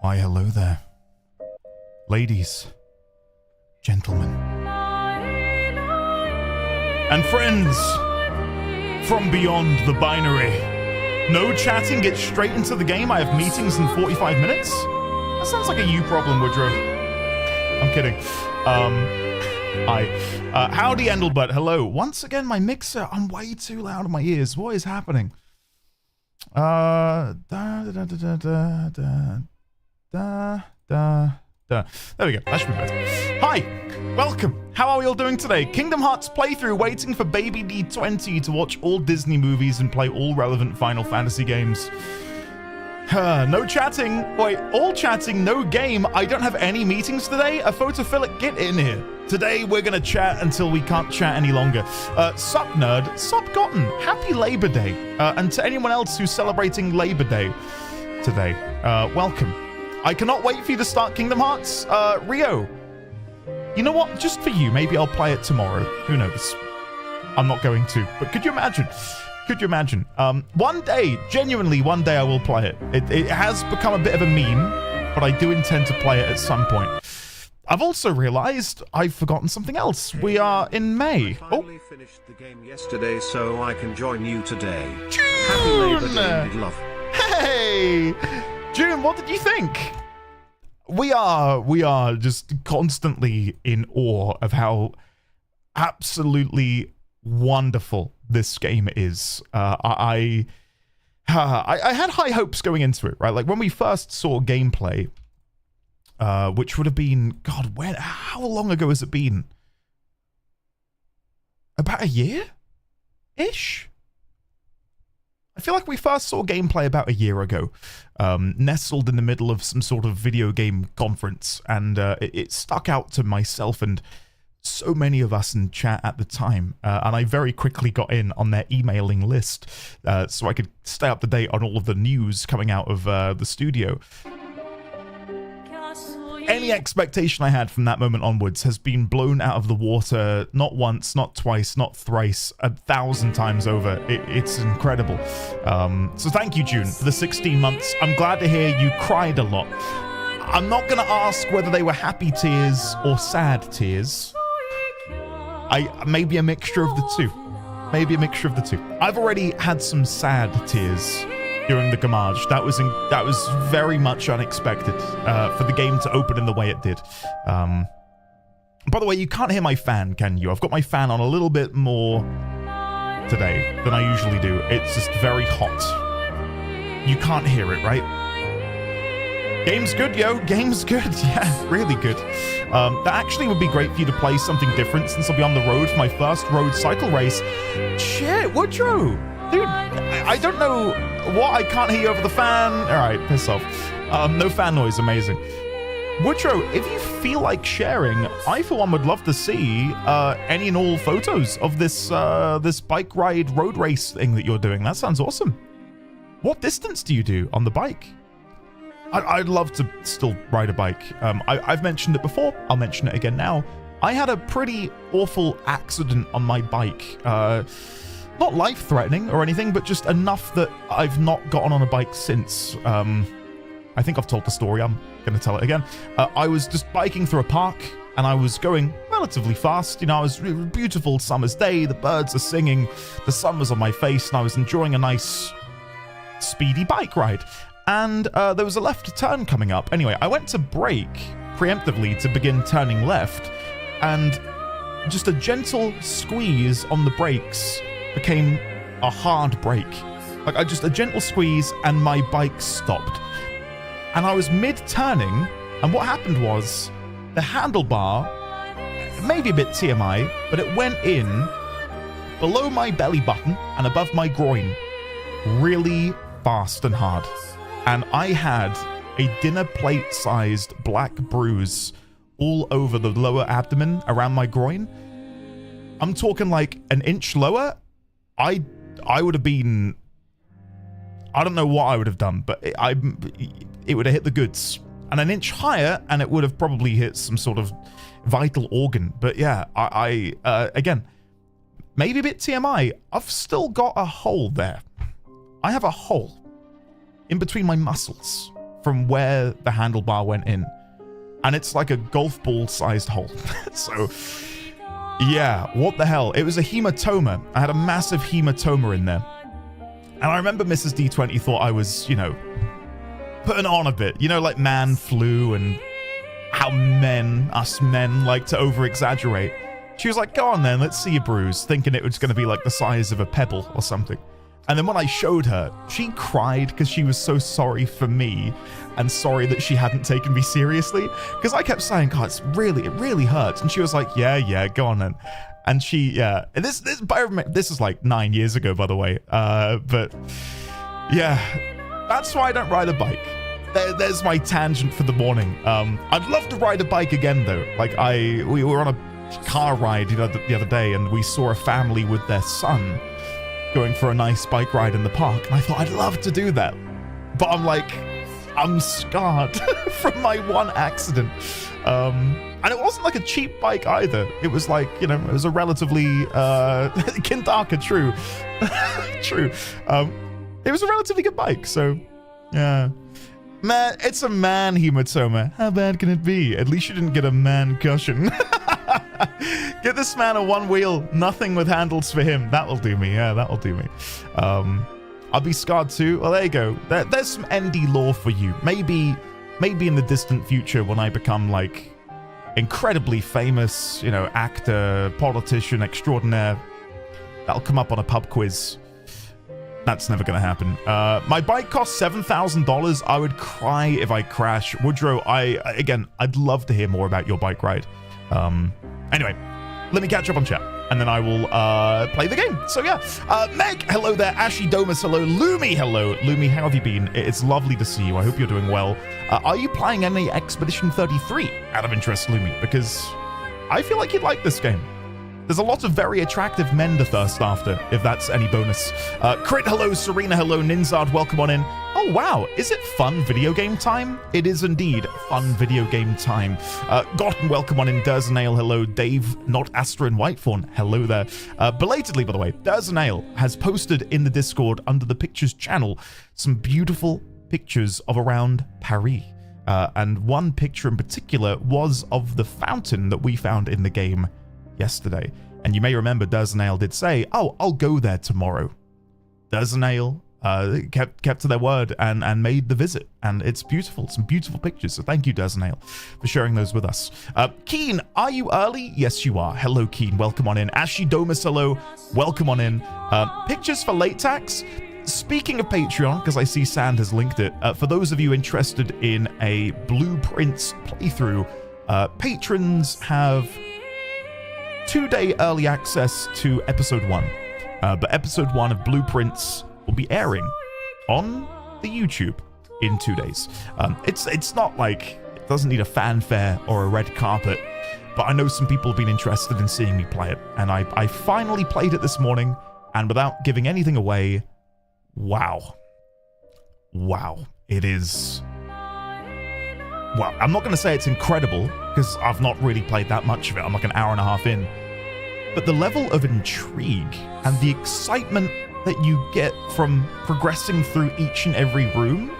Why, hello there. Ladies, gentlemen, and friends from beyond the binary. No chatting, get straight into the game. I have meetings in 45 minutes. That sounds like a you problem, Woodrow. I'm kidding. Hi. Howdy, Endelbert. Hello. Once again, my mixer. I'm way too loud in my ears. What is happening? There we go. That should be better. Hi. Welcome. How are we all doing today? Kingdom Hearts playthrough, waiting for Baby D20 to watch all Disney movies and play all relevant Final Fantasy games. No chatting. Wait, all chatting, no game. I don't have any meetings today. A photophilic, get in here. Today we're gonna chat until we can't chat any longer. Sup nerd, sup gotten. Happy Labor Day. And to anyone else who's celebrating Labor Day today, welcome. I cannot wait for you to start Kingdom Hearts. Rio, you know what? Just for you, maybe I'll play it tomorrow. Who knows? I'm not going to, but could you imagine? Could you imagine? One day, genuinely, one day I will play it. It has become a bit of a meme, but I do intend to play it at some point. I've also realized I've forgotten something else. We are in May. I finally finished the game yesterday, so I can join you today. June! Happy Labor Day, big love. Hey! June, what did you think? We are just constantly in awe of how absolutely wonderful this game is. I had high hopes going into it, right? Like when we first saw gameplay, which would have been, God, how long ago has it been? About a year-ish? I feel like we first saw gameplay about a year ago, nestled in the middle of some sort of video game conference, and it stuck out to myself and so many of us in chat at the time, and I very quickly got in on their emailing list so I could stay up to date on all of the news coming out of the studio. Any expectation I had from that moment onwards has been blown out of the water, not once, not twice, not thrice, 1,000 times over. It's incredible. So thank you, June, for the 16 months. I'm glad to hear you cried a lot. I'm not going to ask whether they were happy tears or sad tears. Maybe a mixture of the two. Maybe a mixture of the two. I've already had some sad tears during the Gamage. That was very much unexpected for the game to open in the way it did. By the way, you can't hear my fan, can you? I've got my fan on a little bit more today than I usually do. It's just very hot. You can't hear it, right? Game's good, yo. Game's good. Yeah, really good. That actually would be great for you to play something different since I'll be on the road for my first road cycle race. Shit, Woodrow. Dude, I don't know what. I can't hear you over the fan. All right, piss off. No fan noise. Amazing. Woodrow, if you feel like sharing, I for one would love to see any and all photos of this this bike ride road race thing that you're doing. That sounds awesome. What distance do you do on the bike? I'd love to still ride a bike. I've mentioned it before. I'll mention it again now. I had a pretty awful accident on my bike. Not life-threatening or anything, but just enough that I've not gotten on a bike since. I think I've told the story. I'm going to tell it again. I was just biking through a park, and I was going relatively fast. You know, it was a beautiful summer's day. The birds are singing. The sun was on my face, and I was enjoying a nice, speedy bike ride. And there was a left turn coming up. Anyway, I went to brake preemptively to begin turning left, and just a gentle squeeze on the brakes became a hard brake. Like, a gentle squeeze and my bike stopped. And I was mid-turning, and what happened was the handlebar, maybe a bit TMI, but it went in below my belly button and above my groin really fast and hard. And I had a dinner plate-sized black bruise all over the lower abdomen around my groin. I'm talking like an inch lower. I would have been... I don't know what I would have done, but it would have hit the goods. And an inch higher, and it would have probably hit some sort of vital organ. But yeah, again, maybe a bit TMI. I've still got a hole there. I have a hole in between my muscles from where the handlebar went in. And it's like a golf ball sized hole. So yeah, what the hell? It was a hematoma. I had a massive hematoma in there. And I remember Mrs. D20 thought I was, you know, putting on a bit. You know, like man flu and how us men like to over-exaggerate. She was like, go on then, let's see your bruise, thinking it was going to be like the size of a pebble or something. And then when I showed her, she cried because she was so sorry for me and sorry that she hadn't taken me seriously. Because I kept saying, God, it really hurts. And she was like, yeah, go on then. And she, yeah, and this is like 9 years ago, by the way. But yeah, that's why I don't ride a bike. There's my tangent for the morning. I'd love to ride a bike again though. Like we were on a car ride, you know, the other day, and we saw a family with their son going for a nice bike ride in the park. And I thought I'd love to do that. But I'm like, I'm scarred from my one accident. And it wasn't like a cheap bike either. It was like, you know, it was a relatively, Kindaka, true. True. It was a relatively good bike, so, yeah. Man, it's a man hematoma. How bad can it be? At least you didn't get a man cushion. Get this man a one wheel, nothing with handles for him. That'll do me, yeah, that'll do me. I'll be scarred too. Well, there you go. There's some ND lore for you. Maybe in the distant future when I become, like, incredibly famous, you know, actor, politician extraordinaire, That'll come up on a pub quiz. That's never going to happen. My bike costs $7,000. I would cry if I crash. Woodrow, I'd love to hear more about your bike ride. Anyway, let me catch up on chat, and then I will play the game. So yeah, Meg, hello there. Ashy Domus, hello. Lumi, hello. Lumi, how have you been? It's lovely to see you. I hope you're doing well. Are you playing any Expedition 33 out of interest, Lumi? Because I feel like you'd like this game. There's a lot of very attractive men to thirst after, if that's any bonus. Crit, hello. Serena, hello. Ninzard, welcome on in. Oh, wow. Is it fun video game time? It is indeed fun video game time. Gotten, welcome on in. Derzanail, hello. Dave, not Astra and Whitefawn, hello there. Belatedly, by the way, Derzanail has posted in the Discord under the pictures channel some beautiful pictures of around Paris. And one picture in particular was of the fountain that we found in the game yesterday. And you may remember Derzanail did say, oh, I'll go there tomorrow. Derzanail kept to their word and made the visit, and it's beautiful. Some beautiful pictures, so thank you, Derzanail, for sharing those with us. Keen, are you early? Yes, you are. Hello, Keen, welcome on in. Ashy Domus, hello, welcome on in. Pictures for late tax. Speaking of Patreon, because I see Sand has linked it, for those of you interested in a Blueprints playthrough, patrons have 2-day early access to episode 1. But episode 1 of Blueprints will be airing on the YouTube in 2 days. It's not like it doesn't need a fanfare or a red carpet, but I know some people have been interested in seeing me play it, and I finally played it this morning, and without giving anything away, wow, it is. Well, I'm not going to say it's incredible, because I've not really played that much of it. I'm like an hour and a half in. But the level of intrigue and the excitement that you get from progressing through each and every room,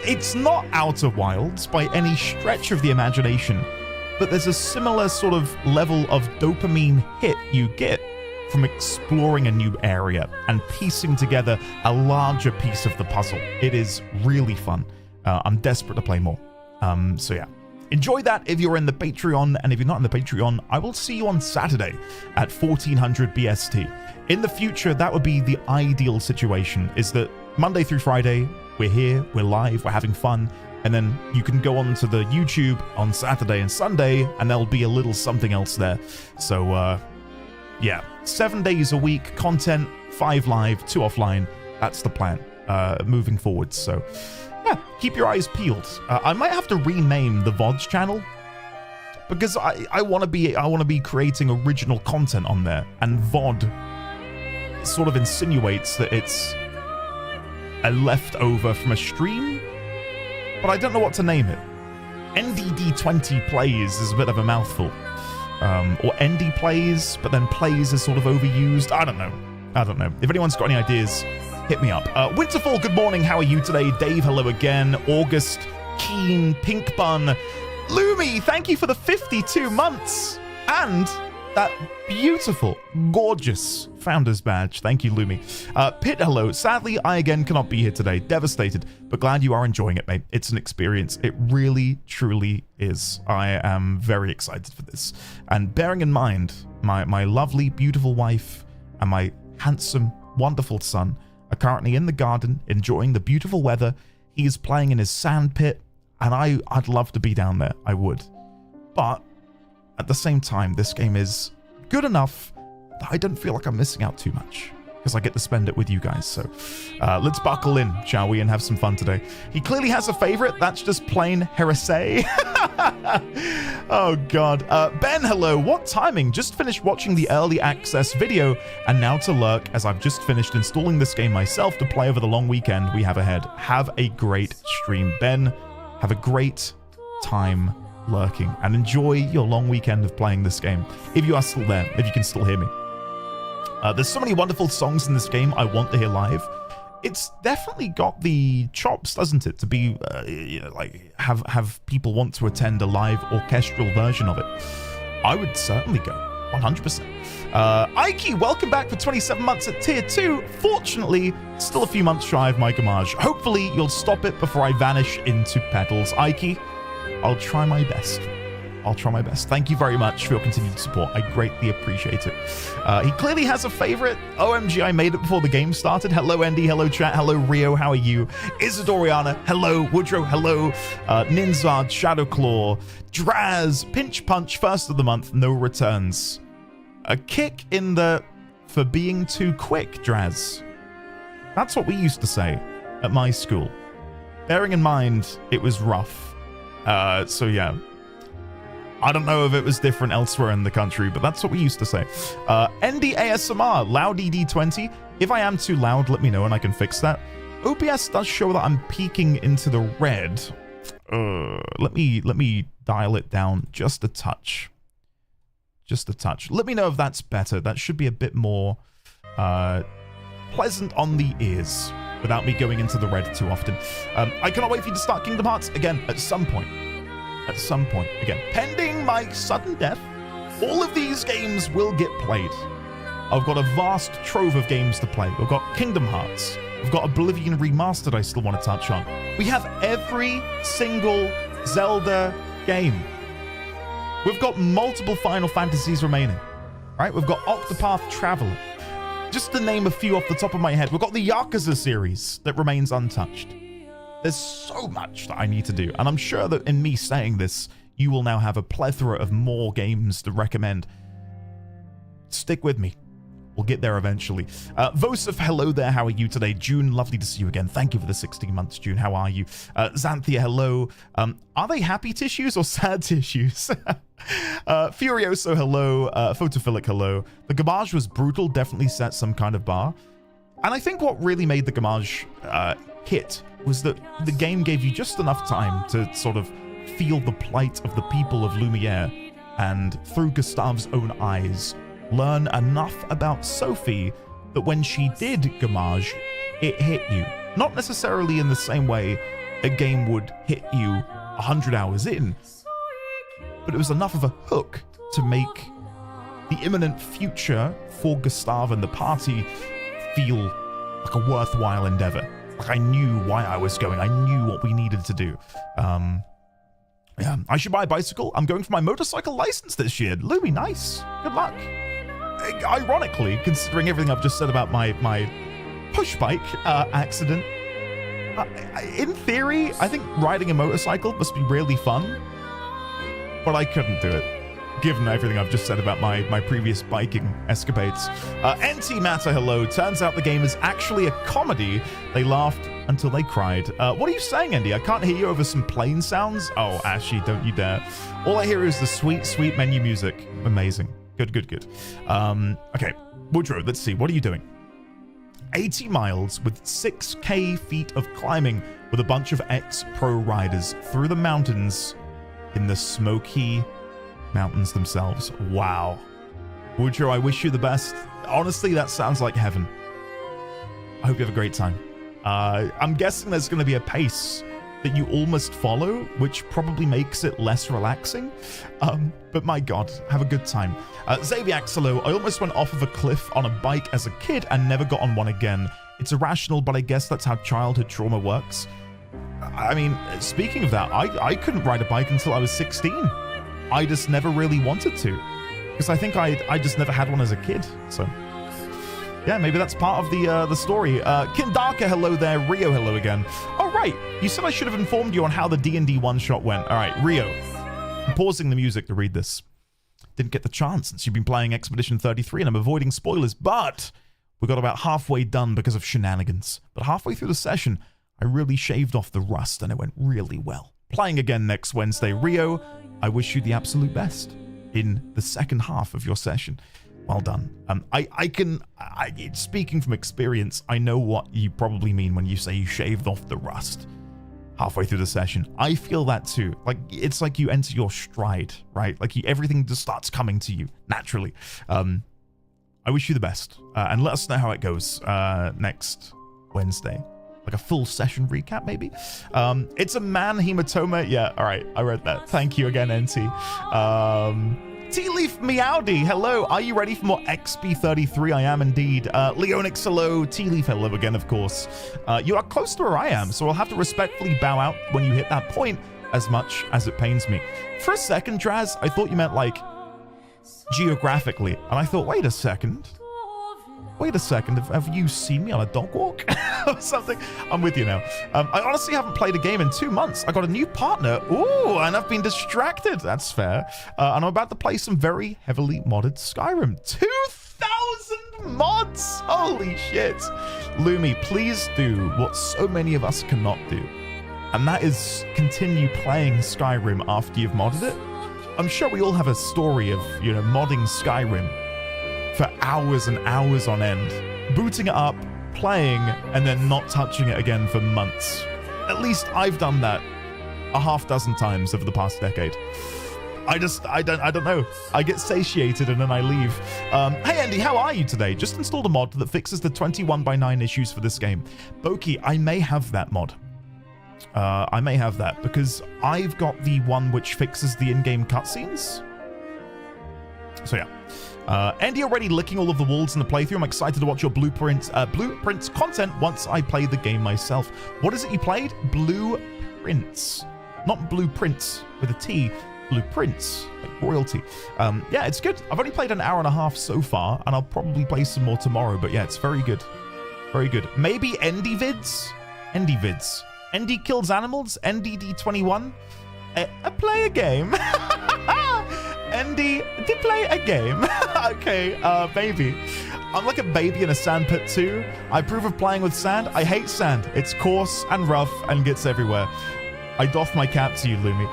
it's not Outer Wilds by any stretch of the imagination, but there's a similar sort of level of dopamine hit you get from exploring a new area and piecing together a larger piece of the puzzle. It is really fun. I'm desperate to play more. So yeah, enjoy that if you're in the Patreon, and if you're not in the Patreon, I will see you on Saturday at 1400 BST. In the future, that would be the ideal situation, is that Monday through Friday, we're here, we're live, we're having fun, and then you can go on to the YouTube on Saturday and Sunday, and there'll be a little something else there. So yeah, 7 days a week content, 5 live, 2 offline. That's the plan moving forward. So yeah, keep your eyes peeled. I might have to rename the VODs channel, because I want to be creating original content on there, and VOD sort of insinuates that it's a leftover from a stream, but I don't know what to name it. NDD20 plays is a bit of a mouthful. Or ND plays, but then plays is sort of overused. I don't know. If anyone's got any ideas, hit me up. Winterfall, good morning. How are you today? Dave, hello again. August, Keen, Pink Bun. Lumi, thank you for the 52 months. And that beautiful, gorgeous Founders Badge. Thank you, Lumi. Pit, hello. Sadly, I again cannot be here today. Devastated, but glad you are enjoying it, mate. It's an experience. It really, truly is. I am very excited for this. And bearing in mind, my lovely, beautiful wife and my handsome, wonderful son are currently in the garden, enjoying the beautiful weather. He is playing in his sand pit, and I'd love to be down there. I would. But at the same time, this game is good enough that I don't feel like I'm missing out too much, because I get to spend it with you guys. So let's buckle in, shall we, and have some fun today. He clearly has a favorite. That's just plain heresy. Oh, God. Ben, hello. What timing? Just finished watching the early access video, and now to lurk, as I've just finished installing this game myself to play over the long weekend we have ahead. Have a great stream, Ben. Have a great time lurking, and enjoy your long weekend of playing this game, if you are still there, if you can still hear me. There's so many wonderful songs in this game I want to hear live. It's definitely got the chops, doesn't it, to be like have people want to attend a live orchestral version of it. I would certainly go 100%. Ike, welcome back for 27 months at tier 2. Fortunately, still a few months shy of my Gamage. Hopefully you'll stop it before I vanish into petals. Ike, I'll try my best. I'll try my best. Thank you very much for your continued support. I greatly appreciate it. He clearly has a favorite. OMG, I made it before the game started. Hello, Andy. Hello, chat. Hello, Rio. How are you? Isadoriana. Hello. Woodrow. Hello. Ninzard. Shadowclaw. Draz. Pinch Punch. First of the month. No returns. A kick in the... for being too quick, Draz. That's what we used to say at my school. Bearing in mind, it was rough. So yeah. I don't know if it was different elsewhere in the country, but that's what we used to say. ND ASMR, loud ED20. If I am too loud, let me know and I can fix that. OBS does show that I'm peeking into the red. Let me dial it down just a touch. Just a touch. Let me know if that's better. That should be a bit more pleasant on the ears without me going into the red too often. I cannot wait for you to start Kingdom Hearts again at some point. At some point. Again, pending my sudden death, all of these games will get played. I've got a vast trove of games to play. We've got Kingdom Hearts. We've got Oblivion Remastered I still want to touch on. We have every single Zelda game. We've got multiple Final Fantasies remaining. Right? We've got Octopath Traveler. Just to name a few off the top of my head. We've got the Yakuza series that remains untouched. There's so much that I need to do, and I'm sure that in me saying this, you will now have a plethora of more games to recommend. Stick with me. We'll get there eventually. Vosif, hello there. How are you today? June, lovely to see you again. Thank you for the 16 months, June. How are you? Xanthia, hello. Are they happy tissues or sad tissues? Furioso, hello. Photophilic, hello. The garbage was brutal, definitely set some kind of bar. And I think what really made the garbage hit was that the game gave you just enough time to sort of feel the plight of the people of Lumiere, and through Gustave's own eyes, learn enough about Sophie that when she did Gamage, it hit you. Not necessarily in the same way a game would hit you 100 hours in, but it was enough of a hook to make the imminent future for Gustave and the party feel like a worthwhile endeavor. Like I knew why I was going. I knew what we needed to do. Yeah, I should buy a bicycle. I'm going for my motorcycle license this year. Louie, nice. Good luck. Ironically, considering everything I've just said about my push bike accident, in theory, I think riding a motorcycle must be really fun, but I couldn't do it, given everything I've just said about my previous biking escapades. Antimatter, hello. Turns out the game is actually a comedy. They laughed until they cried. What are you saying, Andy? I can't hear you over some plane sounds. Oh, Ashy, don't you dare. All I hear is the sweet, sweet menu music. Amazing. Good, good, good. Okay, Woodrow, let's see. What are you doing? 80 miles with 6K feet of climbing with a bunch of ex-pro riders through the mountains in the Smoky Mountains themselves. Wow. Woodrow, I wish you the best. Honestly, that sounds like heaven. I hope you have a great time. I'm guessing there's going to be a pace that you almost follow, which probably makes it less relaxing. But my God, have a good time. Xavier Axelo, I almost went off of a cliff on a bike as a kid and never got on one again. It's irrational, but I guess that's how childhood trauma works. I mean, speaking of that, I couldn't ride a bike until I was 16. I just never really wanted to, because I think I just never had one as a kid. So yeah, maybe that's part of the story. Kindaka, hello there. Rio, hello again. Oh, right. You said I should have informed you on how the D&D one-shot went. All right, Rio. I'm pausing the music to read this. Didn't get the chance since you've been playing Expedition 33 and I'm avoiding spoilers, but we got about halfway done because of shenanigans. But halfway through the session, I really shaved off the rust and it went really well. Playing again next Wednesday. Rio, I wish you the absolute best in the second half of your session. Well done. Speaking from experience, I know what you probably mean when you say you shaved off the rust halfway through the session. I feel that too. Like, it's like you enter your stride, right? Like everything just starts coming to you naturally. I wish you the best, and let us know how it goes next Wednesday. Like a full session recap, maybe? It's a man hematoma. Yeah, all right. I read that. Thank you again, NT. T-Leaf Meowdy, hello. Are you ready for more XP33? I am indeed. Leonix, hello. T-Leaf, hello again, of course. You are close to where I am, so I'll have to respectfully bow out when you hit that point. as much as it pains me. For a second, Draz, I thought you meant like geographically, and I thought, wait a second, have you seen me on a dog walk or something? I'm with you now. I honestly haven't played a game in 2 months. I got a new partner, ooh, and I've been distracted. That's fair. And I'm about to play some very heavily modded Skyrim. 2,000 mods! Holy shit. Lumi, please do what so many of us cannot do, and that is continue playing Skyrim after you've modded it. I'm sure we all have a story of, you know, modding Skyrim for hours and hours on end, booting it up, playing, and then not touching it again for months. At least I've done that a half dozen times over the past decade. I don't know. I get satiated and then I leave. Hey Andy, how are you today? Just installed a mod that fixes the 21:9 issues for this game. Boki, I may have that mod. I may have that because I've got the one which fixes the in-game cutscenes. So yeah. Andy already licking all of the walls in the playthrough. I'm excited to watch your blueprints content once I play the game myself. What is it you played? Blueprints. Not blueprints with a T. Blueprints, like royalty. Yeah, it's good. I've only played an hour and a half so far, and I'll probably play some more tomorrow, but yeah, it's very good. Very good. Maybe Endy vids? Endy vids. Endy kills animals? NDD21? Play a game. Endy, to play a game. Okay, maybe. I'm like a baby in a sand pit too. I approve of playing with sand. I hate sand. It's coarse and rough and gets everywhere. I doff my cap to you, Lumi.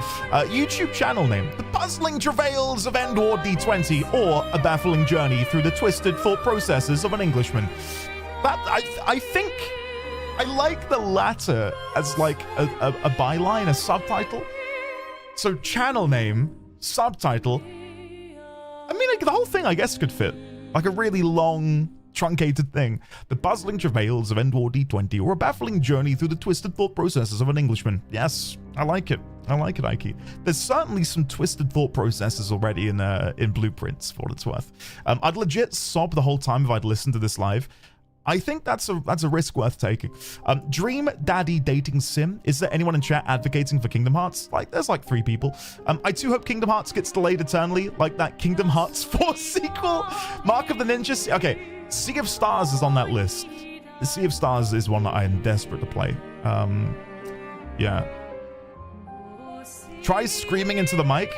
YouTube channel name: The Puzzling Travails of Endwar D20, or A Baffling Journey Through the Twisted Thought Processes of an Englishman. That I think I like the latter as like a byline, a subtitle. So channel name, subtitle. I mean, like, the whole thing I guess could fit like a really long, truncated thing. The Puzzling Travails of Endwar D20, or A Baffling Journey Through the Twisted Thought Processes of an Englishman. Yes, I like it. I like it, Ike. There's certainly some twisted thought processes already in Blueprints, for what it's worth. I'd legit sob the whole time if I'd listened to this live. I think that's a risk worth taking. Dream Daddy Dating Sim. Is there anyone in chat advocating for Kingdom Hearts? Like, there's like 3 people. I too hope Kingdom Hearts gets delayed eternally, like that Kingdom Hearts 4 sequel. Mark of the Ninja. Okay, Sea of Stars is on that list. The Sea of Stars is one that I am desperate to play. Yeah. Try screaming into the mic.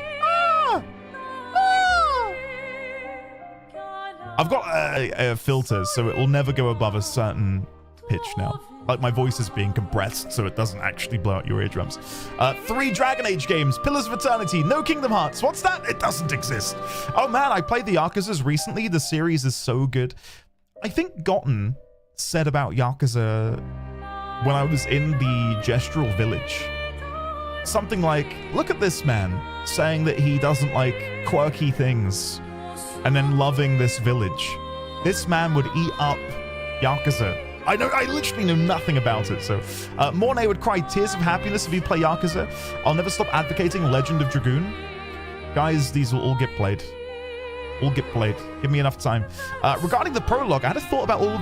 I've got filters, so it will never go above a certain pitch now. Like, my voice is being compressed, so it doesn't actually blow out your eardrums. 3 Dragon Age games, Pillars of Eternity, no Kingdom Hearts. What's that? It doesn't exist. Oh man, I played the Yakuzas recently. The series is so good. I think Gotten said about Yakuza when I was in the Gestural Village. Something like, look at this man saying that he doesn't like quirky things, and then loving this village. This man would eat up Yakuza. I literally know nothing about it, so. Mornay would cry tears of happiness if you play Yakuza. I'll never stop advocating Legend of Dragoon. Guys, these will all get played. All get played. Give me enough time. Regarding the prologue, I had a thought about all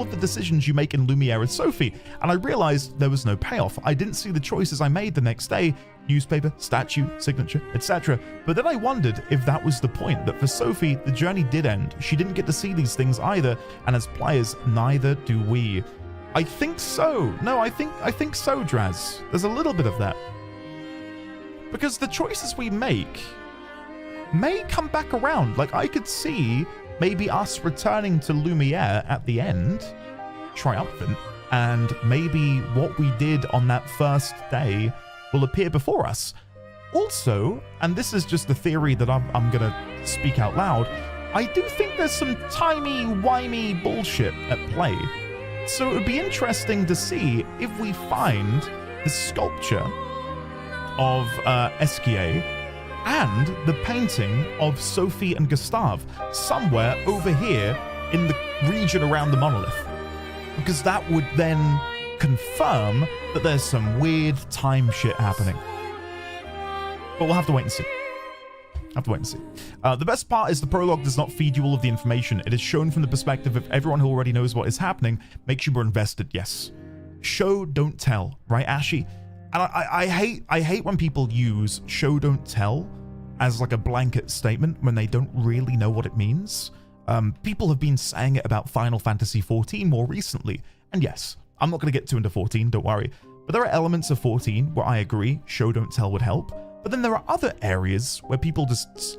of the decisions you make in Lumiere with Sophie, and I realized there was no payoff. I didn't see the choices I made the next day. Newspaper, statue, signature, etc. But then I wondered if that was the point, that for Sophie, the journey did end. She didn't get to see these things either, and as players, neither do we. I think so. No, I think so, Draz. There's a little bit of that. Because the choices we make may come back around. Like, I could see maybe us returning to Lumiere at the end, triumphant, and maybe what we did on that first day will appear before us. Also, and this is just the theory that I'm gonna speak out loud, I do think there's some timey-wimey bullshit at play. So it would be interesting to see if we find the sculpture of Esquier and the painting of Sophie and Gustave somewhere over here in the region around the monolith. Because that would then confirm that there's some weird time shit happening. But we'll have to wait and see. The best part is the prologue does not feed you all of the information. It is shown from the perspective of everyone who already knows what is happening, makes you more invested, yes. Show, don't tell, right, Ashy? And I hate when people use show don't tell as like a blanket statement when they don't really know what it means. People have been saying it about Final Fantasy XIV more recently. And yes, I'm not going to get too into 14, don't worry. But there are elements of 14 where I agree show don't tell would help. But then there are other areas where people just,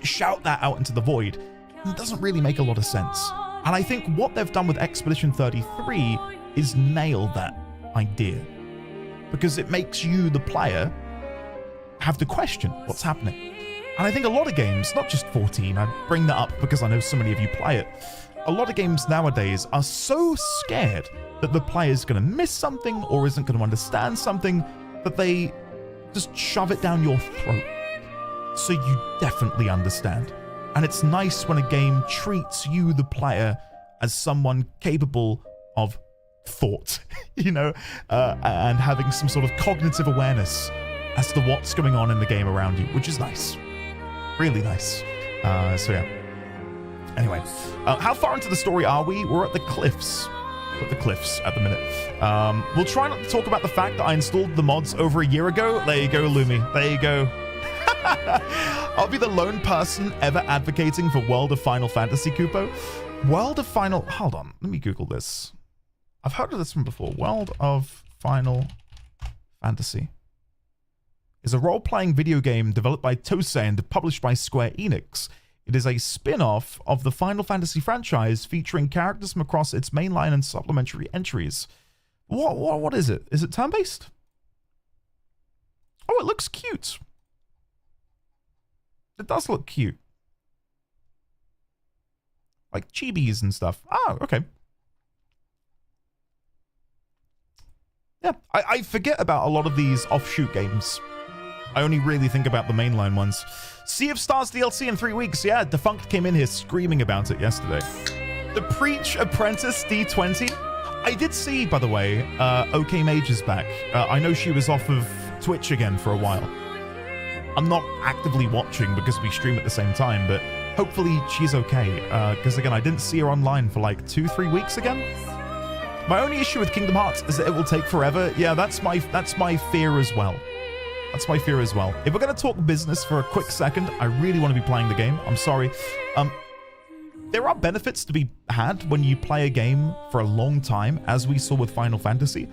shout that out into the void. And it doesn't really make a lot of sense. And I think what they've done with Expedition 33 is nail that idea. Because it makes you, the player, have to question what's happening. And I think a lot of games, not just 14, I bring that up because I know so many of you play it, a lot of games nowadays are so scared that the player's going to miss something or isn't going to understand something that they just shove it down your throat. So you definitely understand. And it's nice when a game treats you, the player, as someone capable of thought, and having some sort of cognitive awareness as to what's going on in the game around you, which is nice. Really nice. So yeah. Anyway, how far into the story are we? We're at the cliffs. We're at the cliffs at the minute. We'll try not to talk about the fact that I installed the mods over a year ago. There you go, Lumi. There you go. I'll be the lone person ever advocating for World of Final Fantasy, Kupo. World of Final... Hold on. Let me Google this. I've heard of this one before. World of Final Fantasy is a role-playing video game developed by Tosei and published by Square Enix. It is a spin-off of the Final Fantasy franchise featuring characters from across its mainline and supplementary entries. What is it? Is it turn-based? Oh, it looks cute. It does look cute. Like chibis and stuff. Oh, okay. Yeah, I forget about a lot of these offshoot games. I only really think about the mainline ones. Sea of Stars DLC in 3 weeks. Yeah, Defunct came in here screaming about it yesterday. The Preach Apprentice D20. I did see, by the way, OK Mage is back. I know she was off of Twitch again for a while. I'm not actively watching because we stream at the same time, but hopefully she's okay. Because again, I didn't see her online for like 2-3 weeks again. My only issue with Kingdom Hearts is that it will take forever. Yeah, that's my fear as well. That's my fear as well. If we're going to talk business for a quick second, I really want to be playing the game. I'm sorry. There are benefits to be had when you play a game for a long time, as we saw with Final Fantasy.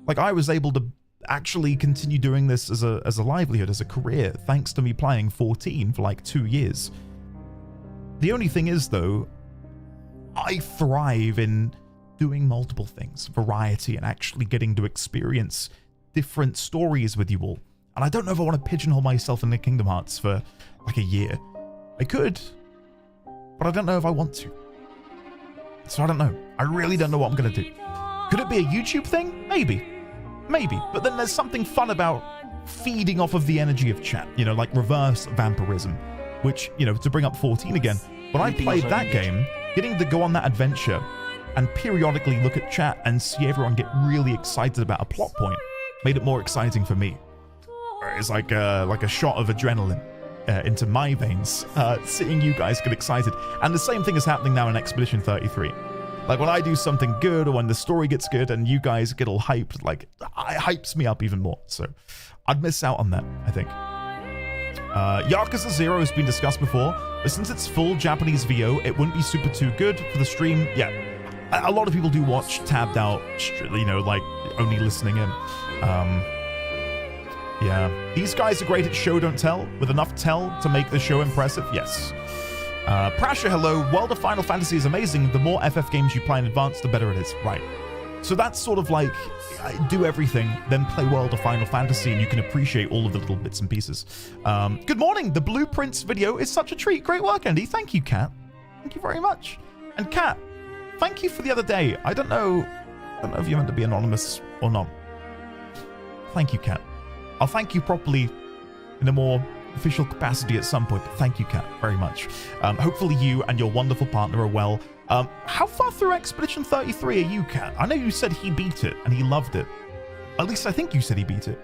Like, I was able to actually continue doing this as a livelihood, as a career, thanks to me playing 14 for like 2 years. The only thing is, though, I thrive in doing multiple things, variety, and actually getting to experience different stories with you all. And I don't know if I want to pigeonhole myself into Kingdom Hearts for like a year. I could, but I don't know if I want to. So I don't know. I really don't know what I'm going to do. Could it be a YouTube thing? Maybe. Maybe. But then there's something fun about feeding off of the energy of chat, like reverse vampirism, which, to bring up 14 again, when I played that game, getting to go on that adventure and periodically look at chat and see everyone get really excited about a plot point made it more exciting for me. It's like a shot of adrenaline into my veins, seeing you guys get excited. And the same thing is happening now in Expedition 33. Like when I do something good or when the story gets good and you guys get all hyped, like it hypes me up even more. So I'd miss out on that, I think. Yakuza 0 has been discussed before, but since it's full Japanese VO, it wouldn't be super too good for the stream. Yeah, a lot of people do watch tabbed out, like only listening in. Yeah, these guys are great at show don't tell, with enough tell to make the show impressive. Yes. Prasha, hello. World of Final Fantasy is amazing. The more FF games you play in advance, the better it is. Right. So that's sort of like, do everything, then play World of Final Fantasy, and you can appreciate all of the little bits and pieces. Good morning. The Blueprints video is such a treat. Great work, Andy. Thank you, Kat. Thank you very much. And Kat, thank you for the other day. I don't know if you're meant to be anonymous or not. Thank you, Kat. I'll thank you properly in a more official capacity at some point, but thank you, Kat, very much. Hopefully you and your wonderful partner are well. How far through Expedition 33 are you, Kat? I know you said he beat it and he loved it. At least I think you said he beat it.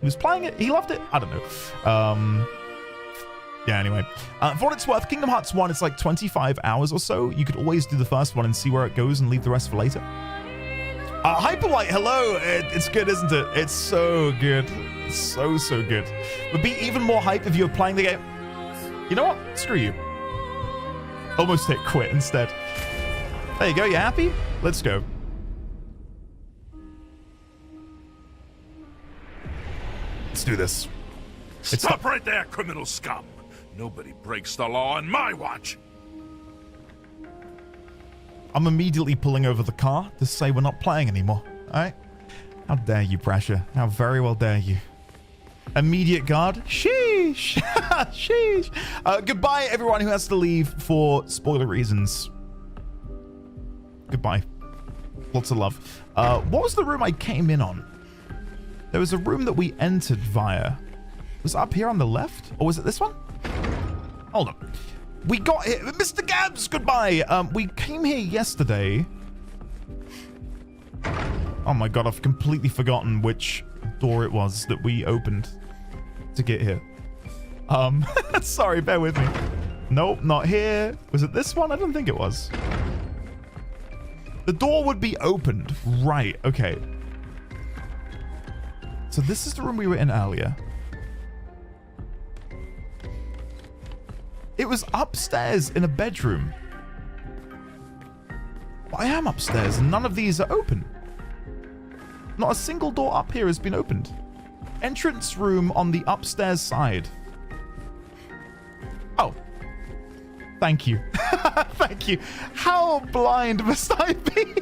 He was playing it, he loved it? I don't know. Yeah, anyway. For what it's worth, Kingdom Hearts 1, it's like 25 hours or so. You could always do the first one and see where it goes and leave the rest for later. Hyperlight, hello. It's good, isn't it? It's so good. It's so good. Would be even more hype if you were playing the game. You know what? Screw you. Almost hit quit instead. There you go. You happy? Let's go. Let's do this. Stop right there, criminal scum. Nobody breaks the law on my watch. I'm immediately pulling over the car to say we're not playing anymore. All right? How dare you, Pressure? How very well dare you? Immediate guard? Sheesh. Sheesh. Goodbye, everyone who has to leave for spoiler reasons. Goodbye. Lots of love. What was the room I came in on? There was a room that we entered via. Was it up here on the left? Or was it this one? Hold on. We got here. Mr. Gabs, goodbye. We came here yesterday. Oh my god, I've completely forgotten which door it was that we opened to get here. Sorry, bear with me. Nope, not here. Was it this one? I don't think it was. The door would be opened. Right, okay. So this is the room we were in earlier. It was upstairs in a bedroom. But I am upstairs and none of these are open. Not a single door up here has been opened. Entrance room on the upstairs side. Oh. Thank you. Thank you. How blind must I be?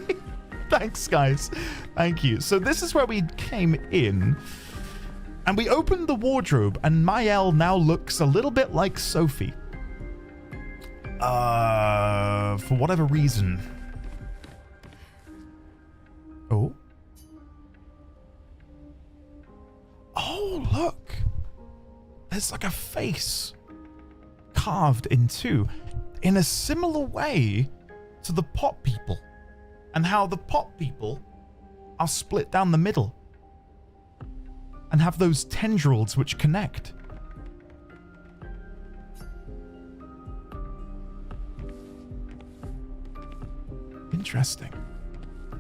Thanks, guys. Thank you. So this is where we came in. And we opened the wardrobe and Mael now looks a little bit like Sophie. For whatever reason. Oh. Oh, look. There's like a face carved in two in a similar way to the pot people and how the pot people are split down the middle and have those tendrils which connect. Interesting.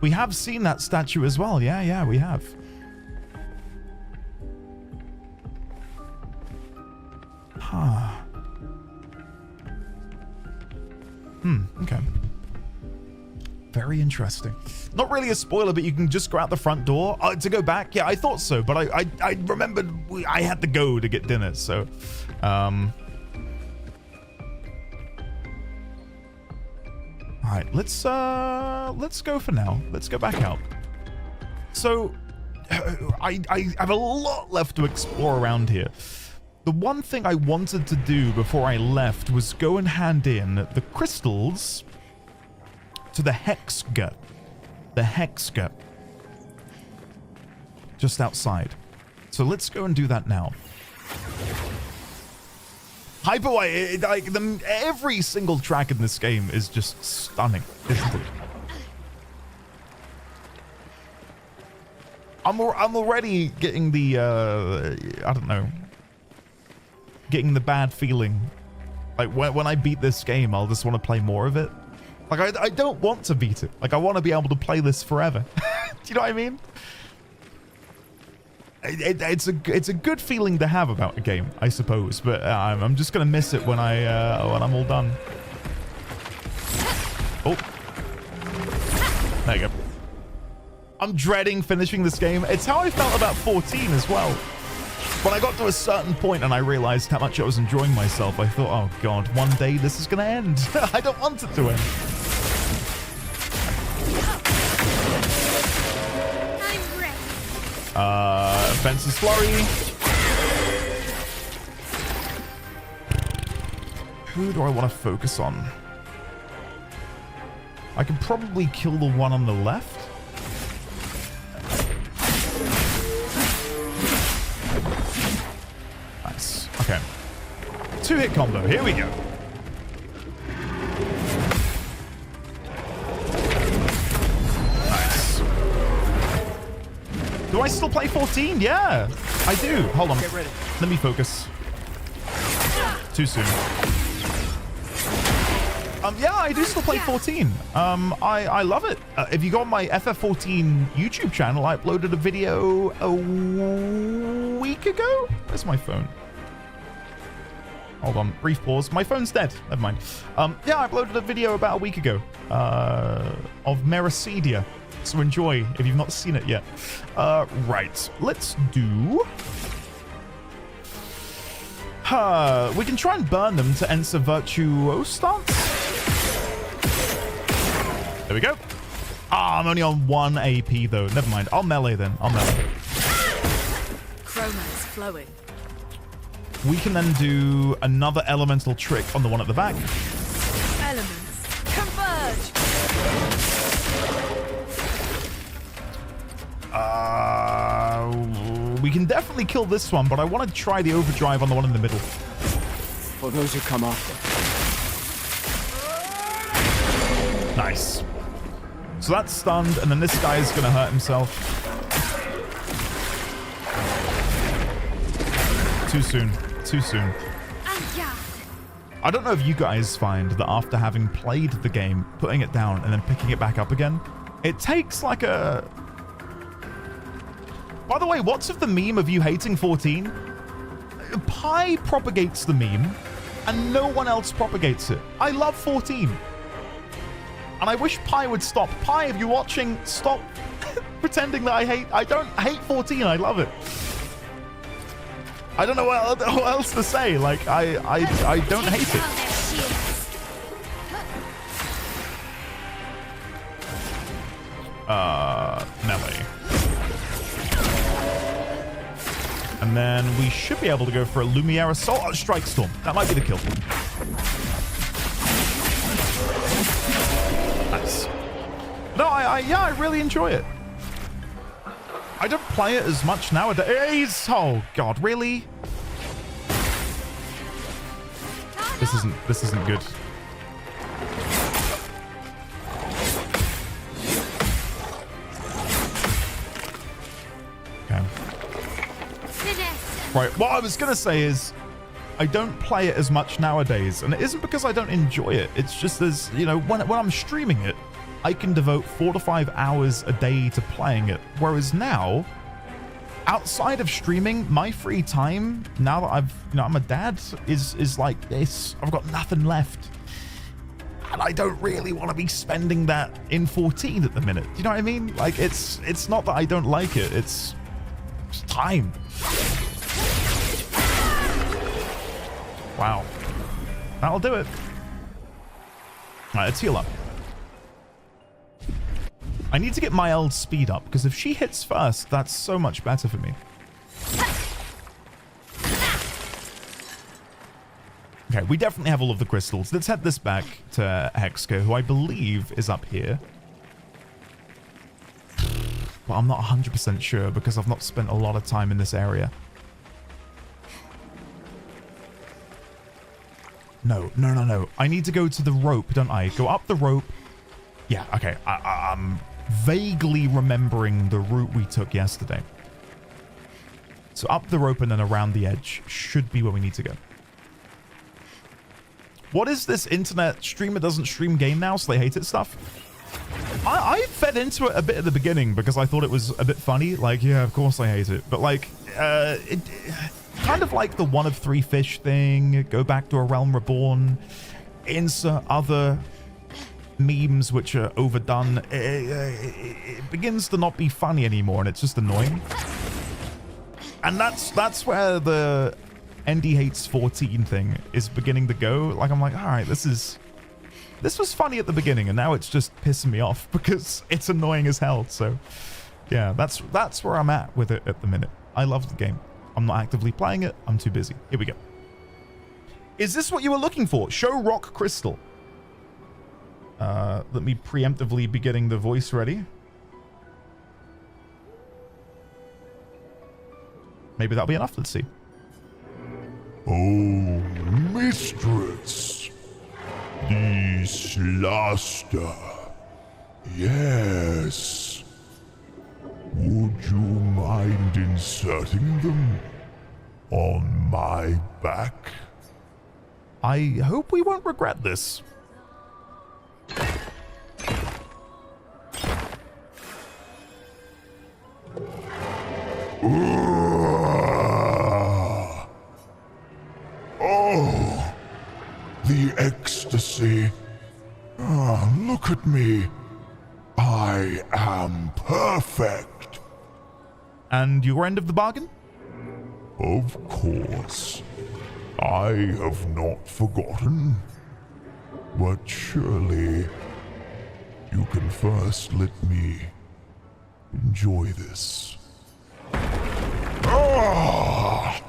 We have seen that statue as well. Yeah, we have. Huh. Okay. Very interesting. Not really a spoiler, but you can just go out the front door. To go back? Yeah, I thought so, but I remembered I had to go to get dinner, so... Alright, let's go for now. Let's go back out. So, I have a lot left to explore around here. The one thing I wanted to do before I left was go and hand in the crystals to the Hexger. The Hexger. Just outside. So let's go and do that now. Hyperway, like every single track in this game is just stunning, isn't it? I'm already getting the I don't know, getting the bad feeling. Like when I beat this game, I'll just want to play more of it. Like I don't want to beat it. Like I want to be able to play this forever. Do you know what I mean? It's a good feeling to have about a game, I suppose, but I'm just gonna miss it when I'm all done. Oh, there you go. I'm dreading finishing this game. It's how I felt about 14 as well. When I got to a certain point and I realized how much I was enjoying myself, I thought, oh god, one day this is gonna end. I don't want it to end. Fences Flurry. Who do I want to focus on? I can probably kill the one on the left. Nice. Okay. 2-hit combo. Here we go. Do I still play 14? Yeah, I do. Hold on. Get ready. Let me focus. Too soon. Yeah, I do still play 14. I love it. If you go on my FF14 YouTube channel, I uploaded a video a week ago. Where's my phone? Hold on, brief pause. My phone's dead. Never mind. Yeah, I uploaded a video about a week ago of Meracedia. So enjoy if you've not seen it yet. Right, let's do... we can try and burn them to enter Virtuoso stance. There we go. I'm only on 1 AP though. Never mind. I'll melee then. I'll melee. Chroma is flowing. We can then do another elemental trick on the one at the back. Elements converge. We can definitely kill this one, but I want to try the overdrive on the one in the middle. For those who come after. Nice. So that's stunned, and then this guy is going to hurt himself. Too soon. Too soon. I don't know if you guys find that after having played the game, putting it down and then picking it back up again, it takes like a... By the way, what's of the meme of you hating 14? Pi propagates the meme, and no one else propagates it. I love 14. And I wish Pi would stop. Pi, if you're watching, stop pretending that I don't hate 14. I love it. I don't know what else to say. Like, I don't hate it. Melee. And then we should be able to go for a Lumiere Assault. Oh, Strike Storm. That might be the kill. Nice. No, yeah, I really enjoy it. I don't play it as much nowadays. Oh God, really? This isn't good. Okay. Right, what I was gonna say is I don't play it as much nowadays, and it isn't because I don't enjoy it. It's just as, you know, when I'm streaming it, I can devote 4 to 5 hours a day to playing it. Whereas now, outside of streaming, my free time, now that I'm a dad, is like this. I've got nothing left. And I don't really want to be spending that in 14 at the minute. Do you know what I mean? Like, it's not that I don't like it, it's time. Wow. That'll do it. All right, let's heal up. I need to get Mael's speed up, because if she hits first, that's so much better for me. Okay, we definitely have all of the crystals. Let's head this back to Hexka, who I believe is up here. But I'm not 100% sure, because I've not spent a lot of time in this area. No. I need to go to the rope, don't I? Go up the rope. Yeah, okay. I'm vaguely remembering the route we took yesterday. So up the rope and then around the edge should be where we need to go. What is this internet streamer doesn't stream game now, so they hate it stuff? I fed into it a bit at the beginning because I thought it was a bit funny. Like, yeah, of course I hate it. But like, kind of like the one of three fish thing, go back to A Realm Reborn, insert other memes which are overdone. It begins to not be funny anymore, and it's just annoying. And that's where the ND hates 14 thing is beginning to go. Like, I'm like, all right, this was funny at the beginning, and now it's just pissing me off because it's annoying as hell. So yeah, that's where I'm at with it at the minute. I love the game. I'm not actively playing it. I'm too busy. Here we go. Is this what you were looking for? Show Rock Crystal. Let me preemptively be getting the voice ready. Maybe that'll be enough. Let's see. Oh, mistress. These luster. Yes. Would you mind inserting them on my back? I hope we won't regret this. ecstasy. Ah, look at me. I am perfect. And your end of the bargain? Of course. I have not forgotten. But surely you can first let me enjoy this. Ah!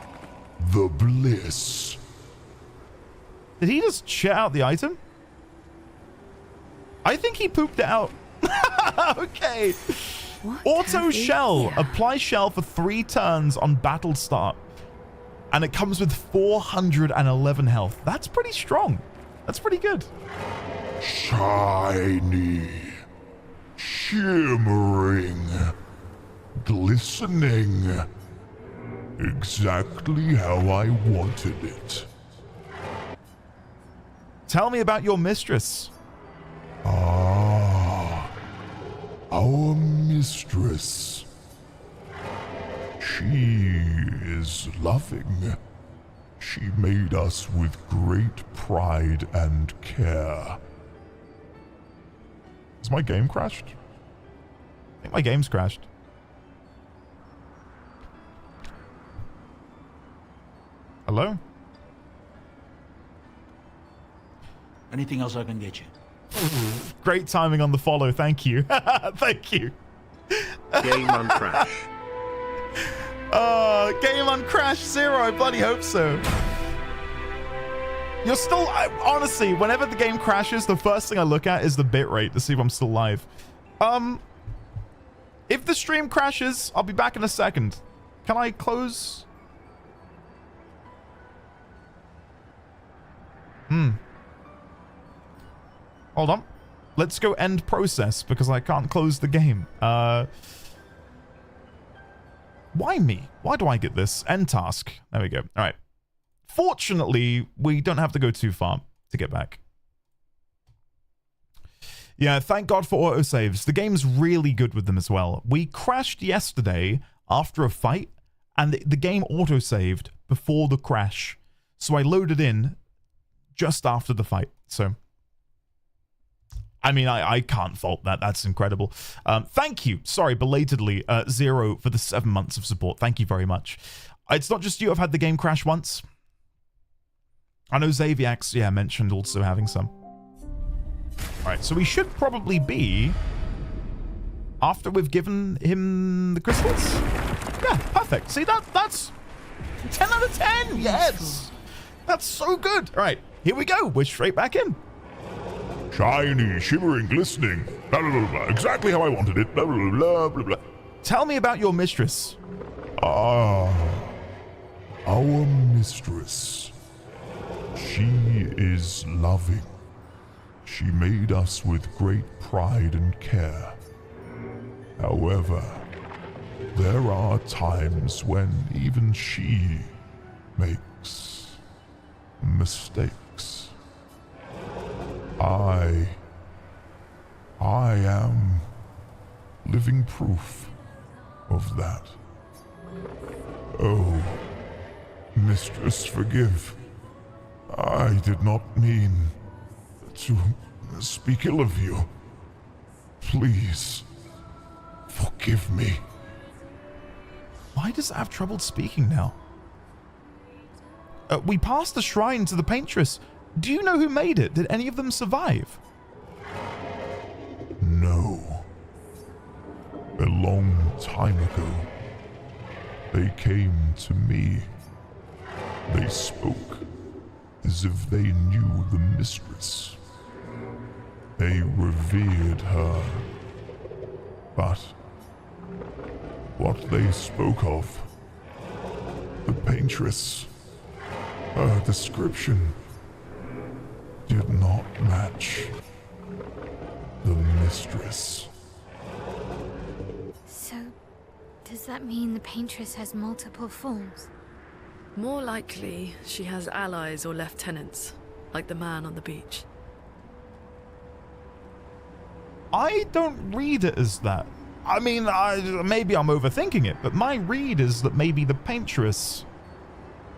The bliss. Did he just shit out the item? I think he pooped it out. Okay. What Auto have we shell. here? Apply shell for 3 turns on battle start. And it comes with 411 health. That's pretty strong. That's pretty good. Shiny. Shimmering. Glistening. Exactly how I wanted it. Tell me about your mistress. Ah, our mistress. She is loving. She made us with great pride and care. Has my game crashed? I think my game's crashed. Hello? Anything else I can get you? Great timing on the follow. Thank you. Thank you. Game on crash. Game on Crash Zero. I bloody hope so. You're still... honestly, whenever the game crashes, the first thing I look at is the bitrate to see if I'm still live. If the stream crashes, I'll be back in a second. Can I close? Hold on. Let's go end process because I can't close the game. Why me? Why do I get this? End task. There we go. All right. Fortunately, we don't have to go too far to get back. Yeah, thank God for autosaves. The game's really good with them as well. We crashed yesterday after a fight, and the game autosaved before the crash. So I loaded in just after the fight. So, I mean, I can't fault that. That's incredible. Thank you. Sorry, belatedly, Zero, for the 7 months of support. Thank you very much. It's not just you. I've had the game crash once. I know Xaviax, yeah, mentioned also having some. All right, so we should probably be after we've given him the crystals. Yeah, perfect. See, that's 10 out of 10. Yes. That's so good. All right, here we go. We're straight back in. Shiny, shimmering, glistening. Blah, blah, blah, blah. Exactly how I wanted it. Blah, blah, blah, blah, blah. Tell me about your mistress. Ah, our mistress. She is loving. She made us with great pride and care. However, there are times when even she makes mistakes. I am living proof of that. Oh, mistress, forgive. I did not mean to speak ill of you. Please, forgive me. Why does it have trouble speaking now? We passed the shrine to the paintress. Do you know who made it? Did any of them survive? No. A long time ago, they came to me. They spoke as if they knew the mistress. They revered her. But what they spoke of, the paintress, her description did not match the mistress. So, does that mean the paintress has multiple forms? More likely, she has allies or lieutenants, like the man on the beach. I don't read it as that. I mean, maybe I'm overthinking it, but my read is that maybe the paintress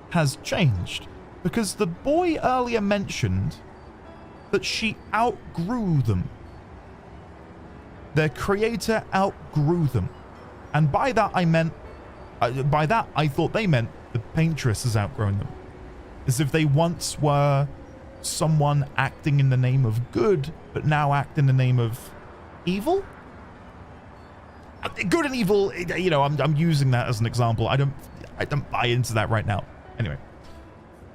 has changed. Because the boy earlier mentioned that she outgrew them. Their creator outgrew them. And by that I meant, I thought they meant the Paintress has outgrown them. As if they once were someone acting in the name of good, but now act in the name of evil? Good and evil, you know, I'm using that as an example. I don't buy into that right now. Anyway,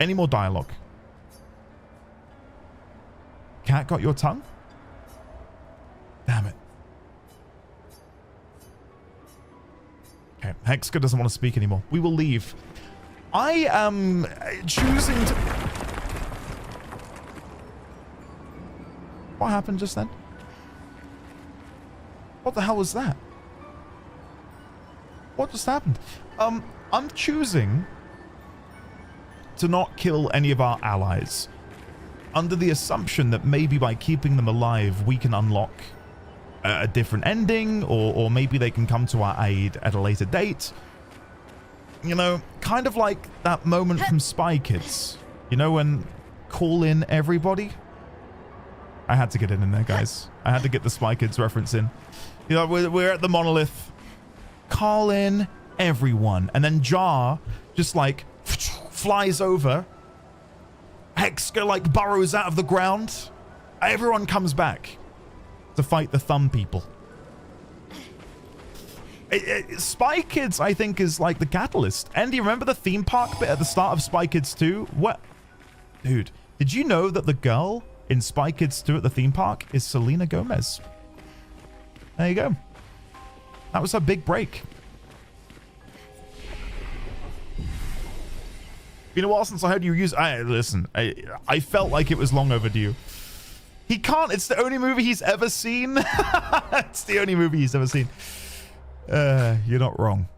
any more dialogue? Cat got your tongue? Damn it. Okay, Hexka doesn't want to speak anymore. We will leave. I am choosing to... What happened just then? What the hell was that? What just happened? I'm choosing to not kill any of our allies under the assumption that maybe by keeping them alive, we can unlock a different ending, or maybe they can come to our aid at a later date. You know, kind of like that moment from Spy Kids. You know, when call in everybody? I had to get it in there, guys. I had to get the Spy Kids reference in. You know, we're at the monolith. Call in everyone. And then Jar just like flies over. Hexka like burrows out of the ground. Everyone comes back to fight the thumb people. Spy Kids, I think, is like the catalyst. And do you remember the theme park bit at the start of Spy Kids 2? What? Dude, did you know that the girl in Spy Kids 2 at the theme park is Selena Gomez? There you go. That was her big break. Been a while since I heard you use... Listen, I felt like it was long overdue. He can't. It's the only movie he's ever seen. It's the only movie he's ever seen. You're not wrong.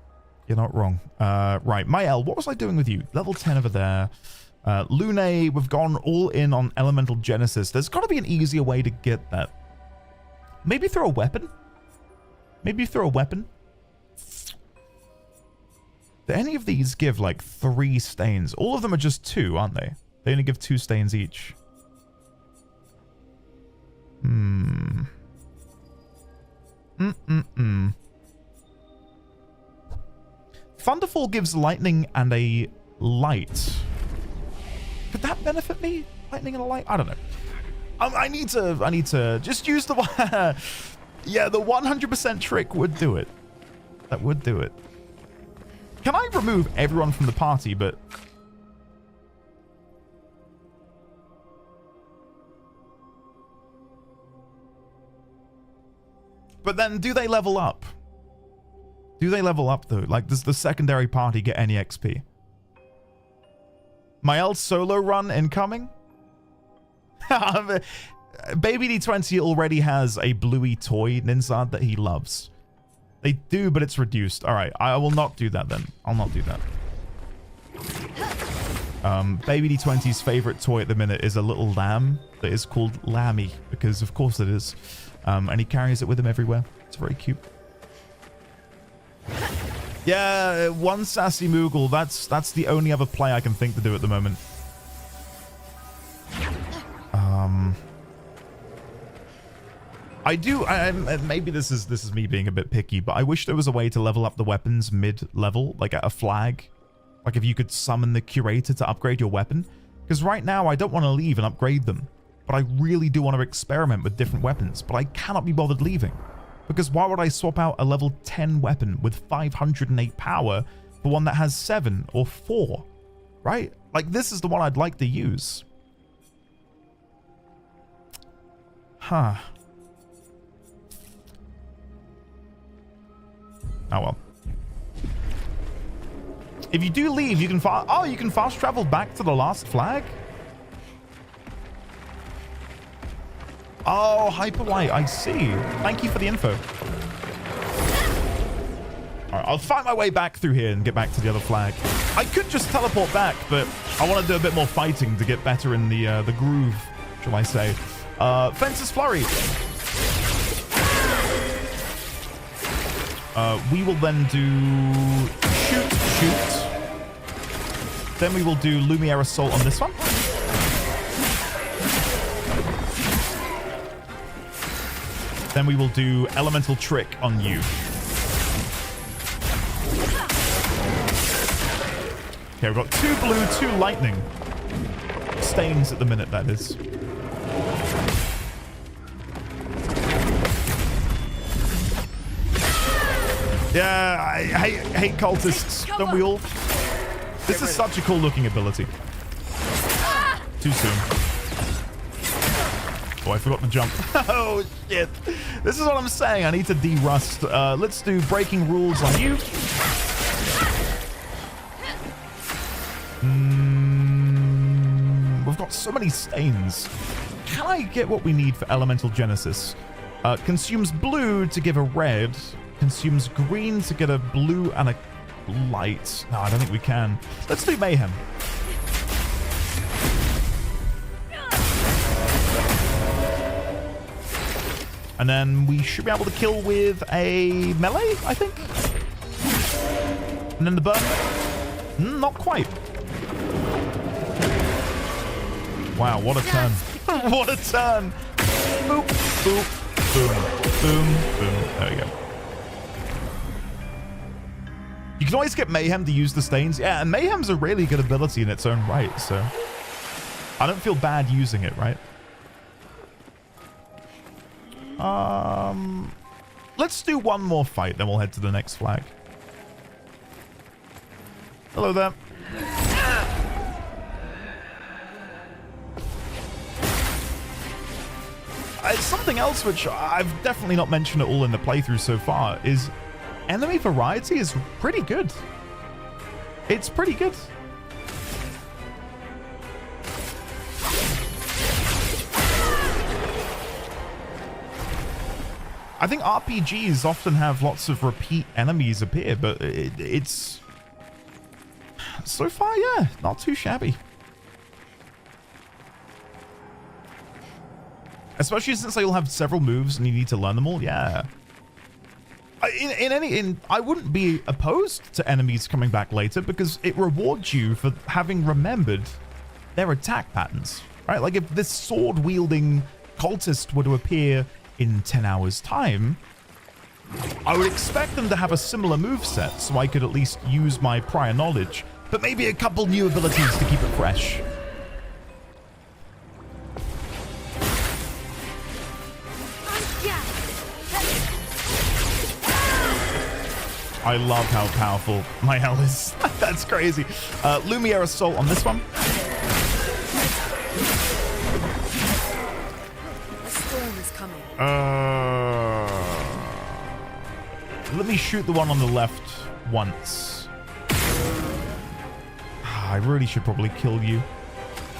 You're not wrong. Right, Mael, what was I doing with you? Level 10 over there. Lune, we've gone all in on Elemental Genesis. There's got to be an easier way to get that. Maybe throw a weapon? Maybe throw a weapon? Do any of these give like 3 stains? All of them are just 2, aren't they? They only give 2 stains each. Thunderfall gives lightning and a light. Could that benefit me? Lightning and a light? I don't know. I need to just use the one. Yeah, the 100% trick would do it. That would do it. Can I remove everyone from the party, but... But then, do they level up? Do they level up, though? Like, does the secondary party get any XP? Mael's solo run incoming? Baby D20 already has a bluey toy, Ninsard, that he loves. They do, but it's reduced. Alright, I will not do that then. I'll not do that. Baby D20's favorite toy at the minute is a little lamb that is called Lammy, because of course it is. And he carries it with him everywhere. It's very cute. Yeah, one Sassy Moogle. That's the only other play I can think to do at the moment. I do. Maybe this is me being a bit picky, but I wish there was a way to level up the weapons mid-level, like at a flag. Like if you could summon the curator to upgrade your weapon. Because right now I don't want to leave and upgrade them, but I really do want to experiment with different weapons. But I cannot be bothered leaving, because why would I swap out a level 10 weapon with 508 power for one that has 7 or 4? Right? Like this is the one I'd like to use. Huh. Oh well. If you do leave, you can you can fast travel back to the last flag? Oh, Hyperlight, I see. Thank you for the info. Alright, I'll fight my way back through here and get back to the other flag. I could just teleport back, but I want to do a bit more fighting to get better in the groove, shall I say. Fence's Flurry. We will then do shoot. Then we will do Lumiere Assault on this one. Then we will do Elemental Trick on you. Okay, we've got 2 blue, 2 lightning. Stains at the minute, that is. Yeah, I hate cultists, don't we all? This is such a cool looking ability. Too soon. Oh, I forgot to jump. Oh, shit. This is what I'm saying. I need to de-rust. Let's do breaking rules on you. We've got so many stains. Can I get what we need for Elemental Genesis? Consumes blue to give a red. Consumes green to get a blue and a light. No, I don't think we can. Let's do Mayhem. And then we should be able to kill with a melee, I think. And then the burn. Not quite. Wow, what a turn. What a turn. Boop, boop, boom, boom, boom. There we go. You can always get Mayhem to use the stains. Yeah, and Mayhem's a really good ability in its own right, so I don't feel bad using it, right? Let's do one more fight, then we'll head to the next flag. Hello there. Something else which I've definitely not mentioned at all in the playthrough so far is enemy variety is pretty good. It's pretty good. I think RPGs often have lots of repeat enemies appear, but it's so far, yeah, not too shabby. Especially since they all have several moves and you need to learn them all. Yeah. I wouldn't be opposed to enemies coming back later because it rewards you for having remembered their attack patterns, right? Like if this sword wielding cultist were to appear in 10 hours time, I would expect them to have a similar moveset so I could at least use my prior knowledge, but maybe a couple new abilities to keep it fresh. I love how powerful my hell is. That's crazy. Lumiere Assault on this one. A storm is coming. Let me shoot the one on the left once. I really should probably kill you.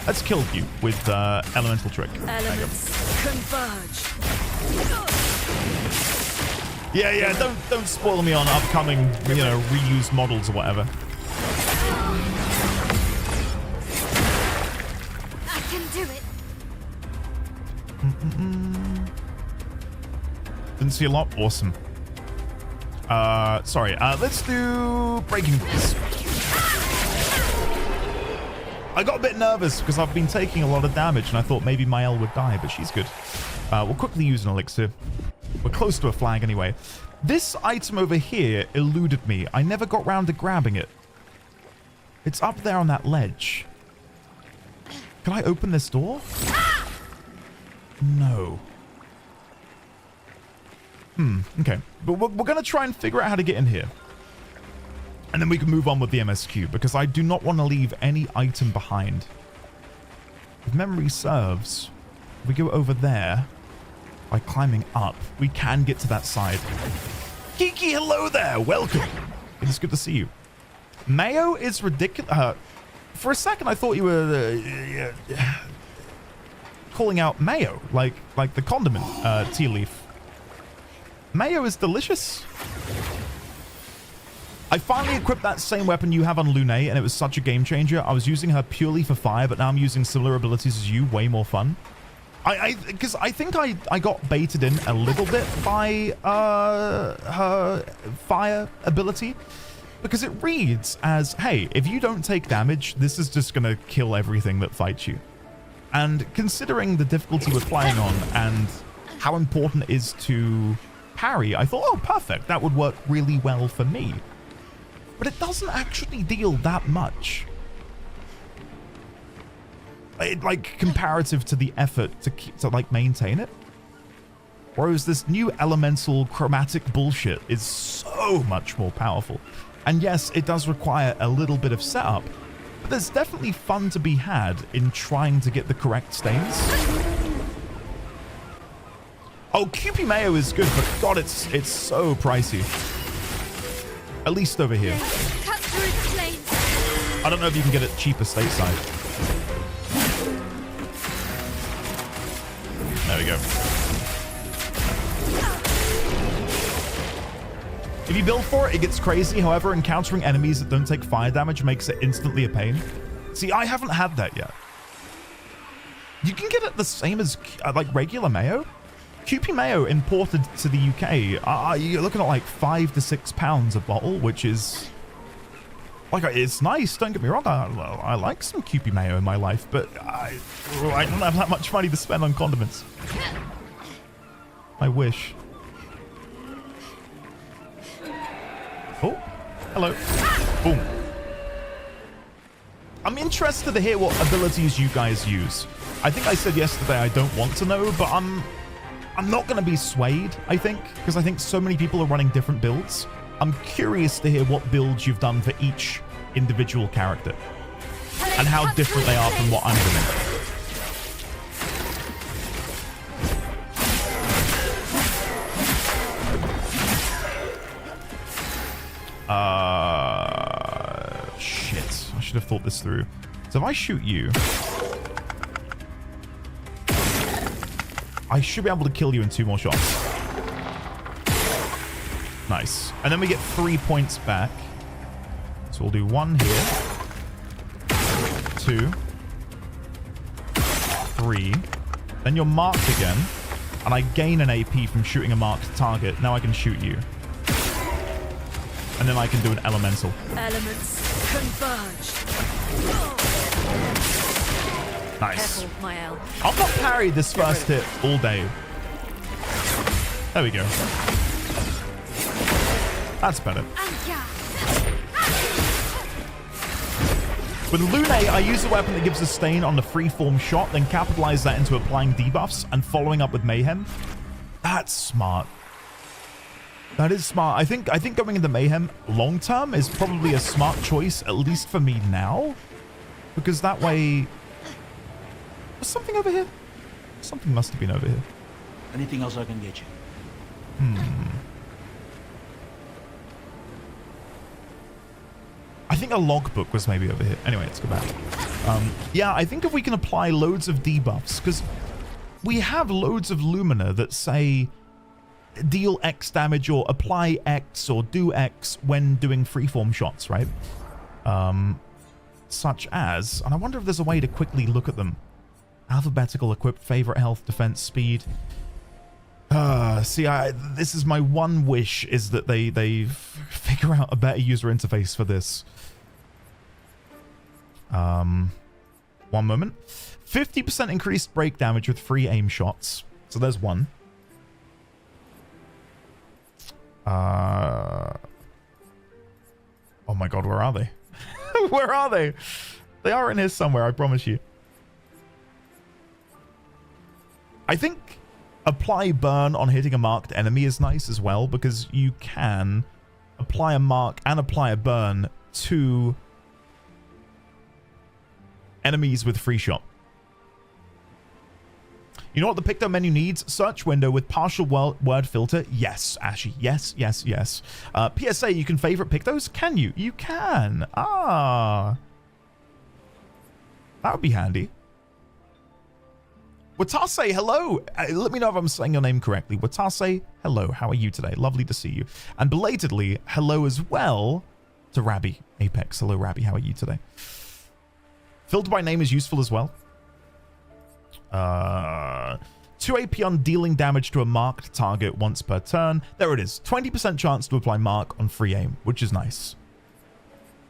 Let's kill you with Elemental Trick. Elements converge. Yeah, don't spoil me on upcoming, you know, reused models or whatever. I can do it. Didn't see a lot. Awesome. Sorry. Let's do breaking rules. I got a bit nervous because I've been taking a lot of damage and I thought maybe Mael would die, but she's good. We'll quickly use an elixir. We're close to a flag anyway. This item over here eluded me. I never got round to grabbing it. It's up there on that ledge. Can I open this door? No. Okay. But we're going to try and figure out how to get in here. And then we can move on with the MSQ, because I do not want to leave any item behind. If memory serves, if we go over there, by climbing up, we can get to that side. Kiki, hello there. Welcome. It is good to see you. Mayo is ridiculous. For a second, I thought you were calling out mayo, like the condiment tea leaf. Mayo is delicious. I finally equipped that same weapon you have on Lune, and it was such a game changer. I was using her purely for fire, but now I'm using similar abilities as you. Way more fun. Because I think I got baited in a little bit by her fire ability, because it reads as, hey, if you don't take damage, this is just going to kill everything that fights you. And considering the difficulty we're playing on and how important it is to parry, I thought, oh, perfect. That would work really well for me. But it doesn't actually deal that much. Like, comparative to the effort to like, maintain it. Whereas this new elemental chromatic bullshit is so much more powerful. And yes, it does require a little bit of setup, but there's definitely fun to be had in trying to get the correct stains. Oh, Kewpie Mayo is good, but God, it's so pricey. At least over here. Cut through the flames. I don't know if you can get it cheaper stateside. There we go. If you build for it, it gets crazy. However, encountering enemies that don't take fire damage makes it instantly a pain. See, I haven't had that yet. You can get it the same as like regular mayo. Kewpie Mayo imported to the UK, you're looking at like £5 to £6 a bottle, which is like, it's nice. Don't get me wrong. I like some Kewpie Mayo in my life, but I don't have that much money to spend on condiments. I wish. Oh, hello. Boom. I'm interested to hear what abilities you guys use. I think I said yesterday I don't want to know, but I'm not going to be swayed, I think, because I think so many people are running different builds. I'm curious to hear what builds you've done for each individual character and how different they are from what I'm doing. Shit. I should have thought this through. So if I shoot you, I should be able to kill you in 2 more shots. Nice. And then we get 3 points back. So we'll do 1 here. 2. 3. Then you're marked again. And I gain an AP from shooting a marked target. Now I can shoot you. And then I can do an elemental. Elements converge. Nice. Careful, my L. I've not parried this first hit all day. There we go. That's better. With Lune, I use a weapon that gives a stain on the freeform shot, then capitalize that into applying debuffs and following up with Mayhem. That's smart. That is smart. I think going into Mayhem long term is probably a smart choice, at least for me now. Because that way... Was something over here? Something must have been over here. Anything else I can get you? I think a logbook was maybe over here. Anyway, let's go back. Yeah, I think if we can apply loads of debuffs, because we have loads of Lumina that say deal X damage or apply X or do X when doing freeform shots, right? Such as, and I wonder if there's a way to quickly look at them. Alphabetical, equipped, favorite, health, defense, speed. See, this is my one wish, is that they figure out a better user interface for this. 1 moment. 50% increased break damage with free aim shots. So there's 1. Oh my god, where are they? Where are they? They are in here somewhere, I promise you. I think apply burn on hitting a marked enemy is nice as well, because you can apply a mark and apply a burn to enemies with free shot. You know what the Picto menu needs? Search window with partial word filter. Yes, Ashy. Yes, yes, yes. PSA, you can favorite Pictos? Can you? You can. Ah. That would be handy. Watase, hello. Let me know if I'm saying your name correctly. Watase, hello. How are you today? Lovely to see you. And belatedly, hello as well to Rabby Apex. Hello, Rabby. How are you today? Filter by name is useful as well. 2 AP on dealing damage to a marked target once per turn. There it is. 20% chance to apply mark on free aim, which is nice.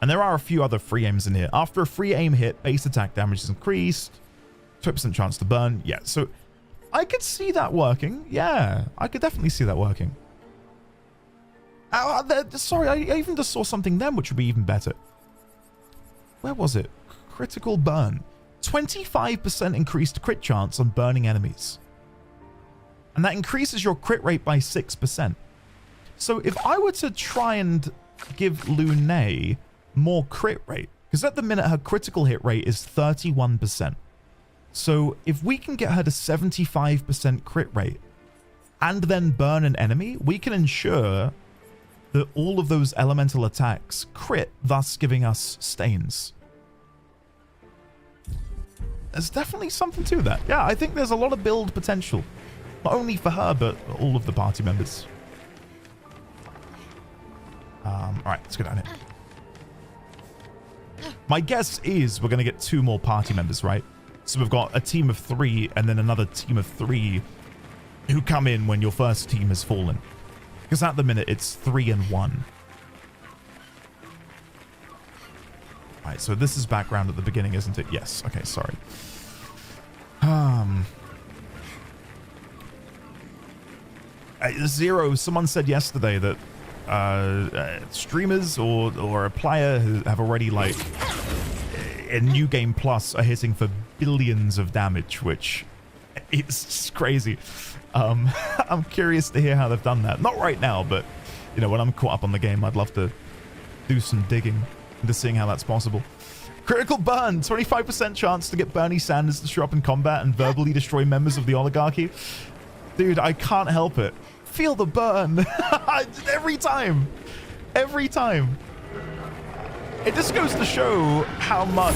And there are a few other free aims in here. After a free aim hit, base attack damage is increased. 20% chance to burn. Yeah, so I could see that working. Yeah, I could definitely see that working. Sorry, I even just saw something then, which would be even better. Where was it? Critical burn. 25% increased crit chance on burning enemies. And that increases your crit rate by 6%. So if I were to try and give Lune more crit rate, because at the minute her critical hit rate is 31%. So if we can get her to 75% crit rate and then burn an enemy, we can ensure that all of those elemental attacks crit, thus giving us stains. There's definitely something to that. Yeah, I think there's a lot of build potential. Not only for her, but all of the party members. Alright, let's go down here. My guess is we're going to get 2 more party members, right? So we've got a team of 3 and then another team of 3 who come in when your first team has fallen. Because at the minute, it's 3 and 1. Alright, so this is background at the beginning, isn't it? Yes. Okay, sorry. Zero, someone said yesterday that streamers or a player who have already, like, in New Game Plus are hitting for billions of damage, which is just crazy. I'm curious to hear how they've done that. Not right now, but, you know, when I'm caught up on the game, I'd love to do some digging into seeing how that's possible. Critical burn, 25% chance to get Bernie Sanders to show up in combat and verbally destroy members of the oligarchy. Dude, I can't help it. Feel the burn. Every time. Every time. It just goes to show how much,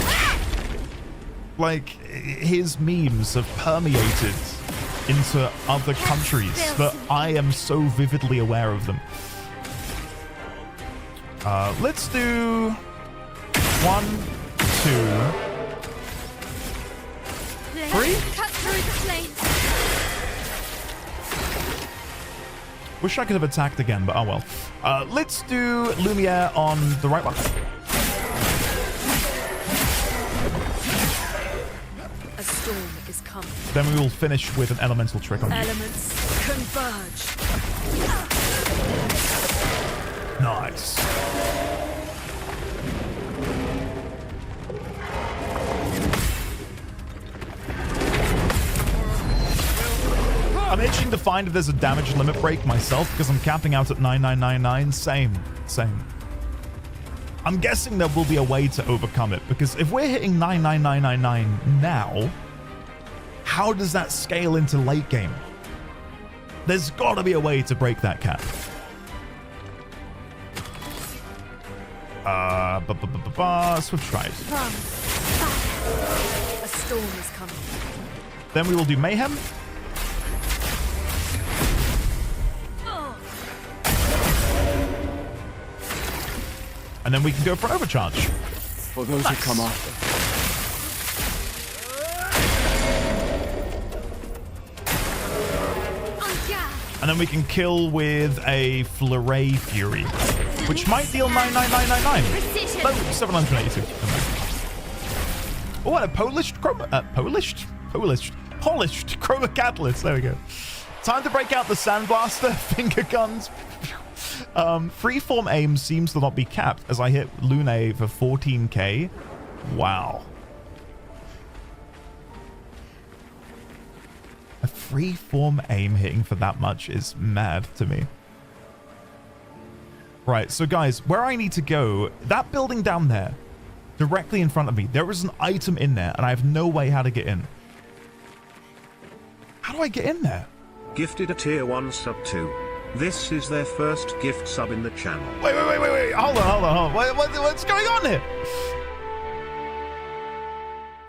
like, his memes have permeated into other countries that I am so vividly aware of them. Let's do 1, 2, 3. Cut through the flames. Wish I could have attacked again, but oh well. Let's do Lumiere on the right one. A storm is coming. Then we will finish with an elemental trick on you. Elements converge. Nice. I'm itching to find if there's a damage limit break myself because I'm capping out at 9999. Same. I'm guessing there will be a way to overcome it because if we're hitting 99999 now, how does that scale into late game? There's got to be a way to break that cap. Swift stride. A storm is coming. Then we will do mayhem. And then we can go for overcharge. For those who come after. And then we can kill with a Flurry Fury, which might deal 99999. No, 782. Oh, and a polished Chroma Catalyst. There we go. Time to break out the Sandblaster finger guns. Freeform aim seems to not be capped as I hit Lune for 14k. Wow. A freeform aim hitting for that much is mad to me. Right, so guys, where I need to go, that building down there, directly in front of me, there is an item in there and I have no way how to get in. How do I get in there? Gifted a tier 1 sub 2. This is their first gift sub in the channel. Wait. Hold on. What's going on here?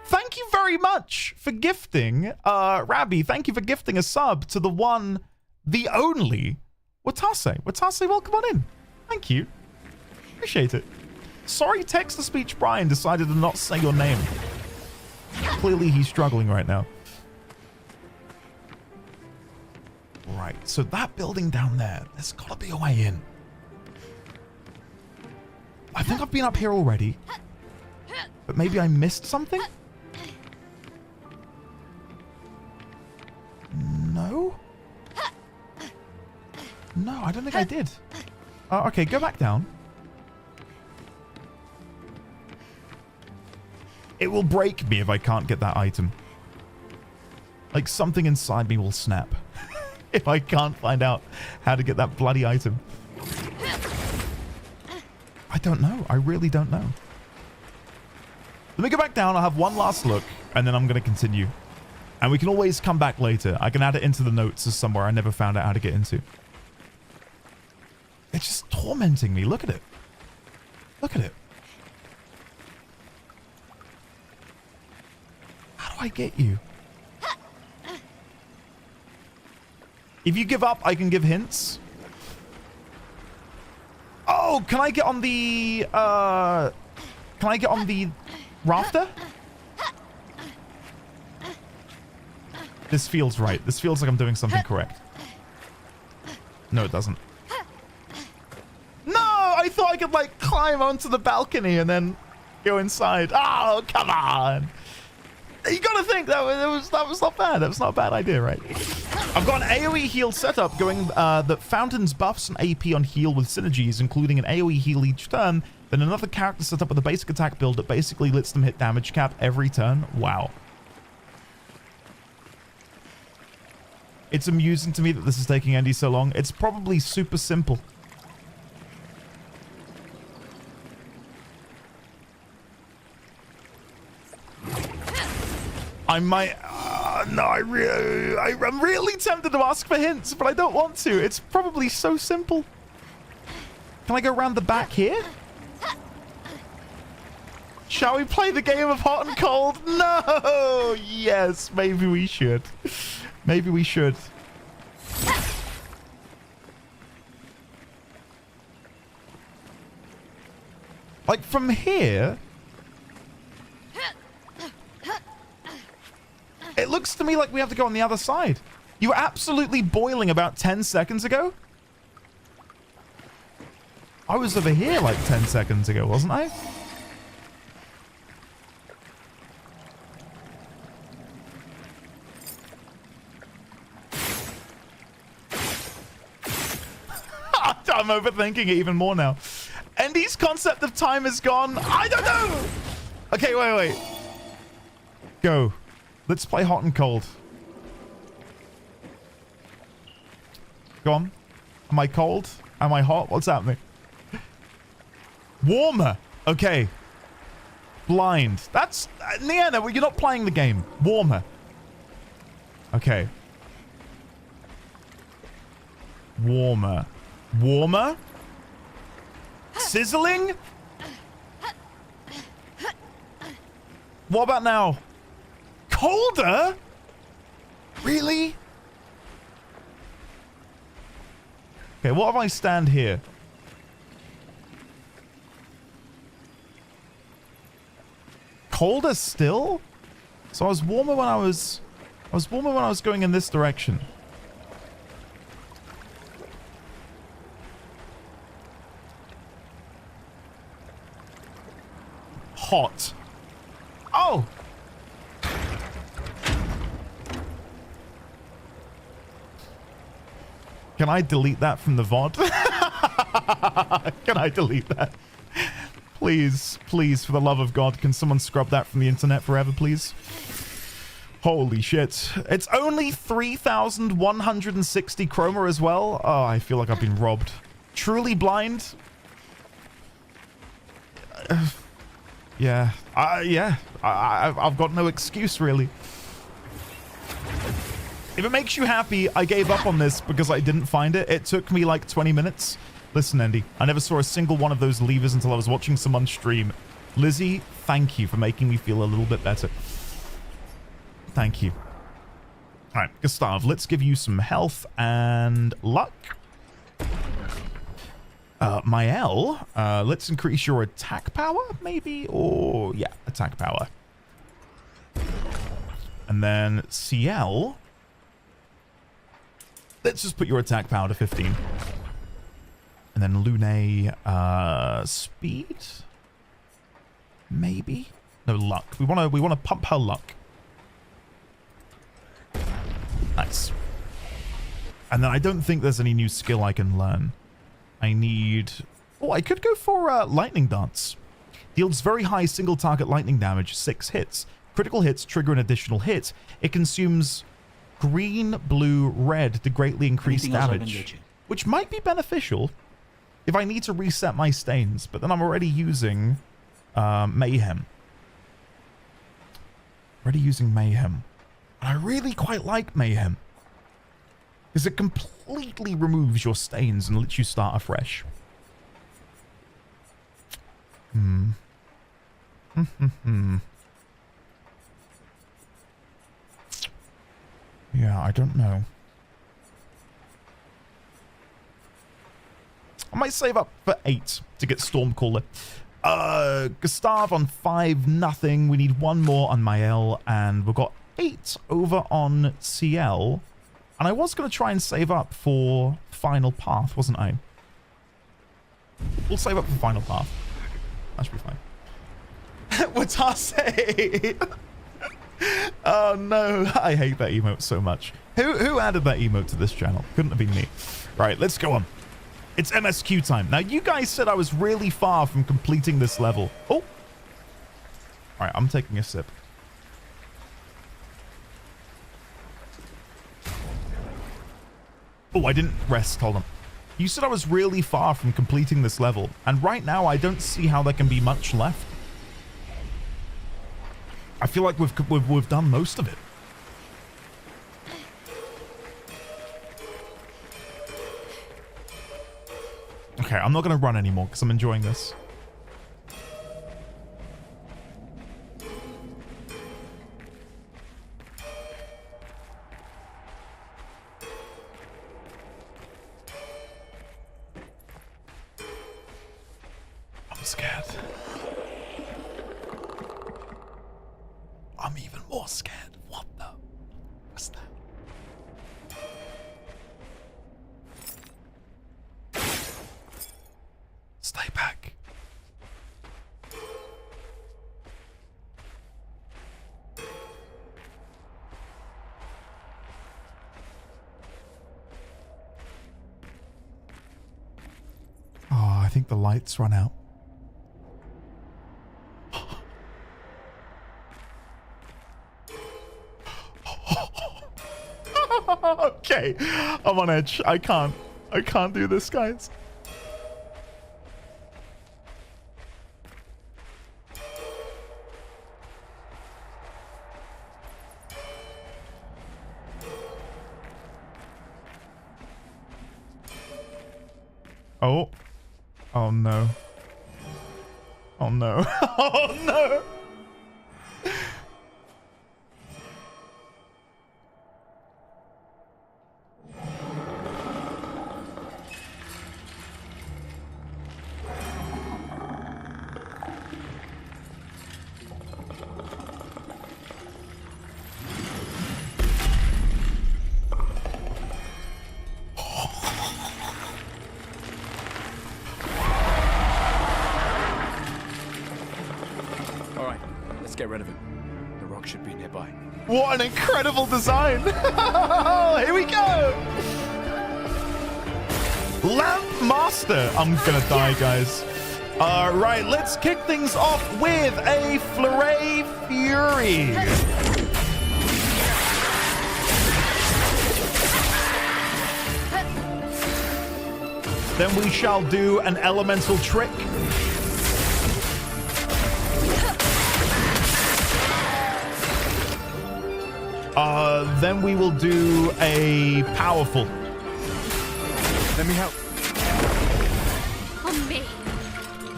Thank you very much for gifting, Rabbi, thank you for gifting a sub to the one, the only, Watase. Watase, welcome on in. Thank you. Appreciate it. Sorry, text-to-speech Brian decided to not say your name. Clearly he's struggling right now. Right, so that building down there, there's got to be a way in. I think I've been up here already, but maybe I missed something? No, I don't think I did. Okay, go back down. It will break me if I can't get that item. Like, something inside me will snap if I can't find out how to get that bloody item. I don't know. I really don't know. Let me go back down. I'll have one last look, and then I'm going to continue. And we can always come back later. I can add it into the notes as somewhere I never found out how to get into. It's just tormenting me. Look at it. Look at it. How do I get you? If you give up, I can give hints. Oh, can I get on the... Can I get on the rafter? This feels right. This feels like I'm doing something correct. No, it doesn't. No! I thought I could, like, climb onto the balcony and then go inside. Oh, come on! You gotta think that was not bad. That was not a bad idea, right? I've got an AoE heal setup going that fountains buffs and AP on heal with synergies, including an AoE heal each turn, then another character setup with a basic attack build that basically lets them hit damage cap every turn. Wow. It's amusing to me that this is taking Andy so long. It's probably super simple. I might... no, I'm really tempted to ask for hints, but I don't want to. It's probably so simple. Can I go around the back here? Shall we play the game of hot and cold? No! Yes, maybe we should. Maybe we should. Like, from here... It looks to me like we have to go on the other side. You were absolutely boiling about 10 seconds ago? I was over here like 10 seconds ago, wasn't I? I'm overthinking it even more now. Andy's concept of time is gone. I don't know. Okay, wait. Go. Let's play hot and cold. Go on. Am I cold? Am I hot? What's happening? Warmer. Okay. Blind. That's... Nienna, you're not playing the game. Warmer. Okay. Warmer. Warmer? Sizzling? What about now? Colder? Really? Okay, what if I stand here? Colder still? So I was warmer when I was going in this direction. Hot. Oh! Can I delete that from the VOD? Can I delete that? Please, please, for the love of God, can someone scrub that from the internet forever, please? Holy shit. It's only 3,160 chroma as well. Oh, I feel like I've been robbed. Truly blind? Yeah. I've got no excuse, really. If it makes you happy, I gave up on this because I didn't find it. It took me like 20 minutes. Listen, Andy, I never saw a single one of those levers until I was watching someone stream. Lizzie, thank you for making me feel a little bit better. Thank you. All right, Gustav, let's give you some health and luck. Mael, let's increase your attack power, maybe? Or, yeah, attack power. And then CL... Let's just put your attack power to 15. And then Lune, speed? Maybe? No, luck. We wanna pump her luck. Nice. And then I don't think there's any new skill I can learn. I need... Oh, I could go for Lightning Dance. Deals very high single target lightning damage, 6 hits. Critical hits trigger an additional hit. It consumes green, blue, red to greatly increase Anything else I can damage, get you? which might be beneficial if I need to reset my stains, but then I'm already using Mayhem. Already using Mayhem. And I really quite like Mayhem, because it completely removes your stains and lets you start afresh. Yeah, I don't know. I might save up for 8 to get Stormcaller. Gustav on 5-0. We need 1 more on Mael, and we've got 8 over on CL. And I was going to try and save up for Final Path, wasn't I? We'll save up for Final Path. That should be fine. Watase! Oh no, I hate that emote so much. Who added that emote to this channel? Couldn't have been me. Right, let's go on. It's MSQ time. Now, you guys said I was really far from completing this level. Oh! Alright, I'm taking a sip. Oh, I didn't rest. Hold on. You said I was really far from completing this level, and right now I don't see how there can be much left. I feel like we've done most of it. Okay, I'm not going to run anymore because I'm enjoying this. I'm scared. I'm even more scared. What the? What's that? Stay back. Oh, I think the lights run out. Okay, I'm on edge. I can't do this, guys. Oh. Oh no. Oh no. Oh no. Get rid of it. The rock should be nearby. What an incredible design! Here we go! Lamp Master! I'm gonna die, guys. Right, let's kick things off with a Flurry Fury. Then we shall do an Elemental Trick. Then we will do a powerful. Let me help. On me.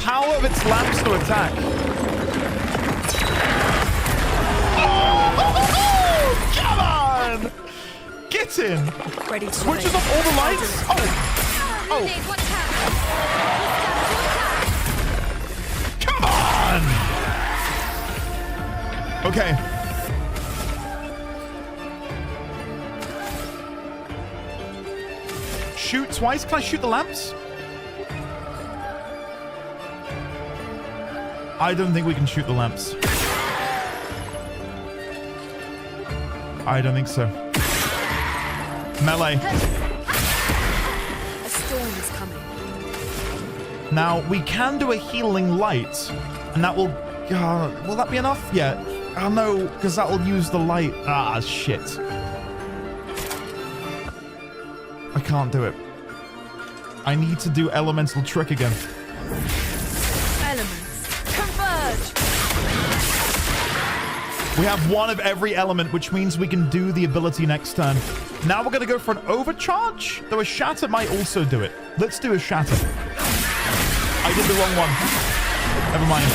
Power of its lamps to attack. Oh, come on! Get in! Ready to Switches off all the lights. Oh, Grenade, watch out. come on! Okay. Shoot twice. Can I shoot the lamps? I don't think we can shoot the lamps. I don't think so. Melee. storm is coming. Now, we can do a healing light, and that will... will that be enough? Yeah. Oh, no, because that will use the light. Ah, shit. I can't do it. I need to do elemental trick again. Elements, converge! We have one of every element, which means we can do the ability next turn. Now we're going to go for an overcharge, though a shatter might also do it. Let's do a shatter. I did the wrong one. Never mind.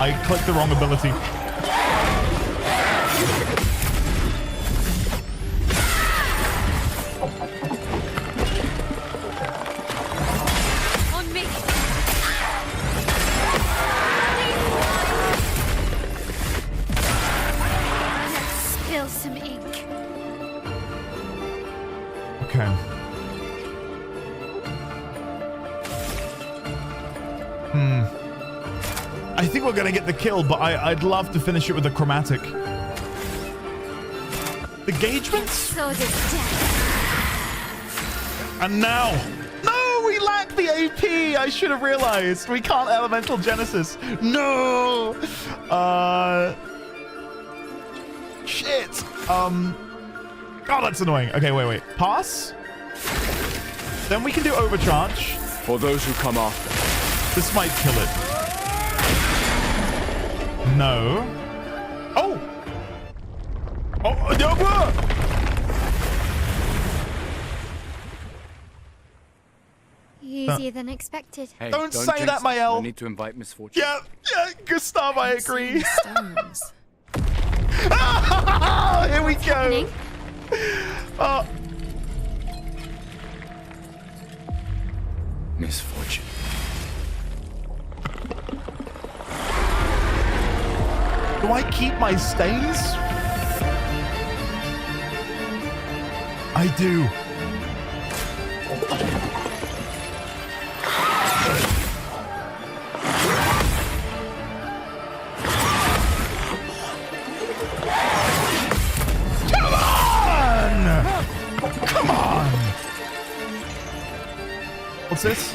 I clicked the wrong ability. On me! Let's spill some ink. Okay. I think we're going to get the kill, but I'd love to finish it with a chromatic. Engagements? So does death. And now... No, we lack the AP! I should have realized. We can't Elemental Genesis. No! Shit! Oh, that's annoying. Okay, wait. Pass? Then we can do Overcharge. For those who come after. This might kill it. No. Oh! Oh, no! Easier than expected. Hey, Don't say jinx that, it. Mael. No need to invite misfortune. Yeah, Gustav, I agree. Stones. Ah, here we go. Happening? Oh, Misfortune. do I keep my stains? I do. Come on! What's this?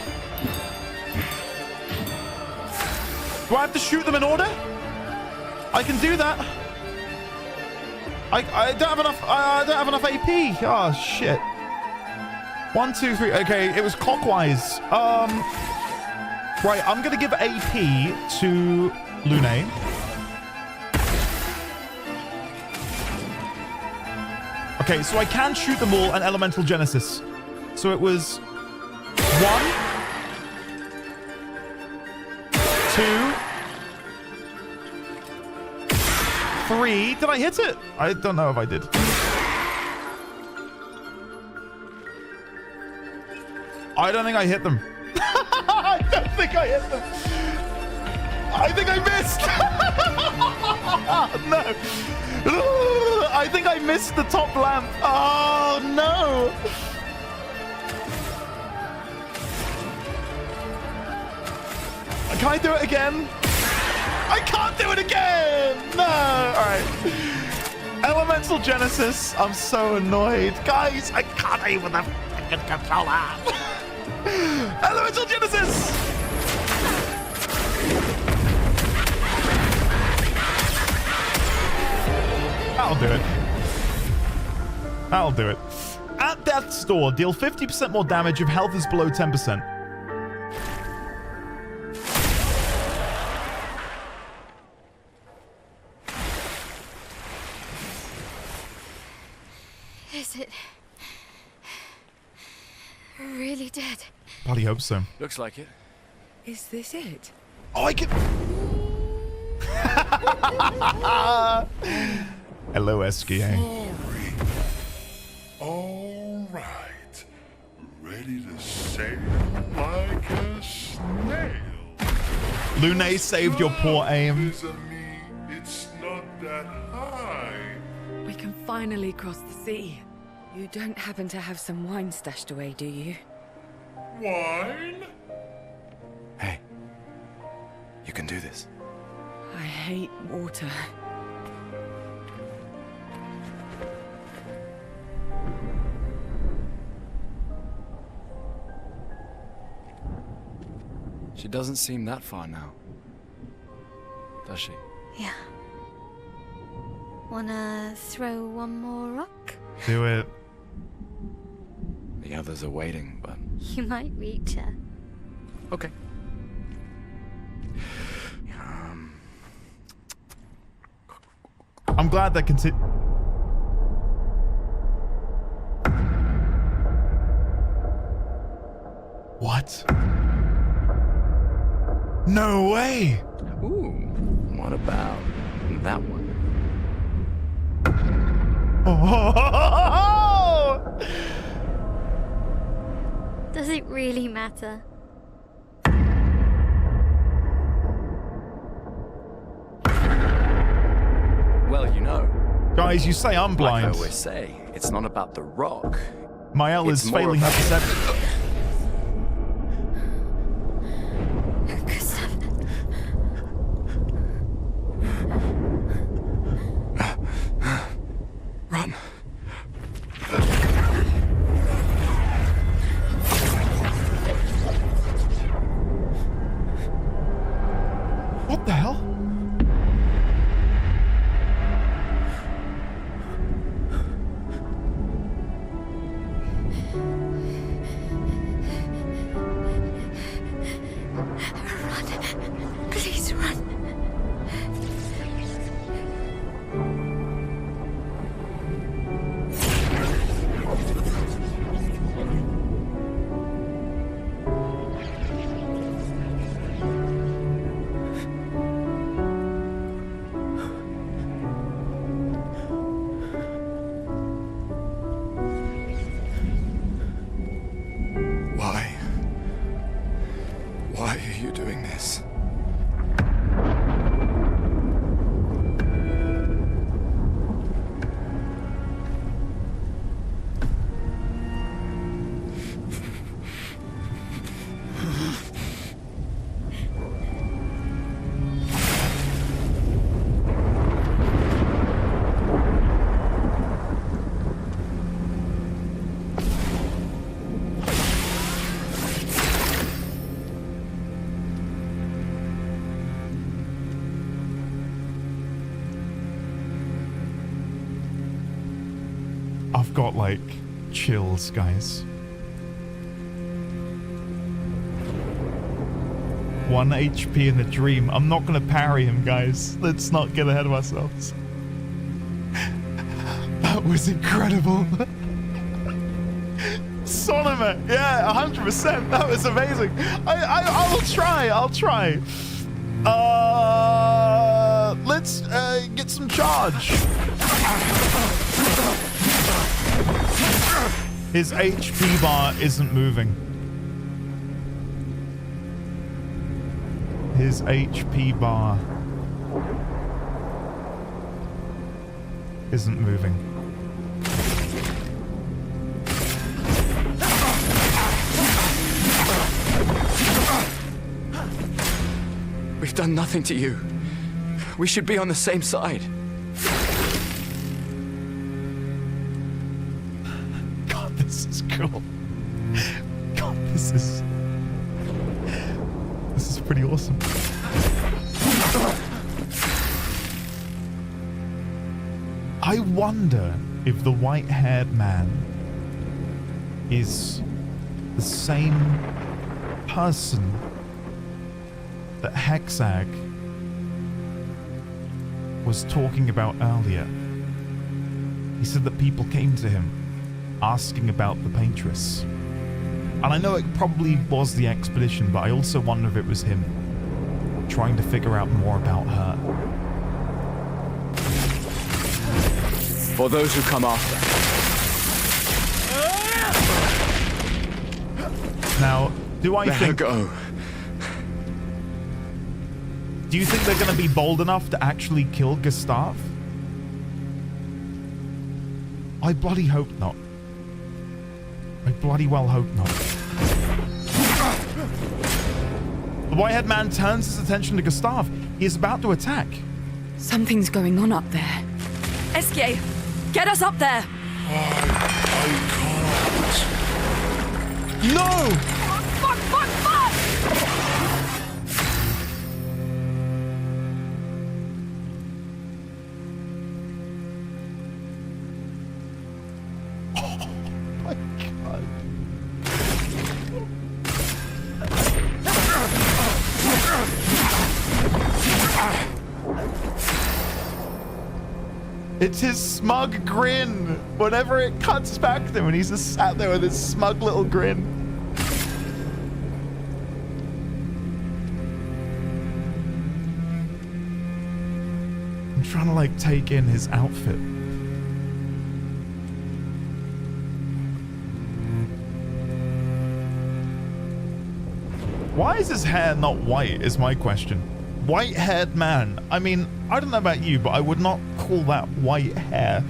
Do I have to shoot them in order? I can do that. I don't have enough. I don't have enough AP. Oh shit. 1, 2, 3. Okay, it was clockwise. Right. I'm gonna give AP to Lune. Okay, so I can shoot them all an Elemental Genesis. So it was 1, 2, 3. Did I hit it? I don't know if I did. I don't think I hit them. I don't think I hit them. I think I missed. No. I think I missed the top lamp. Oh, no. Can I do it again? I can't do it again. No. All right. Elemental Genesis. I'm so annoyed. Guys, I can't aim with the fucking controller. Elemental Genesis. That'll do it. That'll do it. At Death's Door, deal 50% more damage if health is below 10%. Is it really dead? Bloody hope so. Looks like it. Is this it? Oh, I can... Hello, SKA. All right. Ready to sail like a snail. Lune saved your poor aim. It's not that high. We can finally cross the sea. You don't happen to have some wine stashed away, do you? Wine? Hey. You can do this. I hate water. She doesn't seem that far now, does she? Yeah. Wanna throw one more rock? Do it. The others are waiting, but... You might reach her. Okay. I'm glad they What? No way! Ooh, what about that one? Oh! Does it really matter? Well, you know, Guys, you say I'm like blind. I always say, it's not about the rock. Mael It's is more failing her about- perception. Gustav. Run. What the hell? Run. Please run. Why? Why are you doing this? I've got like chills, guys. 1 HP in a dream. I'm not gonna parry him, guys. Let's not get ahead of ourselves. That was incredible. Sonoma, yeah, 100%. That was amazing. I'll try. Let's get some charge. His HP bar isn't moving. His HP bar isn't moving. We've done nothing to you. We should be on the same side. God, this is cool. God, this is pretty awesome. I wonder if the white-haired man is the same person that Hexag was talking about earlier. He said that people came to him asking about the Paintress. And I know it probably was the expedition, but I also wonder if it was him trying to figure out more about her. For those who come after. Now, do I Let her think... go. Do you think they're going to be bold enough to actually kill Gustav? I bloody hope not. I bloody well hope not. The white-haired man turns his attention to Gustav. He is about to attack. Something's going on up there. Esquier, get us up there! No! Fuck! It's his smug grin. Whenever it cuts back to him and he's just sat there with his smug little grin. I'm trying to like take in his outfit. Why is his hair not white is my question. White-haired man. I mean, I don't know about you, but I would not call that white hair.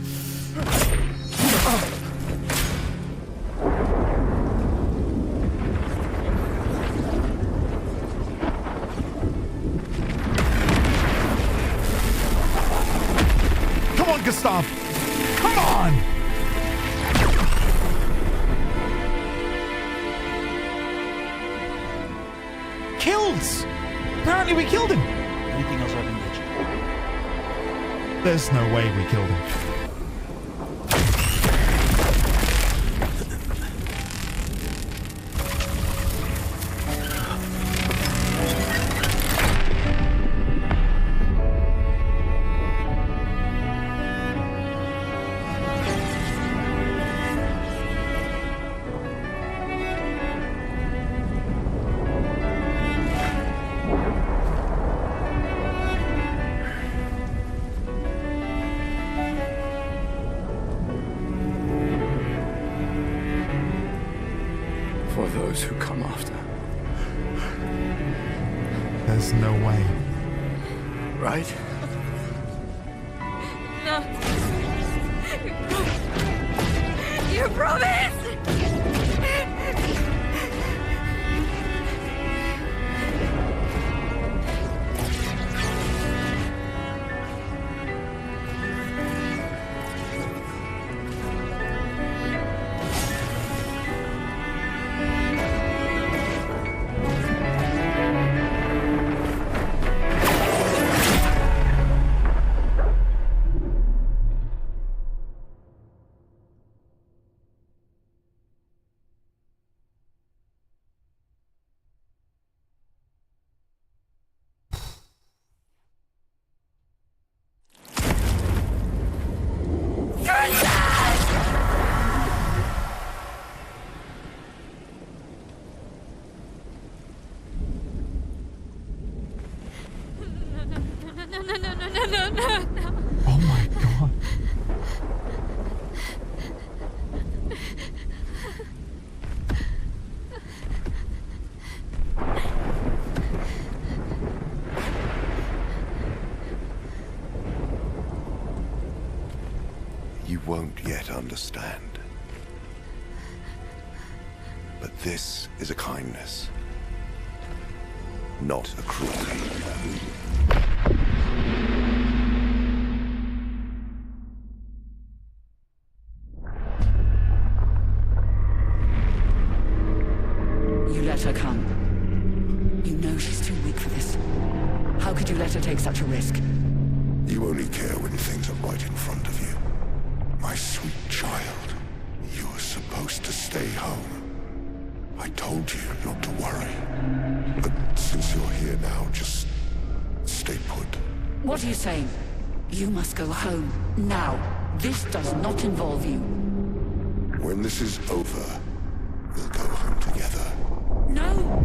Come on, Gustav. Come on. Killed! Apparently we killed him. Anything else I can get you? There's no way we killed him. For those who come after. There's no way. Right? No. You promised! No. Oh my god. You won't yet understand. But this is a kindness, not a cruelty. You let her come. You know she's too weak for this. How could you let her take such a risk? You only care when things are right in front of you. My sweet child, you were supposed to stay home. I told you not to worry. But since you're here now, just stay put. What are you saying? You must go home, now. This does not involve you. When this is over, we'll go home together. No!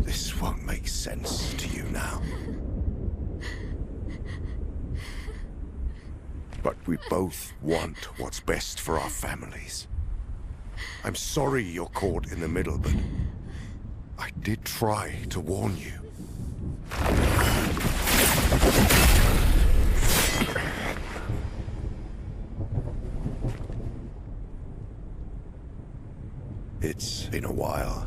This won't make sense to you now. But we both want what's best for our families. I'm sorry you're caught in the middle, but I did try to warn you. It's been a while.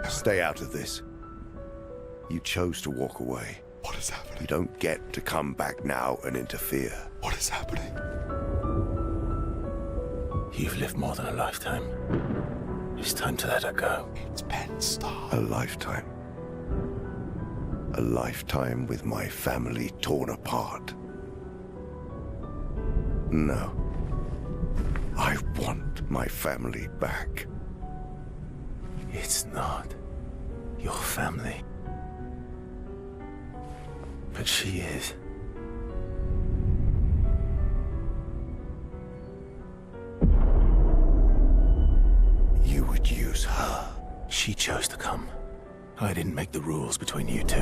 Stay out of this. You chose to walk away. What is happening? You don't get to come back now and interfere. What is happening? You've lived more than a lifetime. It's time to let her go. It's Ben Starr. A lifetime. A lifetime with my family torn apart. No. I want my family back. It's not your family. But she is. You would use her. She chose to come. I didn't make the rules between you two.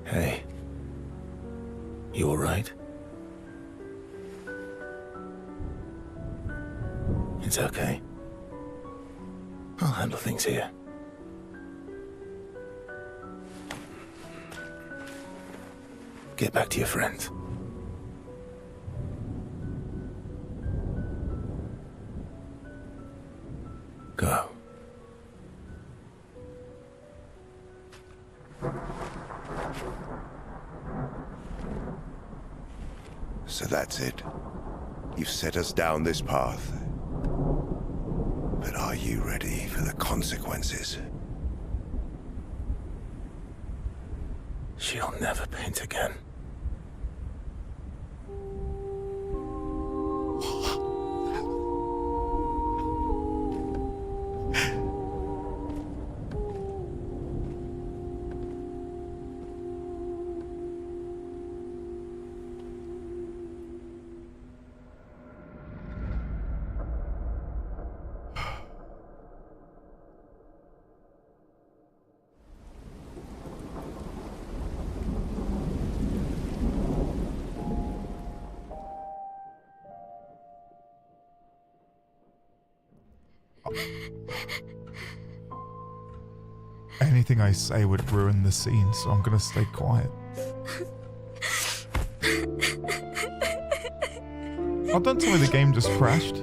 Hey. You all right? It's okay. I'll handle things here. Get back to your friends. Go. So that's it. You've set us down this path. But are you ready for the consequences? She'll never paint again. Anything I say would ruin the scene, so I'm gonna stay quiet. Oh, don't tell me the game just crashed.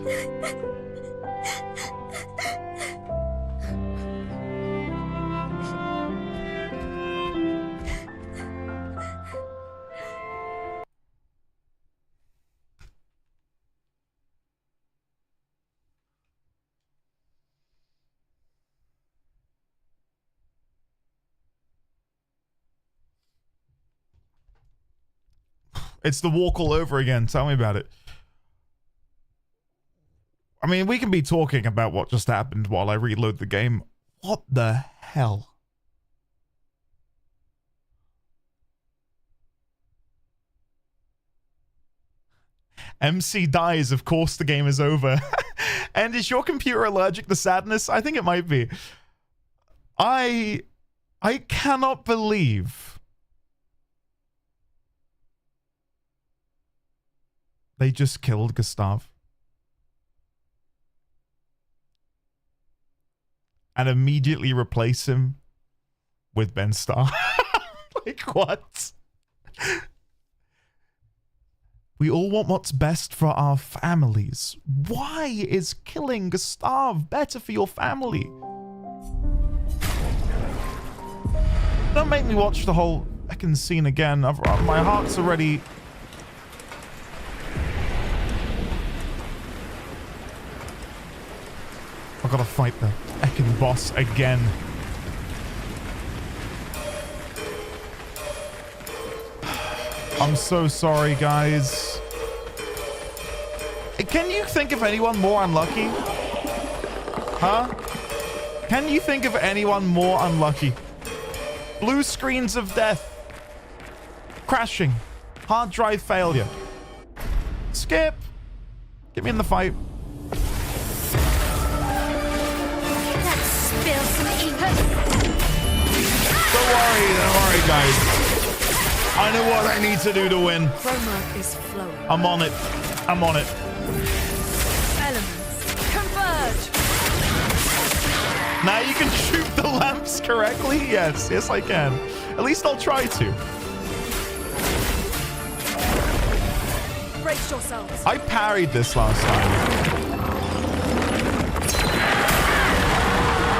It's the walk all over again. Tell me about it. I mean, we can be talking about what just happened while I reload the game. What the hell? MC dies, of course the game is over. And is your computer allergic to sadness? I think it might be. I cannot believe they just killed Gustav. And immediately replace him with Ben Starr. Like, what? We all want what's best for our families. Why is killing Gustav better for your family? Don't make me watch the whole heckin' scene again. My heart's already... I've got to fight the heckin' boss again. I'm so sorry, guys. Can you think of anyone more unlucky? Huh? Can you think of anyone more unlucky? Blue screens of death. Crashing. Hard drive failure. Skip. Get me in the fight. Don't worry, guys. I know what I need to do to win. Chroma is flowing. I'm on it. I'm on it. Elements converge. Now you can shoot the lamps correctly? Yes, yes I can. At least I'll try to. Brace yourselves. I parried this last time.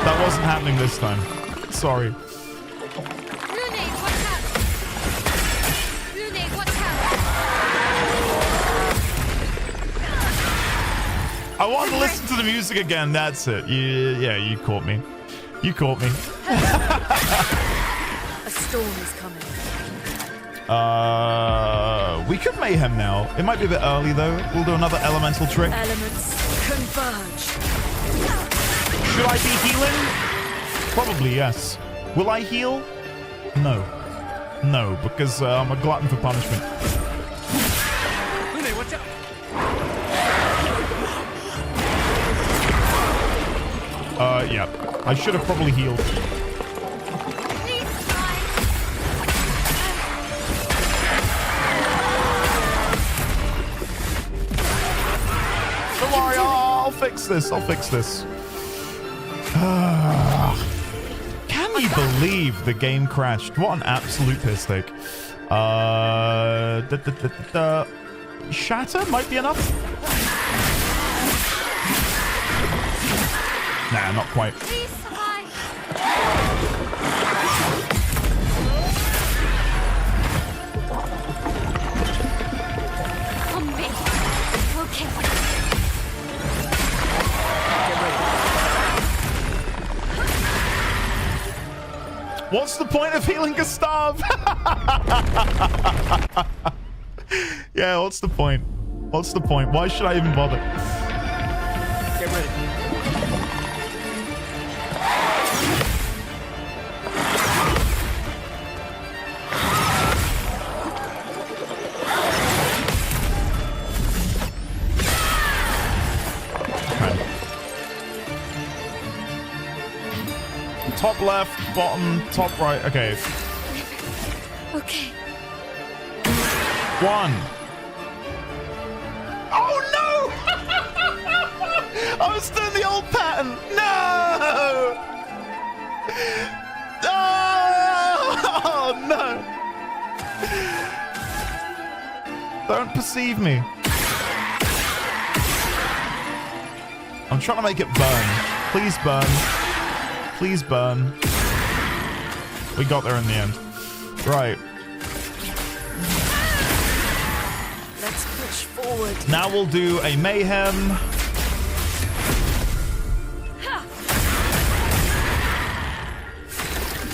That wasn't happening this time. Sorry. want to listen to the music again. That's it. Yeah, you caught me. You caught me. A storm is coming. We could mayhem now. It might be a bit early though. We'll do another elemental trick. Elements converge. Should I be healing? Probably yes. Will I heal? No. No, because I'm a glutton for punishment. Watch out! Yeah. I should have probably healed. Don't worry, I'll fix this. I'll fix this. Can you believe the game crashed? What an absolute piss take. Shatter might be enough. Nah, not quite. What's the point of healing Gustav? Yeah, what's the point? What's the point? Why should I even bother? Get ready. Top left, bottom, top right. Okay. Okay. 1. Oh no! I was doing the old pattern. No! Oh no! Don't perceive me. I'm trying to make it burn. Please burn. Please burn. We got there in the end. Right. Let's push forward. Now we'll do a mayhem.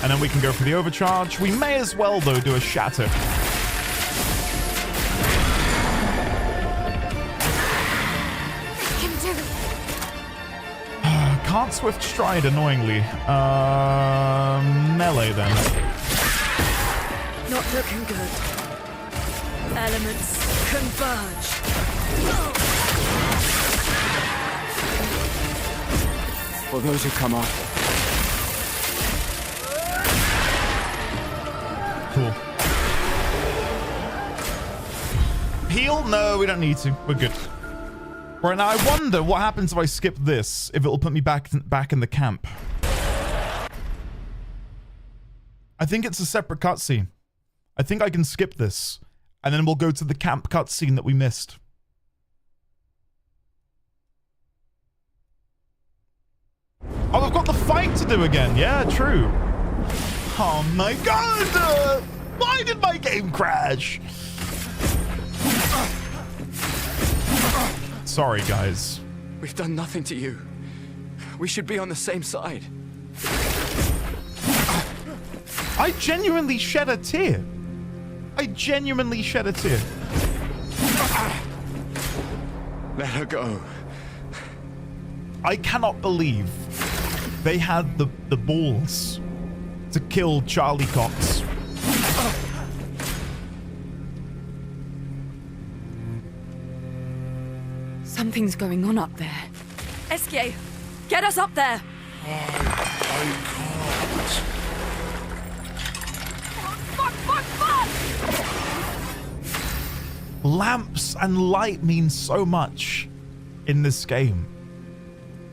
And then we can go for the overcharge. We may as well, though, do a shatter. Can't swift stride, annoyingly. Melee, then. Not looking good. Elements converge. For those who come up. Cool. Heal? No, we don't need to. We're good. Right, now I wonder what happens if I skip this, if it'll put me back in the camp. I think it's a separate cutscene. I think I can skip this, and then we'll go to the camp cutscene that we missed. Oh, we've got the fight to do again. Yeah, true. Oh my god! Why did my game crash? Sorry, guys. We've done nothing to you. We should be on the same side. I genuinely shed a tear. I genuinely shed a tear. Let her go. I cannot believe they had the balls to kill Charlie Cox. Something's going on up there. Esquier, get us up there! I can't. Fuck! Lamps and light mean so much in this game.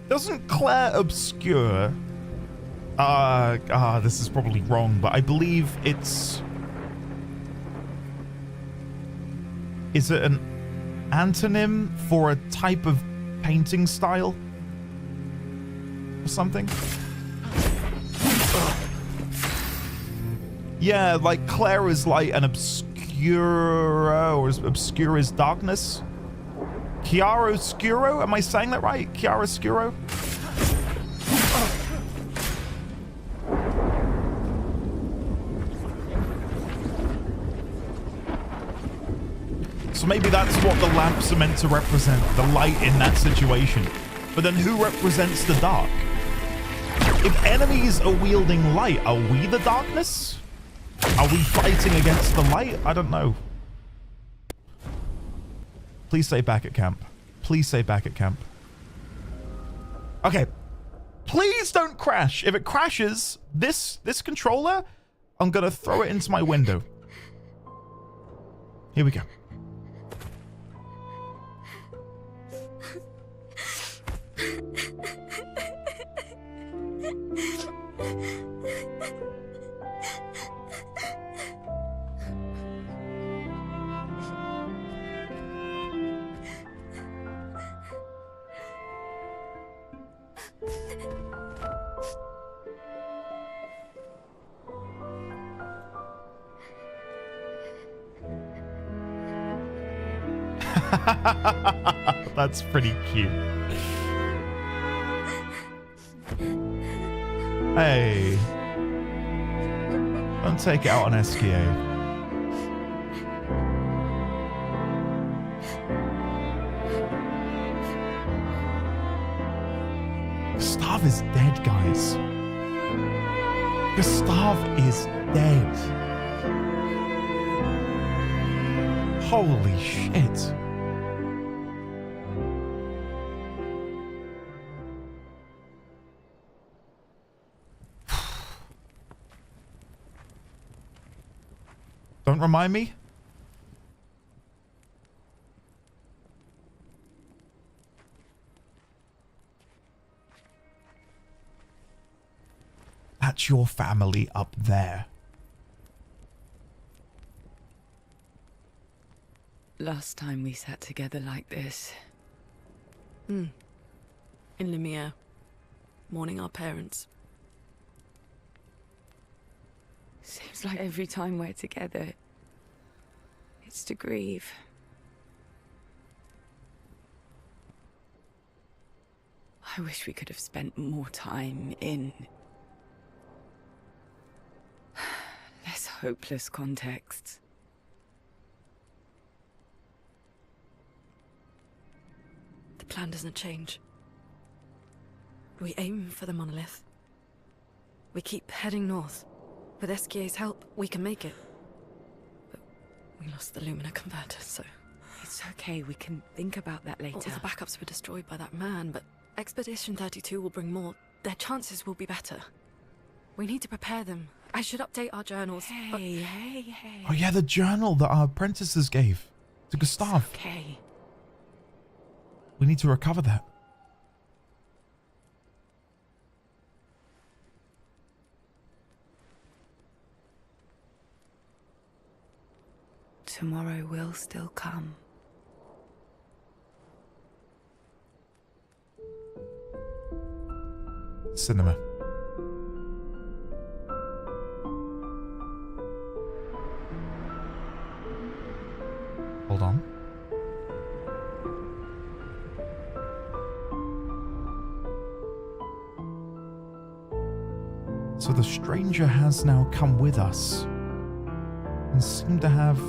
Doesn't Claire obscure... this is probably wrong, but I believe it's... Is it an antonym for a type of painting style? Or something? Yeah, like Claire is light and obscura, or obscure is darkness. Chiaroscuro? Am I saying that right? Chiaroscuro? So maybe that's what the lamps are meant to represent, the light in that situation. But then who represents the dark? If enemies are wielding light, are we the darkness? Are we fighting against the light? I don't know. Please say back at camp. Please say back at camp. Okay. Please don't crash. If it crashes, this controller, I'm gonna throw it into my window. Here we go. That's pretty cute. Hey. Don't take it out on SKA. Gustav is dead, guys. Gustav is dead. Holy shit. Don't remind me? That's your family up there. Last time we sat together like this. In Lumiere. Mourning our parents. Seems like every time we're together, it's to grieve. I wish we could have spent more time in less hopeless contexts. The plan doesn't change. We aim for the monolith. We keep heading north. With SKA's help, we can make it. But we lost the Lumina converter, so... It's okay, we can think about that later. All the backups were destroyed by that man, but Expedition 32 will bring more. Their chances will be better. We need to prepare them. I should update our journals. Hey. Oh yeah, the journal that our apprentices gave to Gustav. Okay. We need to recover that. Tomorrow will still come. Cinema. Hold on. So the stranger has now come with us and seemed to have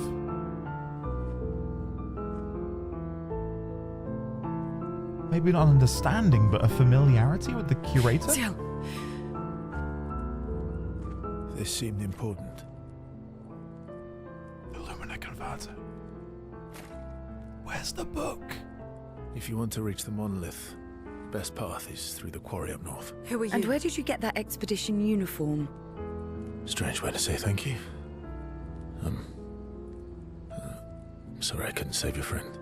maybe not an understanding, but a familiarity with the curator? Ciel! This seemed important. The Lumina converter. Where's the book? If you want to reach the monolith, best path is through the quarry up north. Who are you? And where did you get that expedition uniform? Strange way to say thank you. Sorry I couldn't save your friend.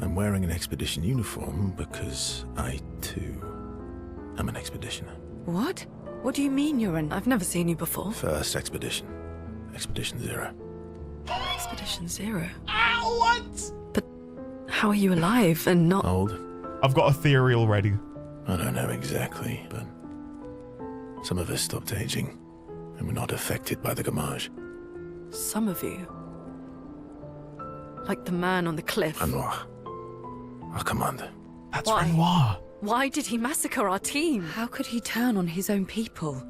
I'm wearing an expedition uniform because I, too, am an expeditioner. What? What do you mean you're an... I've never seen you before. First expedition. Expedition Zero. Expedition Zero? Ow, what? But how are you alive and not... Old? I've got a theory already. I don't know exactly, but some of us stopped aging and were not affected by the Gamage. Some of you? Like the man on the cliff. Renoir, our commander. That's Why? Renoir. Why did he massacre our team? How could he turn on his own people?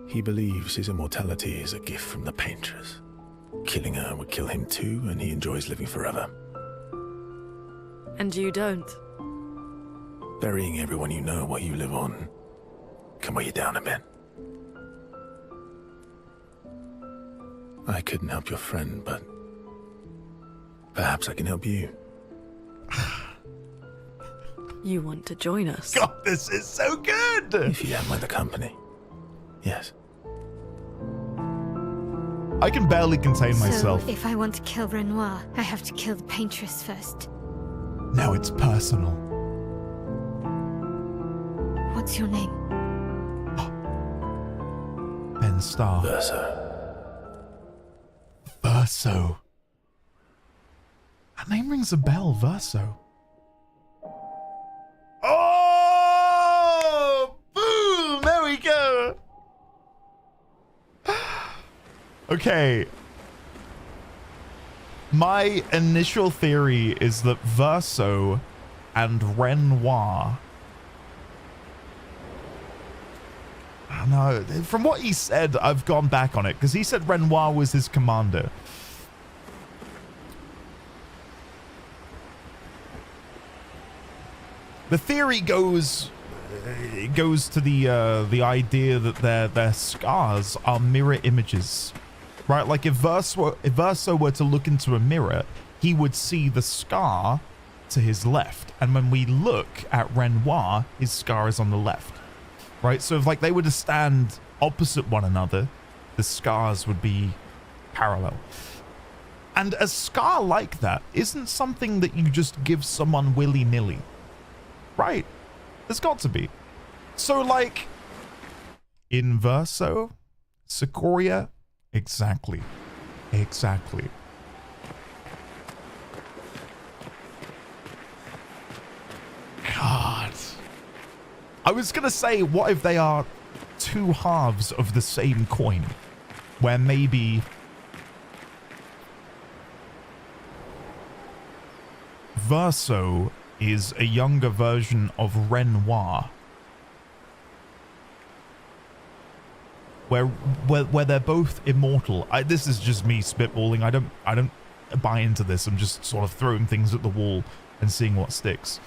He believes his immortality is a gift from the Paintress. Killing her would kill him too, and he enjoys living forever. And you don't? Burying everyone you know while you live on can weigh you down a bit. I couldn't help your friend, but perhaps I can help you. You want to join us? God, this is so good! If you don't mind the company. Yes. I can barely contain myself. So, if I want to kill Renoir, I have to kill the Paintress first. No, it's personal. What's your name? Ben Starr. Verso. Verso. That name rings a bell, Verso. Oh! Boom! There we go! Okay. My initial theory is that Verso and Renoir... No, from what he said, I've gone back on it, because he said Renoir was his commander. The theory goes to the idea that their scars are mirror images, right? Like if Verso were to look into a mirror, he would see the scar to his left, and when we look at Renoir, his scar is on the left. Right, so if like they were to stand opposite one another, the scars would be parallel. And a scar like that isn't something that you just give someone willy-nilly. Right? There's got to be. So like, in Verso, Sikoria, exactly. Exactly. God. I was gonna say, what if they are two halves of the same coin? Where maybe... Verso is a younger version of Renoir. Where they're both immortal. This is just me spitballing. I don't buy into this. I'm just sort of throwing things at the wall and seeing what sticks.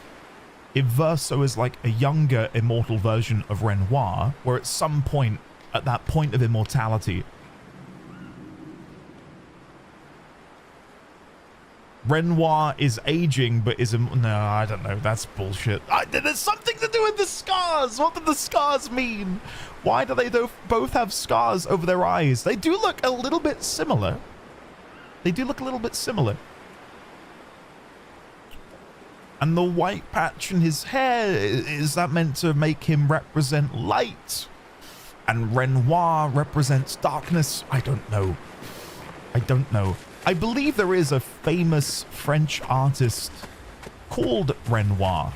If Verso is like a younger immortal version of Renoir, where at some point, at that point of immortality, Renoir is aging, but no, I don't know. That's bullshit. There's something to do with the scars. What do the scars mean? Why do they both have scars over their eyes? They do look a little bit similar. They do look a little bit similar. And the white patch in his hair, is that meant to make him represent light? And Renoir represents darkness? I don't know. I don't know. I believe there is a famous French artist called Renoir.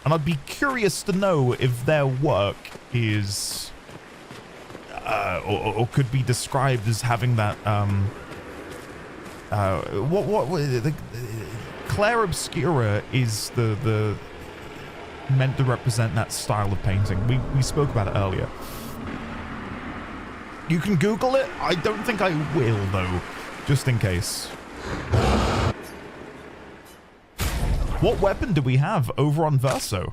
And I'd be curious to know if their work is... or could be described as having that... Claire Obscura is the meant to represent that style of painting. We spoke about it earlier. You can Google it. I don't think I will though, just in case. What weapon do we have over on Verso?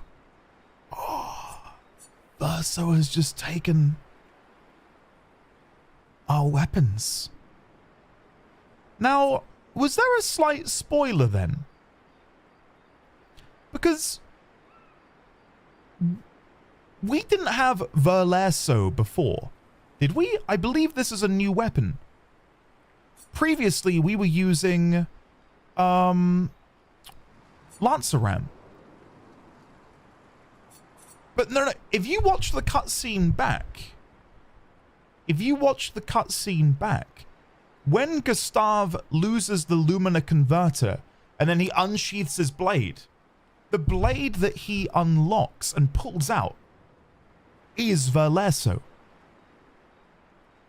Oh, Verso has just taken our weapons. Now, was there a slight spoiler then? Because we didn't have Verleso before, did we? I believe this is a new weapon. Previously, we were using Lanceram. But no, if you watch the cutscene back, when Gustave loses the Lumina converter and then he unsheaths his blade, the blade that he unlocks and pulls out is Verleso.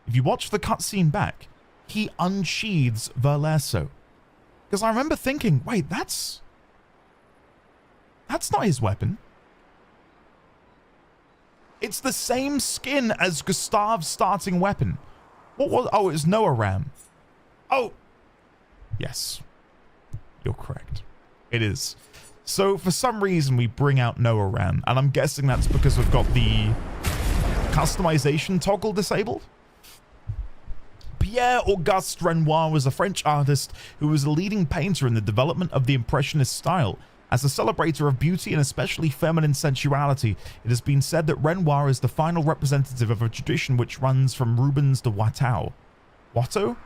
If you watch the cutscene back, he unsheathes Verleso. Because I remember thinking, wait, that's not his weapon. It's the same skin as Gustav's starting weapon. What was... Oh, it was Noah Ram. Oh! Yes. You're correct. It is. So, for some reason, we bring out Noah Ram, and I'm guessing that's because we've got the customization toggle disabled? Pierre-Auguste Renoir was a French artist who was a leading painter in the development of the Impressionist style. As a celebrator of beauty and especially feminine sensuality, it has been said that Renoir is the final representative of a tradition which runs from Rubens to Watteau. Watteau?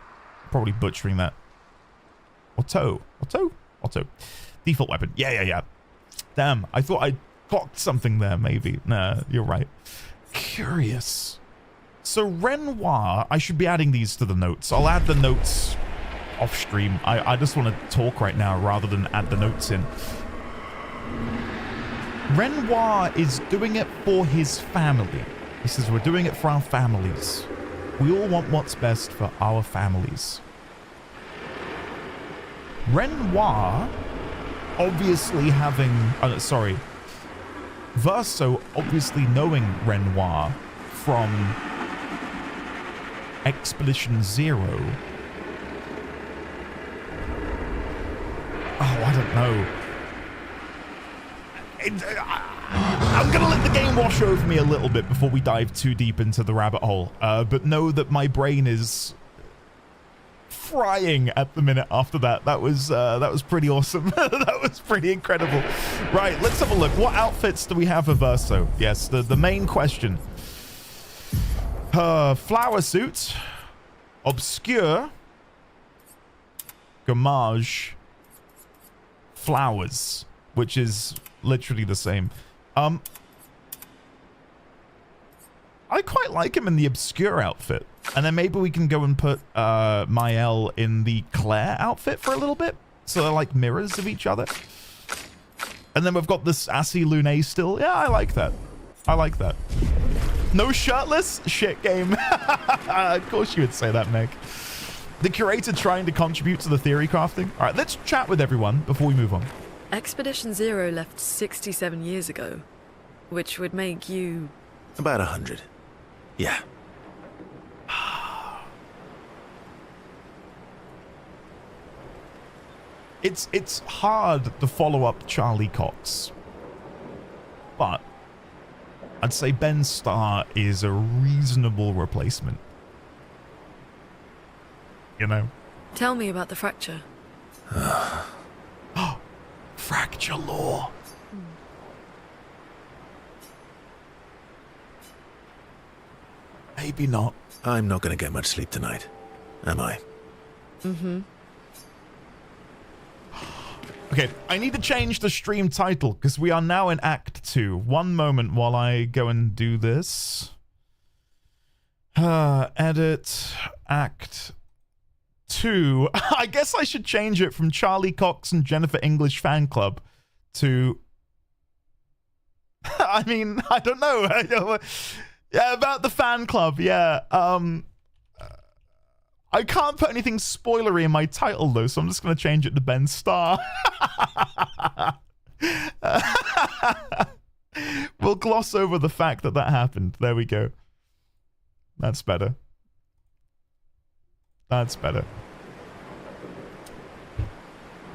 Probably butchering that. Watteau. Watteau? Watteau. Default weapon. Yeah. Damn, I thought I clocked something there, maybe. Nah, you're right. Curious. So Renoir, I should be adding these to the notes. I'll add the notes off stream. I just want to talk right now rather than add the notes in. Renoir is doing it for his family. He says, we're doing it for our families. We all want what's best for our families. Renoir obviously having... Verso obviously knowing Renoir from Expedition Zero. Oh, I don't know. I'm gonna let the game wash over me a little bit before we dive too deep into the rabbit hole. But know that my brain is frying at the minute after that. That was pretty awesome. That was pretty incredible. Right, let's have a look. What outfits do we have for Verso? Yes, the main question. Flower suit, obscure, gamage, flowers, which is literally the same. I quite like him in the obscure outfit. And then maybe we can go and put Mael in the Claire outfit for a little bit. So they're like mirrors of each other. And then we've got this Sassy Lune still. Yeah, I like that. I like that. No shirtless? Shit game. Of course you would say that, Meg. The curator trying to contribute to the theory crafting. All right, let's chat with everyone before we move on. Expedition Zero left 67 years ago, which would make you... About 100. Yeah. It's hard to follow up Charlie Cox, but I'd say Ben Starr is a reasonable replacement. You know? Tell me about the fracture. Fracture lore. Maybe not. I'm not going to get much sleep tonight, am I? Mm-hmm. Okay, I need to change the stream title because we are now in Act 2. One moment while I go and do this. Edit Act 2. I guess I should change it from Charlie Cox and Jennifer English Fan Club to... I mean, I don't know. Yeah, about the fan club, yeah. I can't put anything spoilery in my title, though, so I'm just going to change it to Ben Starr. We'll gloss over the fact that that happened. There we go. That's better. That's better.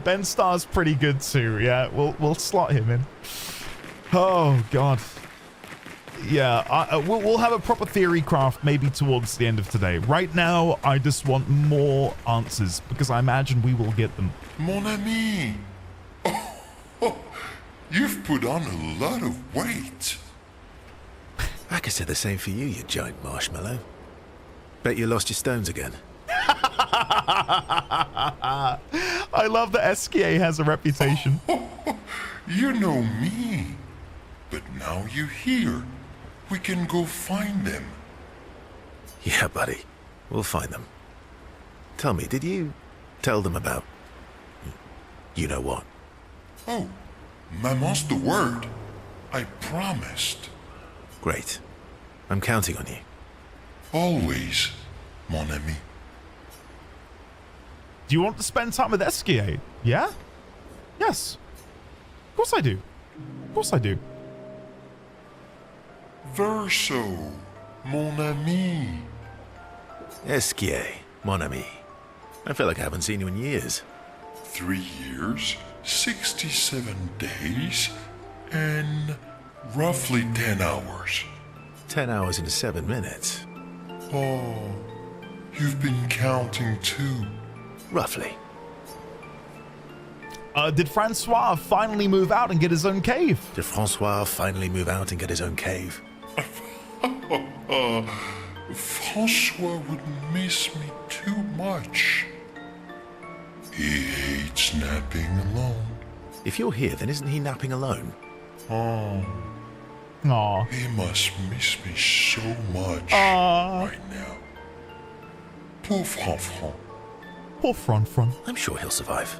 Ben Starr's pretty good, too, yeah. We'll slot him in. Oh, God. Yeah, we'll have a proper theory craft maybe towards the end of today. Right now, I just want more answers because I imagine we will get them. Mon ami! Oh, you've put on a lot of weight. I could say the same for you, you giant marshmallow. Bet you lost your stones again. I love that SKA has a reputation. You know me. But now you're here. We can go find them. Yeah, buddy. We'll find them. Tell me, did you tell them about... you know what? Oh, Maman's the word. I promised. Great. I'm counting on you. Always, mon ami. Do you want to spend time with Esquier? Yeah? Yes. Of course I do. Of course I do. Verso, mon ami. Esquier, mon ami. I feel like I haven't seen you in years. 3 years, 67 days, and roughly 10 hours. 10 hours and 7 minutes. Oh, you've been counting too. Roughly. Did Francois finally move out and get his own cave? Did Francois finally move out and get his own cave? Francois would miss me too much. He hates napping alone. If you're here, then isn't he napping alone? Oh. Aww. He must miss me so much right now. Poor Franfran. Poor Franfran. I'm sure he'll survive.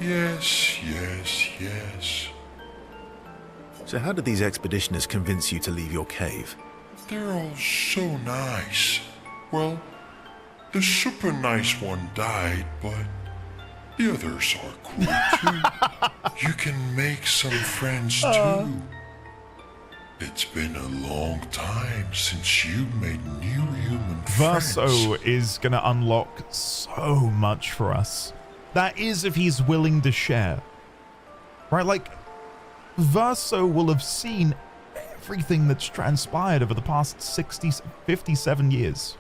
Yes, yes, yes. So how did these expeditioners convince you to leave your cave? They're all so nice. Well, the super nice one died, but the others are cool too. You can make some friends too. It's been a long time since you made new human friends. Verso is gonna unlock so much for us. That is if he's willing to share. Right, like, Verso will have seen everything that's transpired over the past 57 years.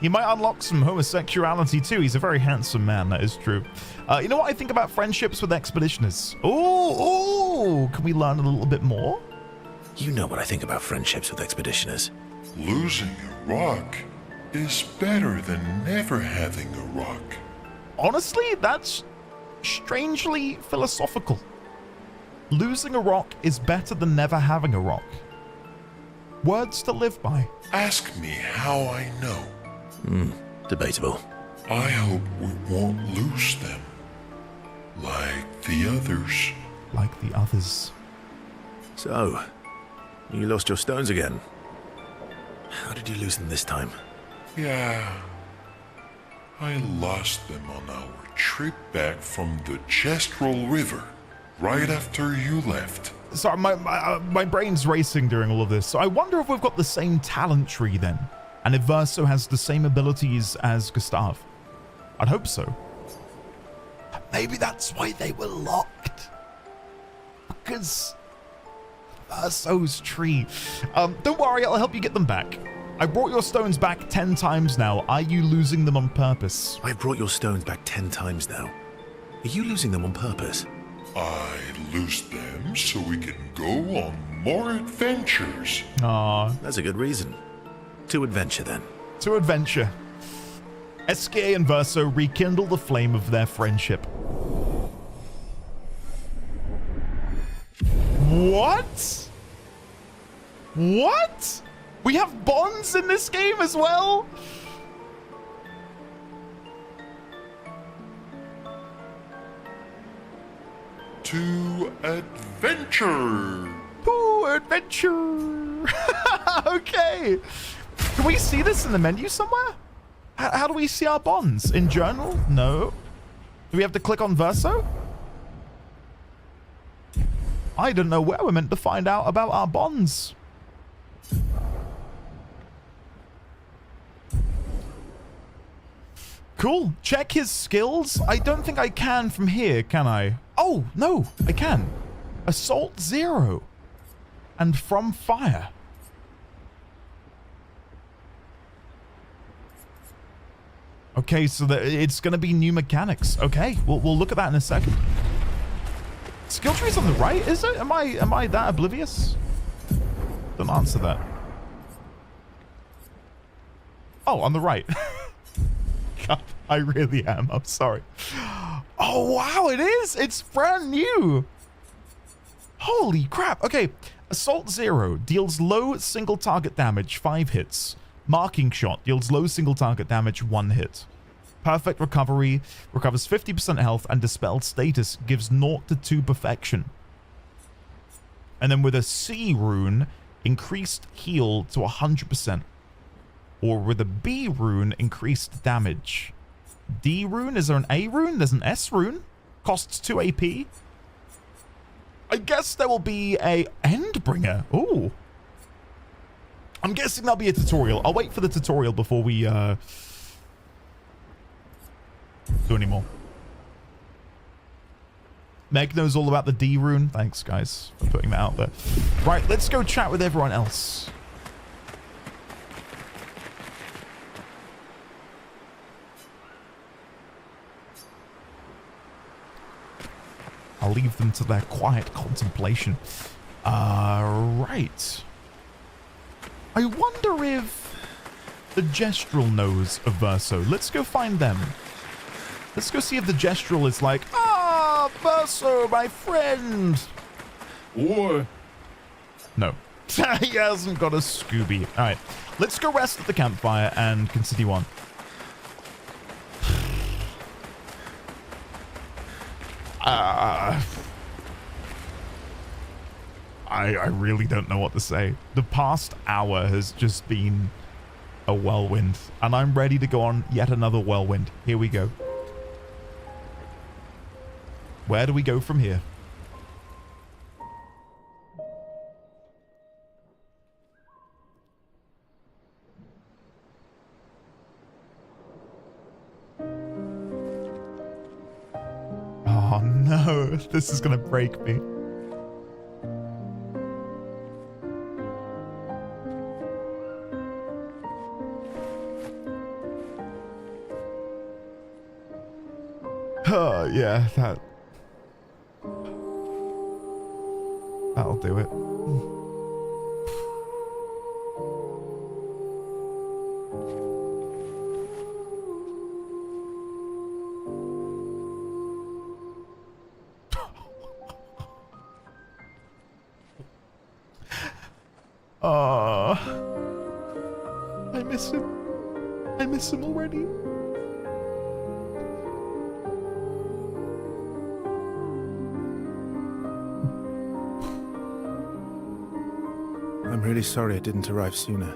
He might unlock some homosexuality too. He's a very handsome man, that is true. You know what I think about friendships with expeditioners? Oh, can we learn a little bit more? You know what I think about friendships with expeditioners. Losing a rock is better than never having a rock. Honestly, that's strangely philosophical. Losing a rock is better than never having a rock. Words to live by. Ask me how I know. Debatable. I hope we won't lose them. Like the others. Like the others. So, you lost your stones again. How did you lose them this time? Yeah. I lost them on our trip back from the Chestrel River, right after you left. Sorry, my brain's racing during all of this. So I wonder if we've got the same talent tree then. And if Verso has the same abilities as Gustav. I'd hope so. Maybe that's why they were locked. Because Verso's tree. Don't worry, I'll help you get them back. I brought your stones back 10 times now. Are you losing them on purpose? I brought your stones back 10 times now. Are you losing them on purpose? I lose them so we can go on more adventures. Aww. That's a good reason. To adventure, then. To adventure. Esquier and Verso rekindle the flame of their friendship. What? What? We have bonds in this game as well? To adventure. To adventure. Okay. Can we see this in the menu somewhere? How do we see our bonds? In journal? No. Do we have to click on Verso? I don't know where we're meant to find out about our bonds. Cool. Check his skills. I don't think I can from here, can I? Oh, no, I can. Assault 0. And from fire. Okay, so it's going to be new mechanics. Okay, we'll look at that in a second. Skill tree's on the right, is it? Am I that oblivious? Don't answer that. Oh, on the right. God, I really am. I'm sorry. Oh, wow, it is. It's brand new. Holy crap. Okay, Assault 0 deals low single target damage, 5 hits. Marking Shot deals low single target damage, 1 hit. Perfect Recovery recovers 50% health, and Dispelled Status gives 0 to 2 perfection. And then with a C rune, increased heal to 100%. Or with a B rune, increased damage. D rune? Is there an A rune? There's an S rune. Costs 2 AP. I guess there will be a Endbringer. Ooh. I'm guessing there'll be a tutorial. I'll wait for the tutorial before we do any more. Meg knows all about the D rune. Thanks, guys, for putting that out there. Right, let's go chat with everyone else. I'll leave them to their quiet contemplation. Right. I wonder if the Gestural knows of Verso. Let's go find them. Let's go see if the Gestural is like, ah, Verso, my friend. Or no. He hasn't got a Scooby. All right. Let's go rest at the campfire and continue on. I really don't know what to say. The past hour has just been a whirlwind, and I'm ready to go on yet another whirlwind. Here we go. Where do we go from here? Oh no, this is gonna break me. Oh, yeah, that'll do it. I miss him. I miss him already. I'm really sorry it didn't arrive sooner.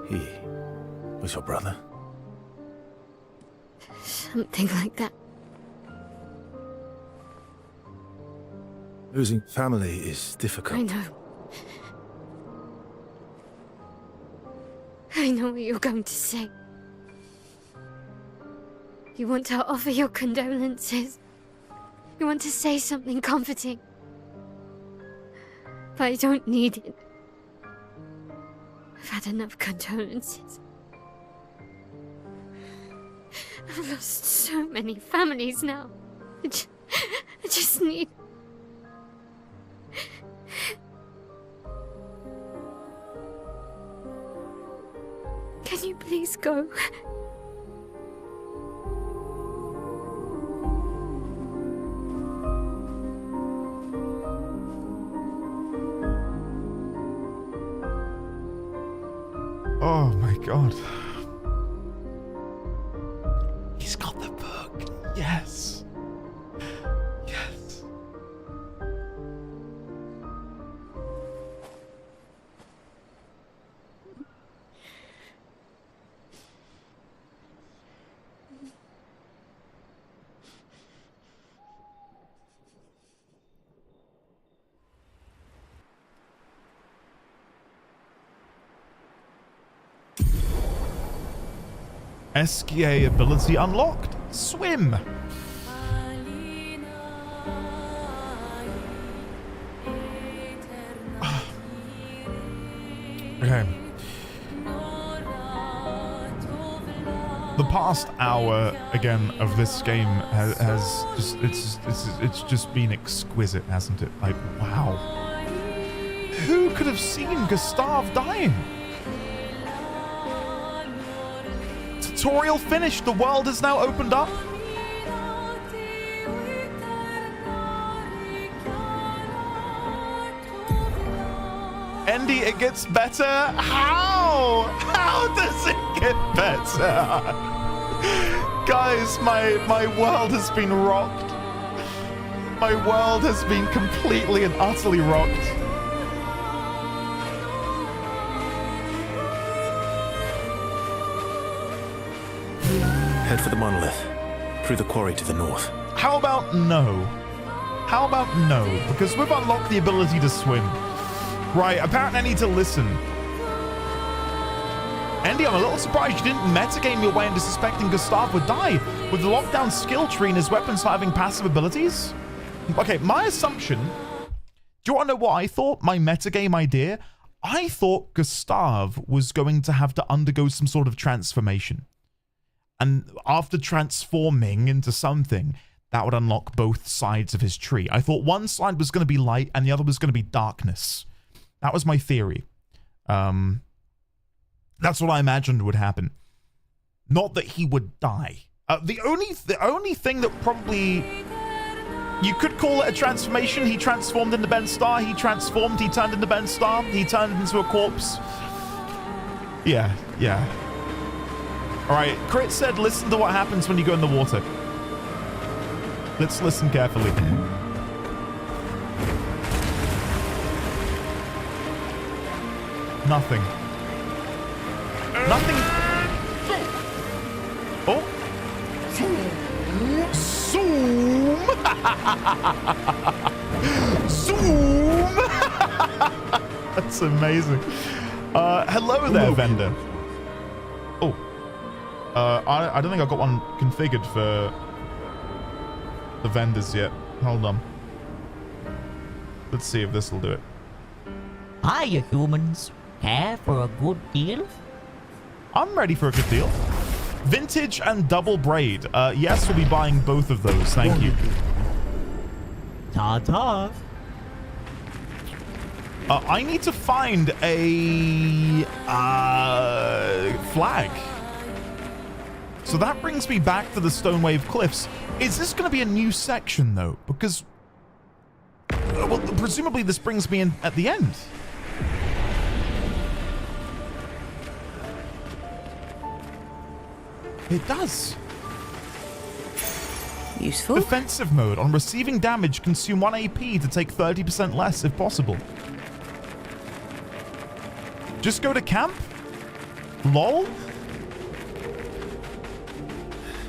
He was your brother? Something like that. Losing family is difficult. I know. I know what you're going to say. You want to offer your condolences. You want to say something comforting. But I don't need it. I've had enough condolences. I've lost so many families now. I just need... Can you please go? Oh my god. He's got the book. Yes. Yes. SKA ability unlocked. Swim. Okay. The past hour again of this game has just it's just been exquisite, hasn't it? Like, wow. Who could have seen Gustav dying? Tutorial finished. The world has now opened up. Andy, it gets better. How? How does it get better. Guys, my world has been rocked. My world has been completely and utterly rocked. Head for the monolith. Through the quarry to the north. How about no? How about no? Because we've unlocked the ability to swim. Right, apparently I need to listen. Andy, I'm a little surprised you didn't metagame your way into suspecting Gustav would die with the lockdown skill tree and his weapons not having passive abilities. Okay, my assumption... Do you want to know what I thought? My metagame idea? I thought Gustav was going to have to undergo some sort of transformation. And after transforming into something, that would unlock both sides of his tree. I thought one side was going to be light and the other was going to be darkness. That was my theory. That's what I imagined would happen. Not that he would die. The only thing that probably... You could call it a transformation. He transformed into Ben Starr. He transformed. He turned into Ben Starr. He turned into a corpse. Yeah. All right. Crit said, listen to what happens when you go in the water. Let's listen carefully. Nothing. Nothing. Oh. Zoom. Zoom. That's amazing. Hello there, vendor. Oh. I don't think I've got one configured for the vendors yet. Hold on. Let's see if this will do it. Hiya, humans. Care for a good deal? I'm ready for a good deal. Vintage and double braid. Yes, we'll be buying both of those. Thank you. Ta-ta. I need to find a flag. So that brings me back to the Stonewave Cliffs. Is this going to be a new section, though? Because, well, presumably this brings me in at the end. It does. Useful. Defensive mode. On receiving damage, consume 1 AP to take 30% less if possible. Just go to camp? LOL?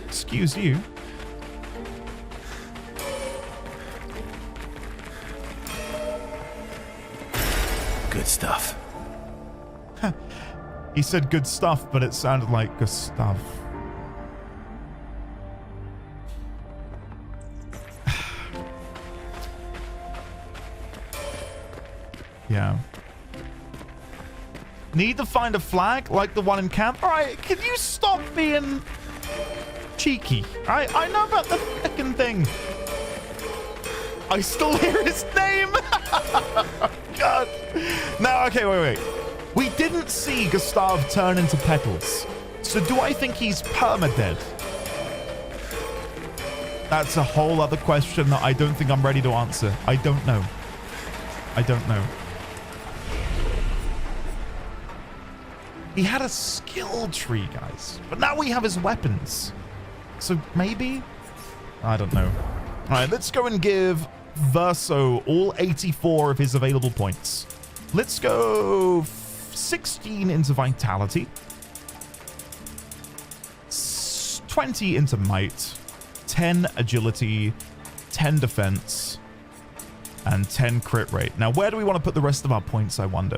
Excuse you. Good stuff. He said good stuff, but it sounded like Gustav. Yeah. Need to find a flag like the one in camp? Alright, can you stop being cheeky? I know about the frickin' thing. I still hear his name. God. No, okay, wait. We didn't see Gustav turn into petals. So do I think he's permadead? That's a whole other question that I don't think I'm ready to answer. I don't know. He had a skill tree, guys. But now we have his weapons. So maybe? I don't know. All right, let's go and give Verso all 84 of his available points. Let's go 16 into Vitality. 20 into Might. 10 Agility. 10 Defense. And 10 Crit Rate. Now, where do we want to put the rest of our points, I wonder?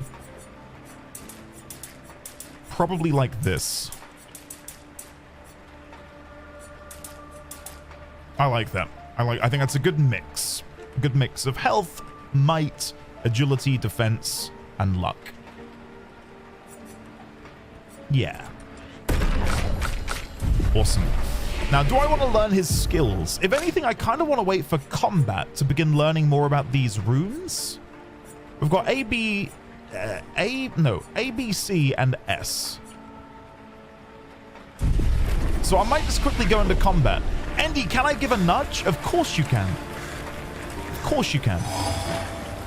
Probably like this. I like that. I think that's a good mix. A good mix of health, might, agility, defense, and luck. Yeah. Awesome. Now, do I want to learn his skills? If anything, I kind of want to wait for combat to begin learning more about these runes. We've got A, B, C, and S. So I might just quickly go into combat. Andy, can I give a nudge? Of course you can. Of course you can.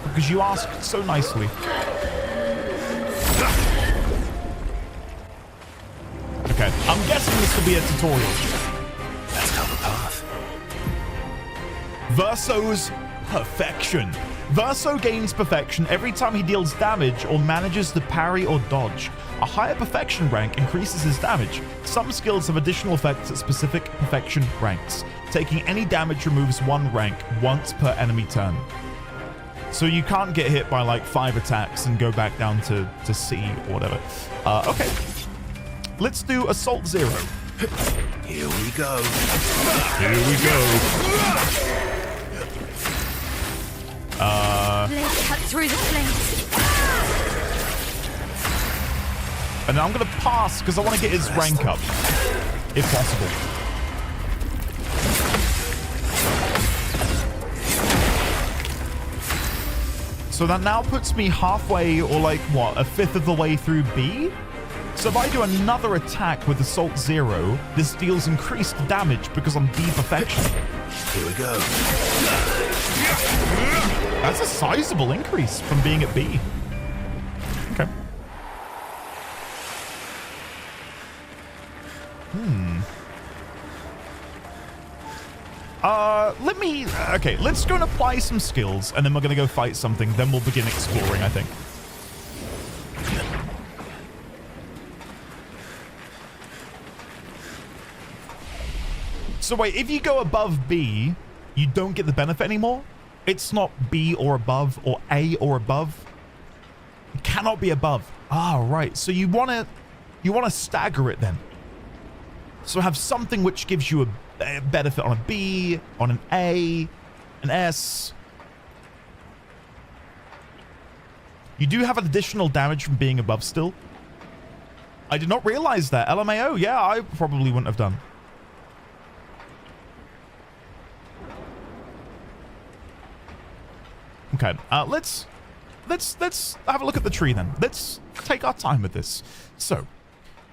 Because you asked so nicely. Okay, I'm guessing this will be a tutorial. Let's go the path. Verso's Perfection. Verso gains perfection every time he deals damage or manages to parry or dodge. A higher perfection rank increases his damage. Some skills have additional effects at specific perfection ranks. Taking any damage removes 1 rank once per enemy turn. So you can't get hit by like 5 attacks and go back down to C or whatever. Okay. Let's do Assault Zero. Here we go. Here we go. Blade cut through the flames. And I'm going to pass because I want to get his rank up, if possible. So that now puts me halfway, or like, what, a fifth of the way through B? So if I do another attack with Assault Zero, this deals increased damage because I'm B perfection. Here we go. That's a sizable increase from being at B. Okay. Okay, let's go and apply some skills, and then we're going to go fight something, then we'll begin exploring, I think. So wait, if you go above B, you don't get the benefit anymore? It's not B or above, or A or above? It cannot be above. Ah, right. So you want to stagger it then. So have something which gives you a benefit on a B, on an A, an S. You do have additional damage from being above still. I did not realize that. LMAO, yeah, I probably wouldn't have done. Okay, let's have a look at the tree then. Let's take our time with this. So,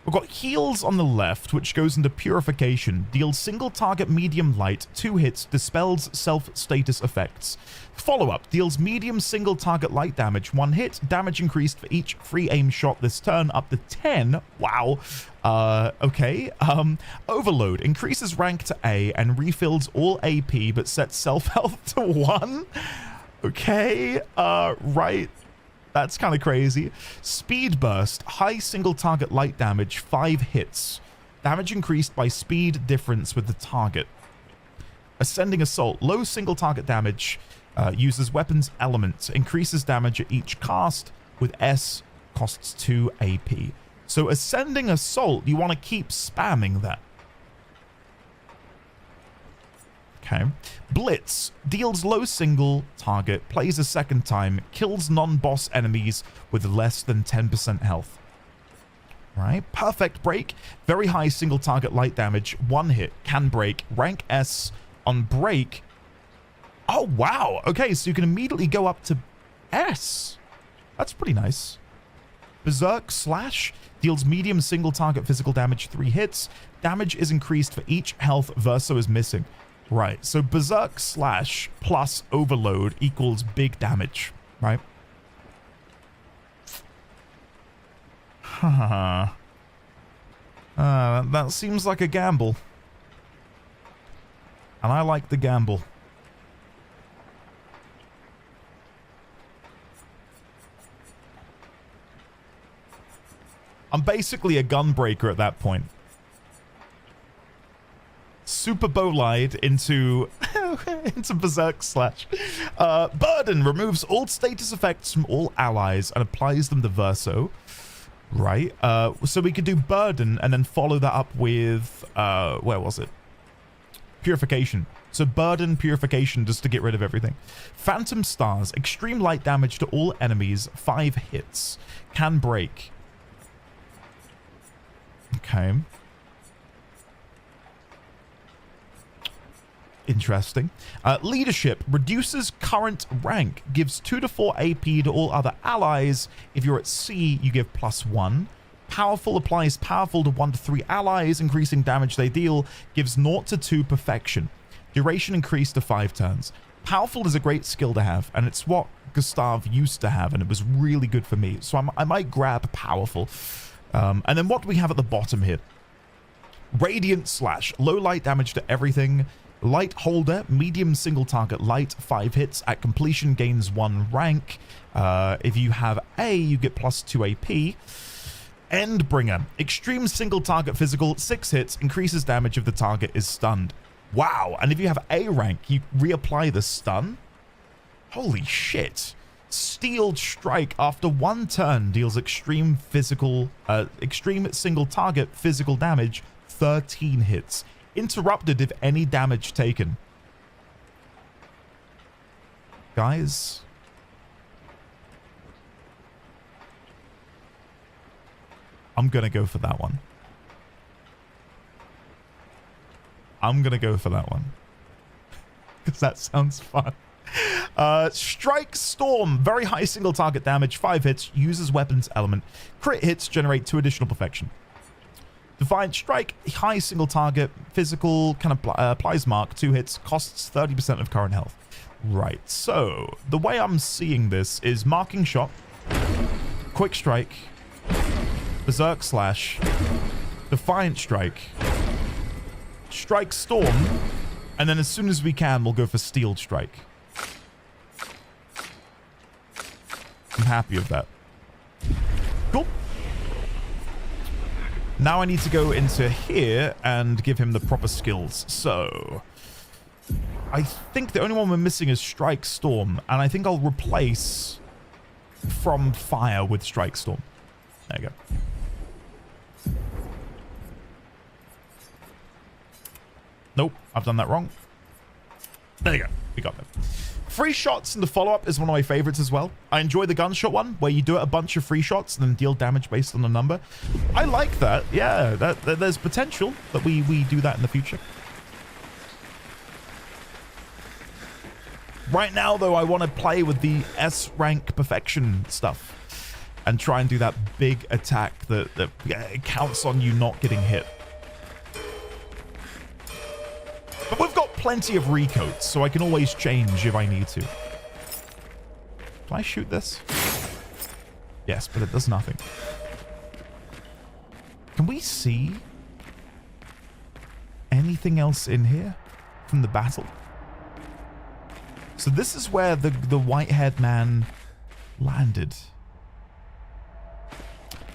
we've got heals on the left, which goes into purification, deals single target medium light, 2 hits, dispels self-status effects. Follow-up, deals medium single target light damage, 1 hit, damage increased for each free aim shot this turn, up to 10. Wow. Okay. Overload, increases rank to A and refills all AP, but sets self-health to 1. Okay, right. That's kind of crazy. Speed burst, high single target light damage, 5 hits. Damage increased by speed difference with the target. Ascending assault, low single target damage, uses weapons element, increases damage at each cast, with S, costs 2 AP. So ascending assault, you want to keep spamming that. Okay. Blitz deals low single target, plays a second time, kills non-boss enemies with less than 10% health. Right. Perfect break, very high single target light damage, 1 hit, can break, rank S on break. Oh, wow. Okay, so you can immediately go up to S. That's pretty nice. Berserk Slash deals medium single target physical damage, 3 hits. Damage is increased for each health Verso is missing. Right, so Berserk Slash plus Overload equals big damage, right? Haha. That seems like a gamble. And I like the gamble. I'm basically a gunbreaker at that point. Super Bolide into Berserk Slash. Burden removes all status effects from all allies and applies them to Verso. Right. So we could do Burden and then follow that up with where was it? Purification. So Burden, Purification, just to get rid of everything. Phantom Stars, extreme light damage to all enemies, 5 hits. Can break. Okay. Interesting. Leadership reduces current rank, gives 2 to 4 AP to all other allies. If you're at C, you give +1. Powerful applies powerful to 1 to 3 allies, increasing damage they deal, gives 0 to 2 perfection. Duration increased to 5 turns. Powerful is a great skill to have, and it's what Gustav used to have, and it was really good for me. So I might grab Powerful. And then what do we have at the bottom here? Radiant Slash, low light damage to everything. Light Holder, medium single target light, 5 hits. At completion gains 1 rank. If you have A, you get +2 AP. Endbringer, extreme single target physical, 6 hits, increases damage if the target is stunned. Wow, and if you have A rank, you reapply the stun? Holy shit. Steeled Strike, after 1 turn, deals extreme single target physical damage, 13 hits. Interrupted if any damage taken. Guys. I'm gonna go for that one. I'm gonna go for that one. Because that sounds fun. Strike Storm, very high single target damage, 5 hits, uses weapons element. Crit hits generate 2 additional perfection. Defiant Strike, high single target, physical, kind of applies mark, 2 hits, costs 30% of current health. Right, so the way I'm seeing this is Marking Shot, Quick Strike, Berserk Slash, Defiant Strike, Strike Storm, and then as soon as we can, we'll go for Steeled Strike. I'm happy with that. Cool. Now I need to go into here and give him the proper skills. So I think the only one we're missing is Strike Storm, and I think I'll replace From Fire with Strike Storm. There you go. Nope, I've done that wrong. There you go. We got them. Free shots in the follow-up is one of my favorites as well. I enjoy the gunshot one, where you do a bunch of free shots and then deal damage based on the number. I like that. Yeah, there's potential that we do that in the future. Right now, though, I want to play with the S rank perfection stuff and try and do that big attack that counts on you not getting hit. But we've got plenty of recoats, so I can always change if I need to. Can I shoot this? Yes, but it does nothing. Can we see anything else in here from the battle? So this is where the white-haired man landed.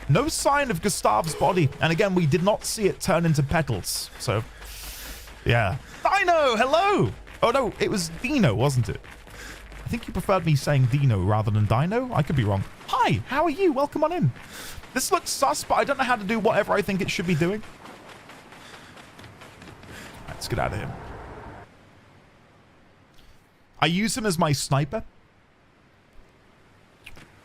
No sign of Gustav's body. And again, we did not see it turn into petals. So, yeah. Dino, hello! Oh no, it was Dino, wasn't it? I think you preferred me saying Dino rather than Dino. I could be wrong. Hi, how are you? Welcome on in. This looks sus, but I don't know how to do whatever I think it should be doing. Let's get out of here. I use him as my sniper.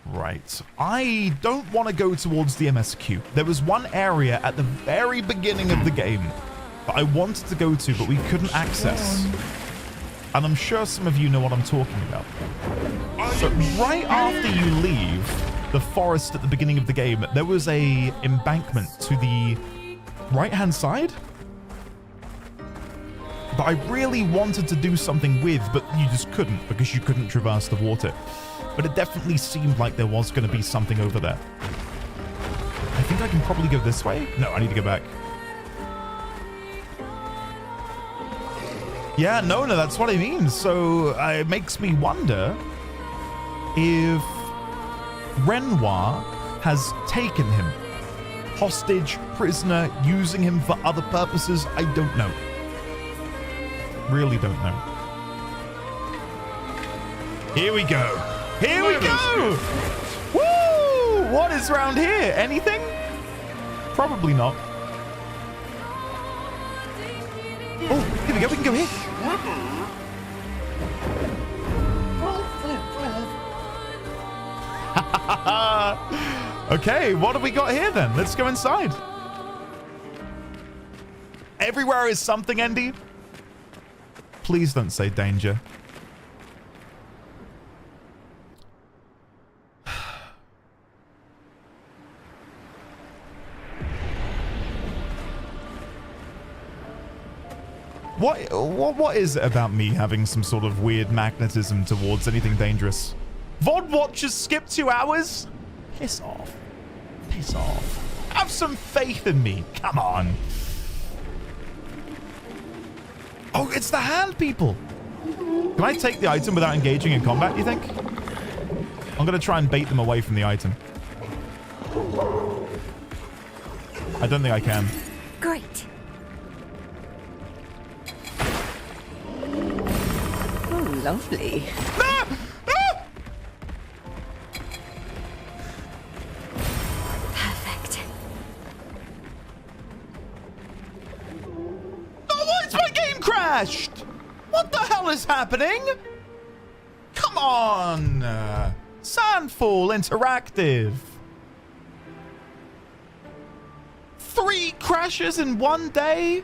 Right. I don't want to go towards the MSQ. There was one area at the very beginning of the game that I wanted to go to, but we couldn't access. And I'm sure some of you know what I'm talking about. So right after you leave the forest at the beginning of the game, there was a embankment to the right-hand side that I really wanted to do something with, but you just couldn't because you couldn't traverse the water. But it definitely seemed like there was going to be something over there. I think I can probably go this way. No, I need to go back. Yeah, no, that's what I mean. So it makes me wonder if Renoir has taken him hostage, prisoner, using him for other purposes. I don't know. Really don't know. Here we go. Here we go. Woo! What is around here? Anything? Probably not. Oh, here we go. We can go here. Okay, what have we got here then? Let's go inside. Everywhere is something, Andy. Please don't say danger. What is it about me having some sort of weird magnetism towards anything dangerous? VOD watchers skip 2 hours? Piss off. Piss off. Have some faith in me. Come on. Oh, it's the hand people. Can I take the item without engaging in combat, you think? I'm going to try and bait them away from the item. I don't think I can. Great. Oh, lovely. Perfect. Oh, why is my game crashed? What the hell is happening? Come on. Sandfall Interactive. 3 crashes in one day?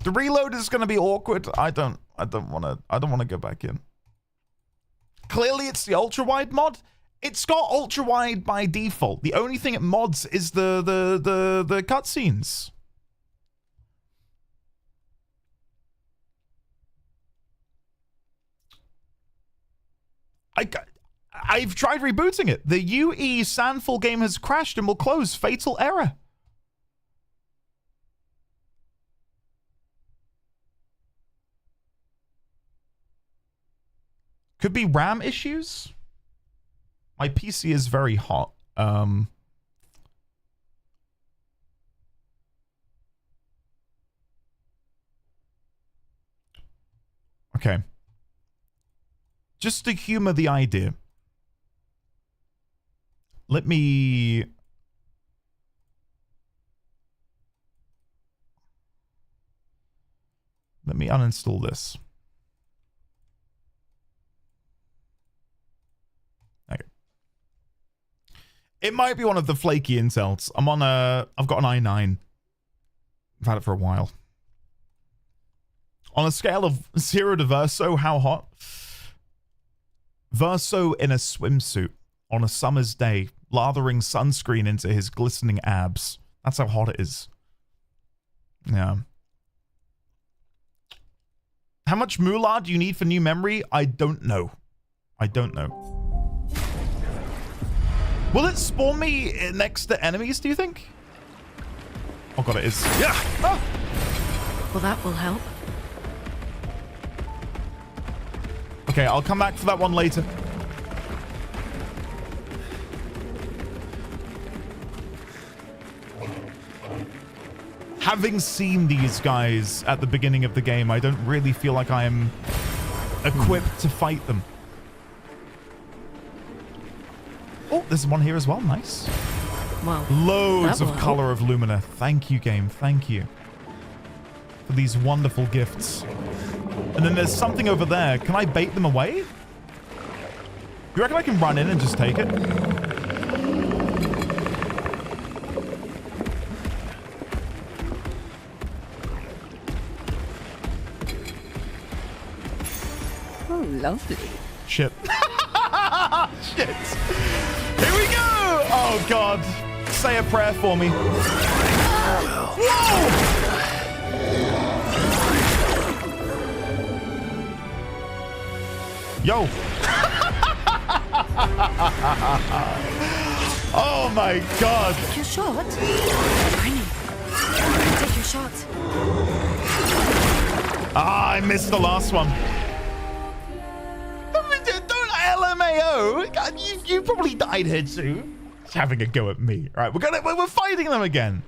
The reload is going to be awkward. I don't want to go back in. Clearly it's the ultra wide mod. It's got ultra wide by default. The only thing it mods is the cutscenes. I've tried rebooting it. The UE Sandfall game has crashed and will close. Fatal error. Could be RAM issues. My PC is very hot. Okay. Just to humor the idea, let me uninstall this. Okay. It might be one of the flaky Intels. I've got an i9. I've had it for a while. On a scale of 0 to Verso, how hot? Verso in a swimsuit on a summer's day, lathering sunscreen into his glistening abs. That's how hot it is. Yeah. How much moolah do you need for new memory? I don't know. I don't know. Will it spawn me next to enemies, do you think? Oh god, it is. Yeah! Ah! Well, that will help. Okay, I'll come back for that one later. Having seen these guys at the beginning of the game, I don't really feel like I am equipped to fight them. Oh, there's one here as well. Nice. Wow. Loads of color of Lumina. Thank you, game. Thank you for these wonderful gifts. And then there's something over there. Can I bait them away? You reckon I can run in and just take it? Oh, lovely. Shit. Shit. Here we go. Oh, God. Say a prayer for me. Whoa! Yo. Oh my god. Take your shot. Brennan. Take your shot. Ah, I missed the last one. Don't LMAO. God, you probably died here too. Just having a go at me. All right, we're fighting them again.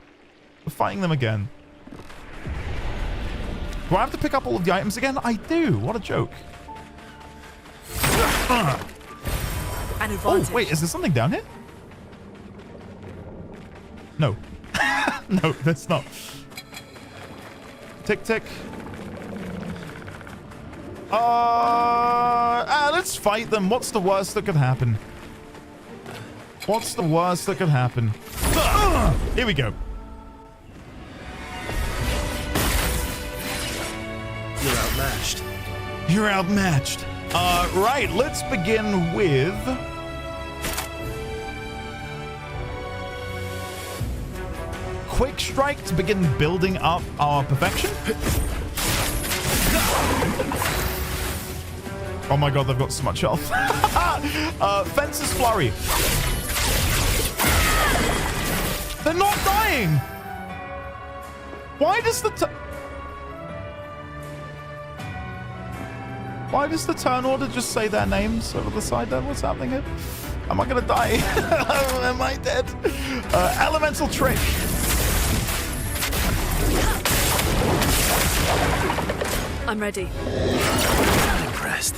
We're fighting them again. Do I have to pick up all of the items again? I do. What a joke. Oh, wait, is there something down here? No. No, that's not. Tick, tick. Let's fight them. What's the worst that could happen? What's the worst that could happen? Here we go. You're outmatched. You're outmatched. Right, let's begin with... Quick Strike to begin building up our perfection. Oh my god, they've got so much health. Fencer's Flurry. They're not dying. Why does the turn order just say their names over the side there? What's happening here? Am I gonna die? Am I dead? Elemental trick. I'm ready. I'm impressed.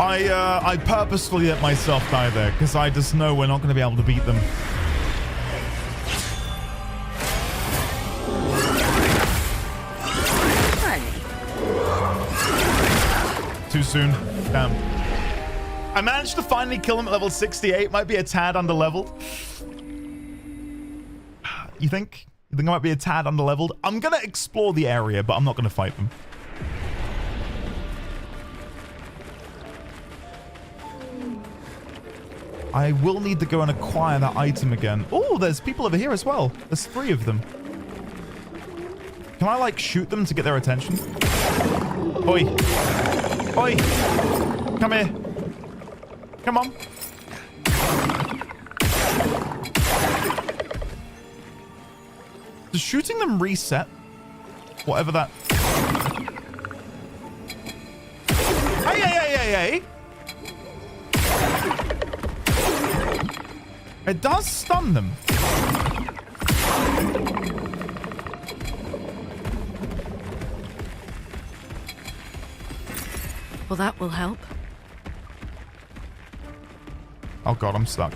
I purposefully let myself die there because I just know we're not going to be able to beat them. Too soon. Damn. I managed to finally kill him at level 68. Might be a tad under-leveled. You think? You think I might be a tad under-leveled? I'm going to explore the area, but I'm not going to fight them. I will need to go and acquire that item again. Oh, there's people over here as well. There's 3 of them. Can I, like, shoot them to get their attention? Oi. Oi. Come here. Come on. Does shooting them reset? Whatever that... Hey, hey, hey, hey, hey! It does stun them. Well, that will help. Oh god, I'm stuck.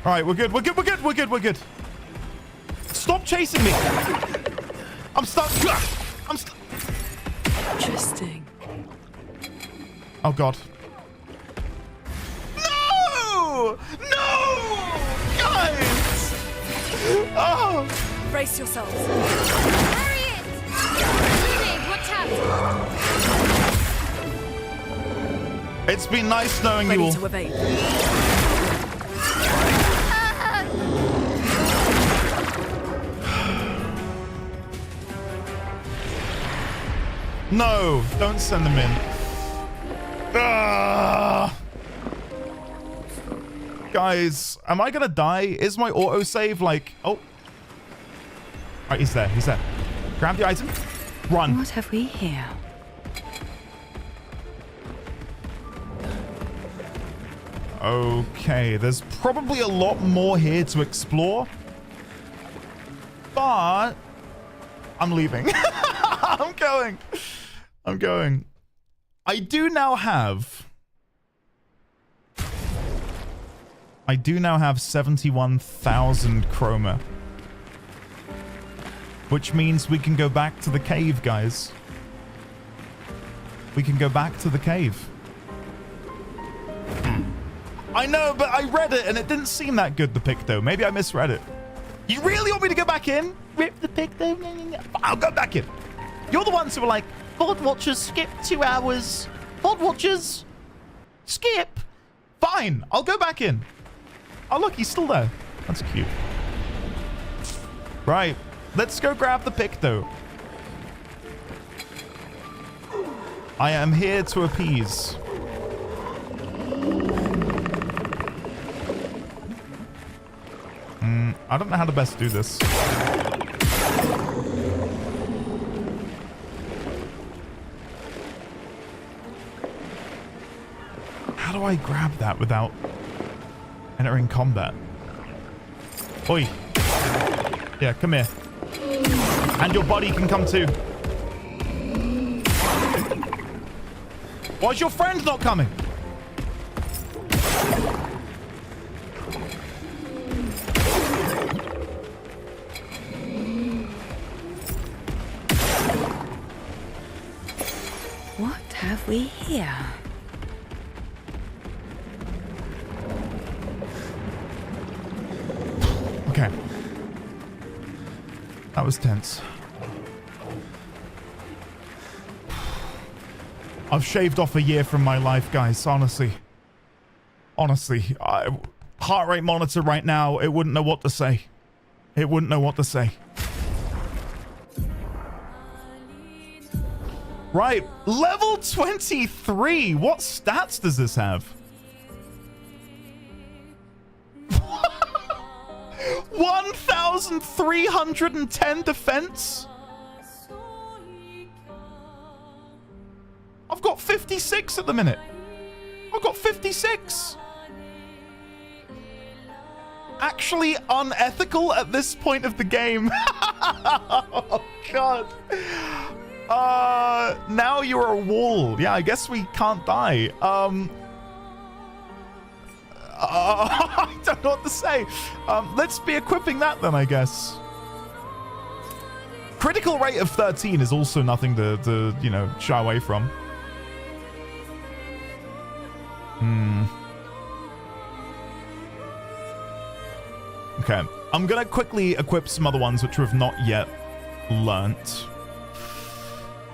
Alright, we're good, we're good, we're good, we're good, we're good. Stop chasing me! I'm stuck! I'm stuck! Interesting. Oh god. No! No! Guys! Oh! Brace yourselves. Harriet! Renee, watch out! It's been nice knowing Ready you all. to evade. No, don't send them in. Ah! Guys, am I gonna die? Is my autosave like... Oh. Alright, he's there, he's there. Grab the item. Run. What have we here? Okay, there's probably a lot more here to explore. But... I'm leaving. I'm going. I'm going. I do now have 71,000 chroma. Which means we can go back to the cave, guys. We can go back to the cave. I know, but I read it and it didn't seem that good, the Picto. Maybe I misread it. You really want me to go back in? Rip the Picto? I'll go back in. You're the ones who were like, Board Watchers, skip 2 hours. Board Watchers, skip. Fine, I'll go back in. Oh, look, he's still there. That's cute. Right, let's go grab the Picto. I am here to appease. I don't know how to best do this. How do I grab that without entering combat? Oi. Yeah, come here. And your buddy can come too. Why is your friend not coming? What have we here? Okay. That was tense. I've shaved off a year from my life, guys, honestly. Honestly. Heart rate monitor right now, it wouldn't know what to say. It wouldn't know what to say. Right, level 23. What stats does this have? 1,310 defense. I've got 56 at the minute. I've got 56. Actually unethical at this point of the game. Oh, God. Now you're a wall. Yeah, I guess we can't die. I don't know what to say. Let's be equipping that then, I guess. Critical rate of 13 is also nothing to you know, shy away from. Okay, I'm gonna quickly equip some other ones which we've not yet learnt.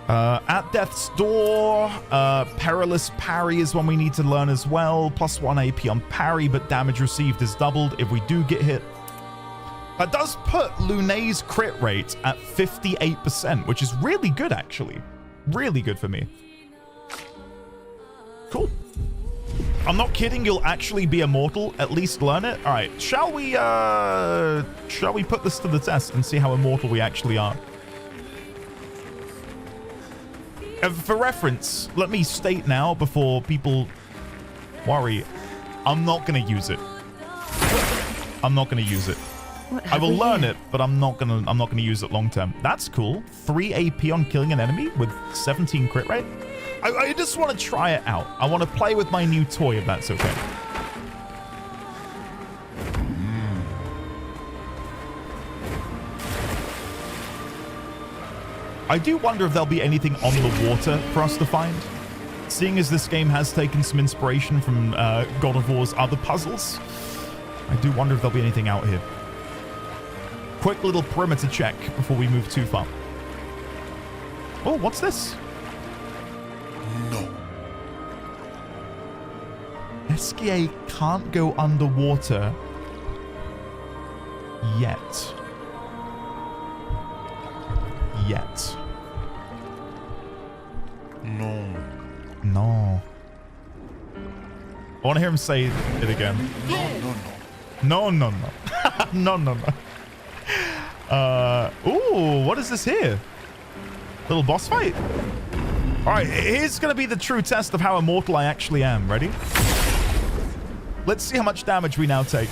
At Death's Door, Perilous Parry is one we need to learn as well. +1 AP on parry, but damage received is doubled if we do get hit. That does put Lune's crit rate at 58%, which is really good, actually. Really good for me. Cool. I'm not kidding, you'll actually be immortal. At least learn it. All right, shall we put this to the test and see how immortal we actually are? For reference, let me state now before people worry, I'm not going to use it. I'm not going to use it. I will learn it, but I'm not going to use it long term. That's cool. 3 AP on killing an enemy with 17 crit rate. I just want to try it out. I want to play with my new toy, if that's okay. I do wonder if there'll be anything on the water for us to find. Seeing as this game has taken some inspiration from God of War's other puzzles, I do wonder if there'll be anything out here. Quick little perimeter check before we move too far. Oh, what's this? No. Esquier can't go underwater yet. No. No. I want to hear him say it again. No. No. No. Ooh, what is this here? Little boss fight? All right, here's going to be the true test of how immortal I actually am. Ready? Let's see how much damage we now take.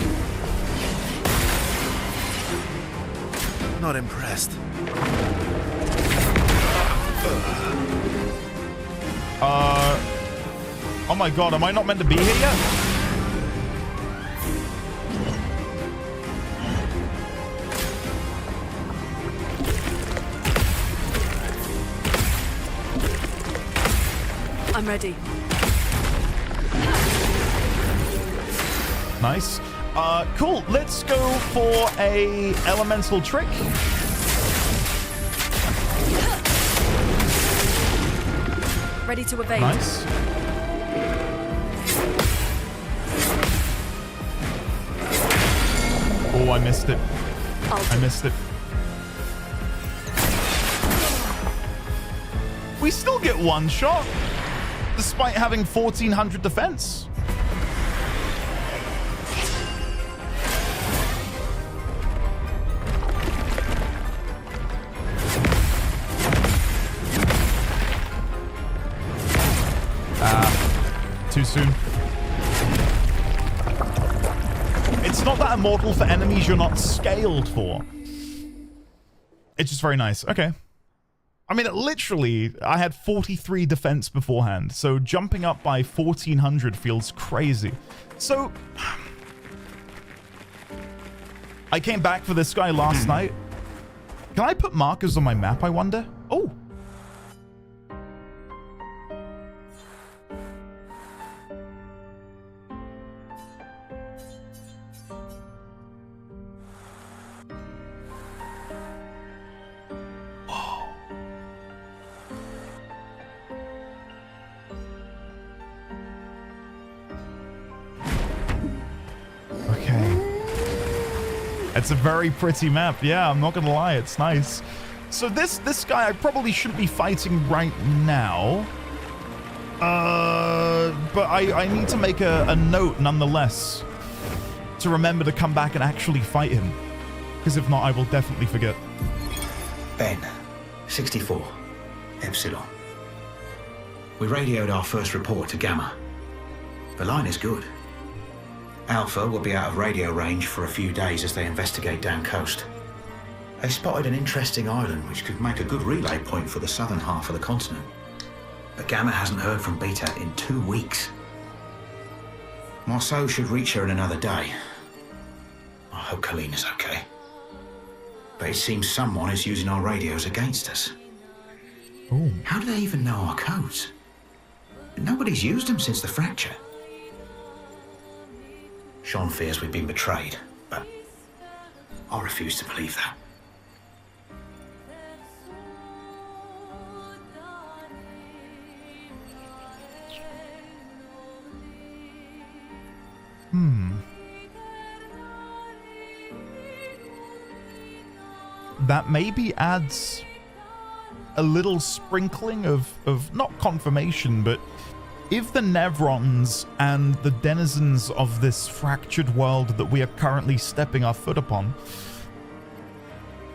Not impressed. Oh my God, am I not meant to be here yet? I'm ready. Nice. Cool. Let's go for a elemental trick. Ready to evade. Nice. Oh, I missed it. I missed it. We still get one shot, despite having 1,400 defense. Too soon. It's not that immortal for enemies you're not scaled for. It's just very nice. Okay. I mean, literally, I had 43 defense beforehand, so jumping up by 1,400 feels crazy. So, I came back for this guy last night. Can I put markers on my map, I wonder? Oh. It's a very pretty map. Yeah, I'm not gonna lie, it's nice. So this guy I probably shouldn't be fighting right now. But I need to make a note nonetheless to remember to come back and actually fight him. Because if not, I will definitely forget. Ben, 64, Epsilon. We radioed our first report to Gamma. The line is good. Alpha will be out of radio range for a few days as they investigate down coast. They spotted an interesting island which could make a good relay point for the southern half of the continent. But Gamma hasn't heard from Beta in 2 weeks. Marceau should reach her in another day. I hope Kalina's okay. But it seems someone is using our radios against us. Ooh. How do they even know our codes? Nobody's used them since the fracture. Sean fears we've been betrayed, but I refuse to believe that. That maybe adds a little sprinkling of not confirmation, but if the Nevrons and the denizens of this fractured world that we are currently stepping our foot upon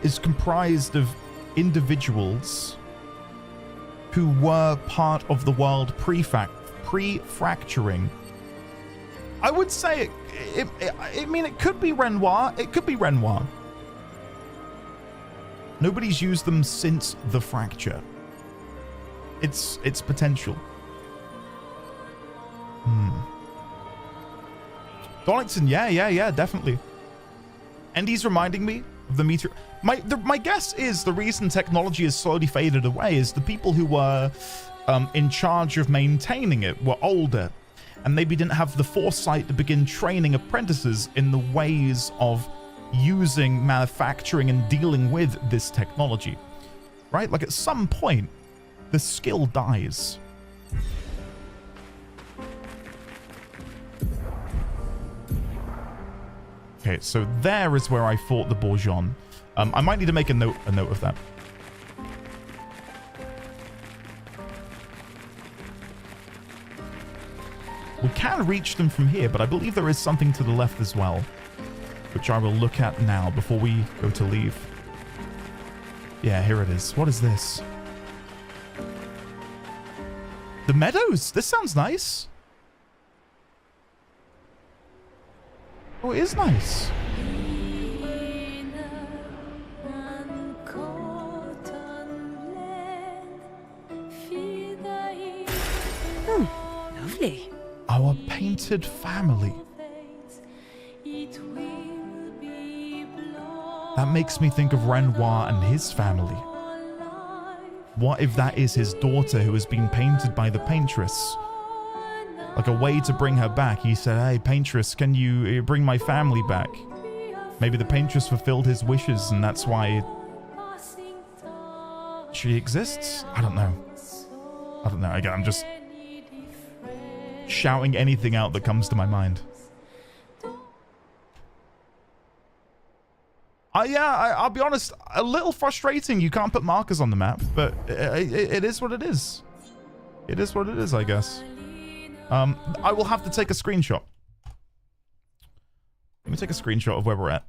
is comprised of individuals who were part of the world pre-fracturing, I would say it could be Renoir. It could be Renoir. Nobody's used them since the fracture. It's potential. Donaldson, yeah, definitely. And he's reminding me of the meteor. My guess is the reason technology has slowly faded away is the people who were in charge of maintaining it were older, and maybe didn't have the foresight to begin training apprentices in the ways of using, manufacturing, and dealing with this technology. Right? Like at some point, the skill dies. Okay, so there is where I fought the Bourgeon. I might need to make a note of that. We can reach them from here, but I believe there is something to the left as well, which I will look at now before we go to leave. Yeah, here it is. What is this? The meadows. This sounds nice. Oh, it is nice. Lovely. Our painted family. That makes me think of Renoir and his family. What if that is his daughter who has been painted by the paintress? Like a way to bring her back. He said, hey, paintress, can you bring my family back? Maybe the paintress fulfilled his wishes and that's why she exists? I don't know. Again, I'm just shouting anything out that comes to my mind. I'll be honest, a little frustrating you can't put markers on the map, but it is what it is. It is what it is, I guess. I will have to take a screenshot. Let me take a screenshot of where we're at.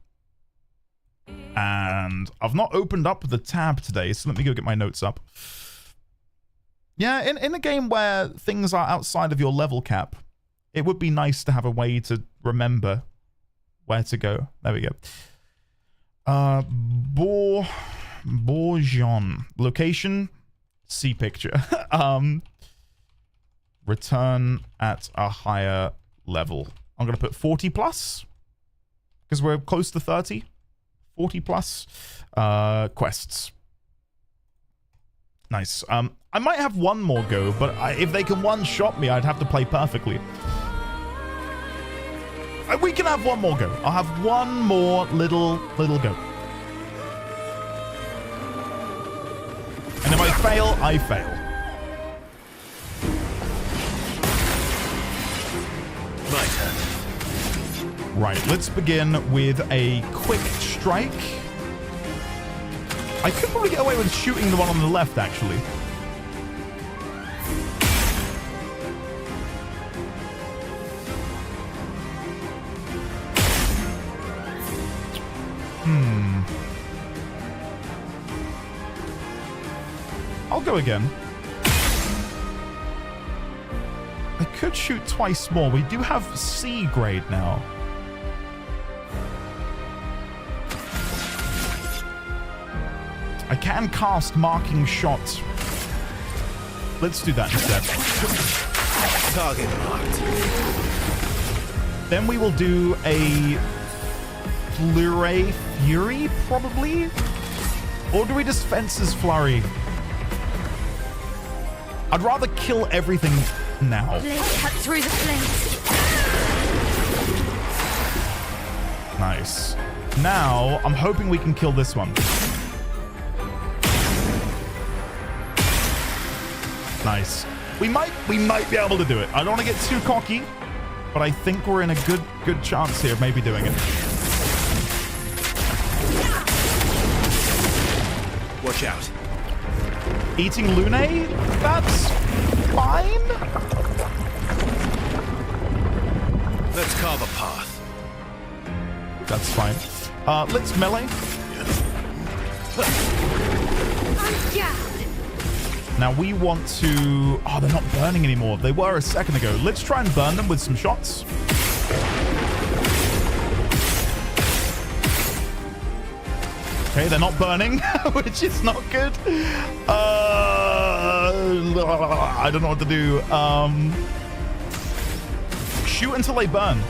And I've not opened up the tab today, so let me go get my notes up. Yeah, in a game where things are outside of your level cap, it would be nice to have a way to remember where to go. There we go. Bourgeon. Location, see picture. Return at a higher level. I'm going to put 40 plus because we're close to 30. 40 plus quests. Nice. I might have one more go, but if they can one-shot me, I'd have to play perfectly. We can have one more go. I'll have one more little go. And if I fail, I fail. My turn. Right, let's begin with a quick strike. I could probably get away with shooting the one on the left, actually. I'll go again. I could shoot twice more. We do have C grade now. I can cast marking shot. Let's do that instead. Target marked. Then we will do a Flurry Fury, probably? Or do we just Fence's Flurry? I'd rather kill everything now. Blade cut through the flames. Nice. Now, I'm hoping we can kill this one. Nice. We might be able to do it. I don't want to get too cocky, but I think we're in a good chance here of maybe doing it. Watch out. Eating Lune? That's fine. Let's carve a path. That's fine. Let's melee. Now we want to... Oh, they're not burning anymore. They were a second ago. Let's try and burn them with some shots. Okay, they're not burning, which is not good. I don't know what to do. Shoot until they burn.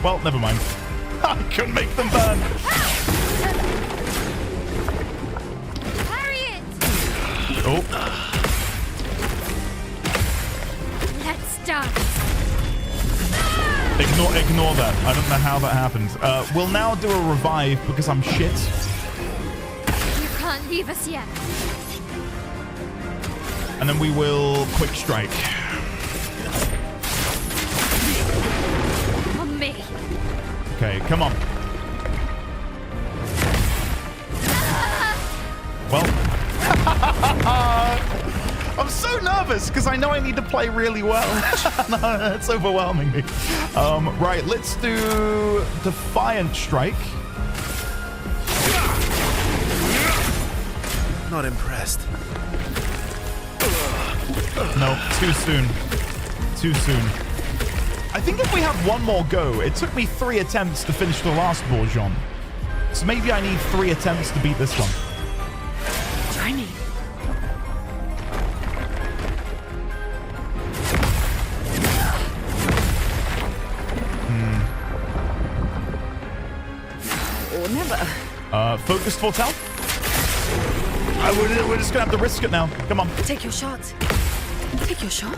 Well, never mind. I couldn't make them burn. Oh. Let's start. Ignore that. I don't know how that happened. We'll now do a revive because I'm shit. You can't leave us yet. And then we will quick strike. On me. Okay, come on. Well. I'm so nervous because I know I need to play really well. No, it's overwhelming me. Right, let's do Defiant Strike. Not impressed. No, too soon. Too soon. I think if we have one more go, it took me 3 attempts to finish the last Bourgeon. So maybe I need 3 attempts to beat this one. Try me. Or never. Focused Foretell? We're just gonna have to risk it now. Come on. Take your shot. Take your shot.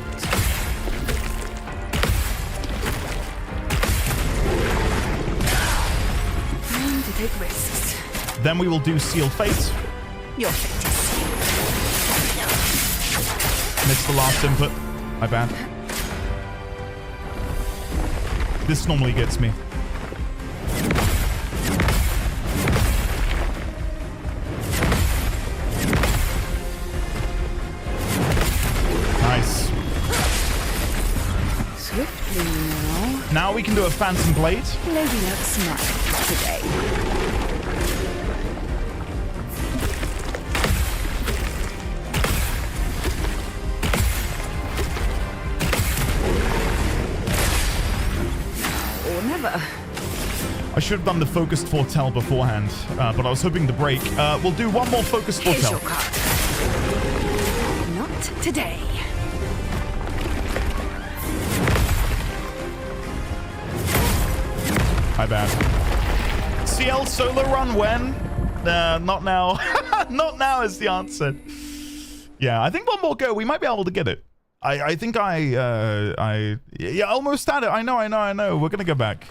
Time to take risks. Then we will do Sealed Fate. Your fate is sealed. Missed the last input. My bad. This normally gets me. Nice. Swiftly now. Now we can do a Phantom Blade. Lady Luck smile today. Or never. I should have done the Focused Foretell beforehand, but I was hoping to break. We'll do one more Focused Here's Foretell. your card. Not today. My bad. CL solo run when? Not now. Not now is the answer. Yeah, I think one more go. We might be able to get it. I think yeah, almost had it. I know. We're going to go back.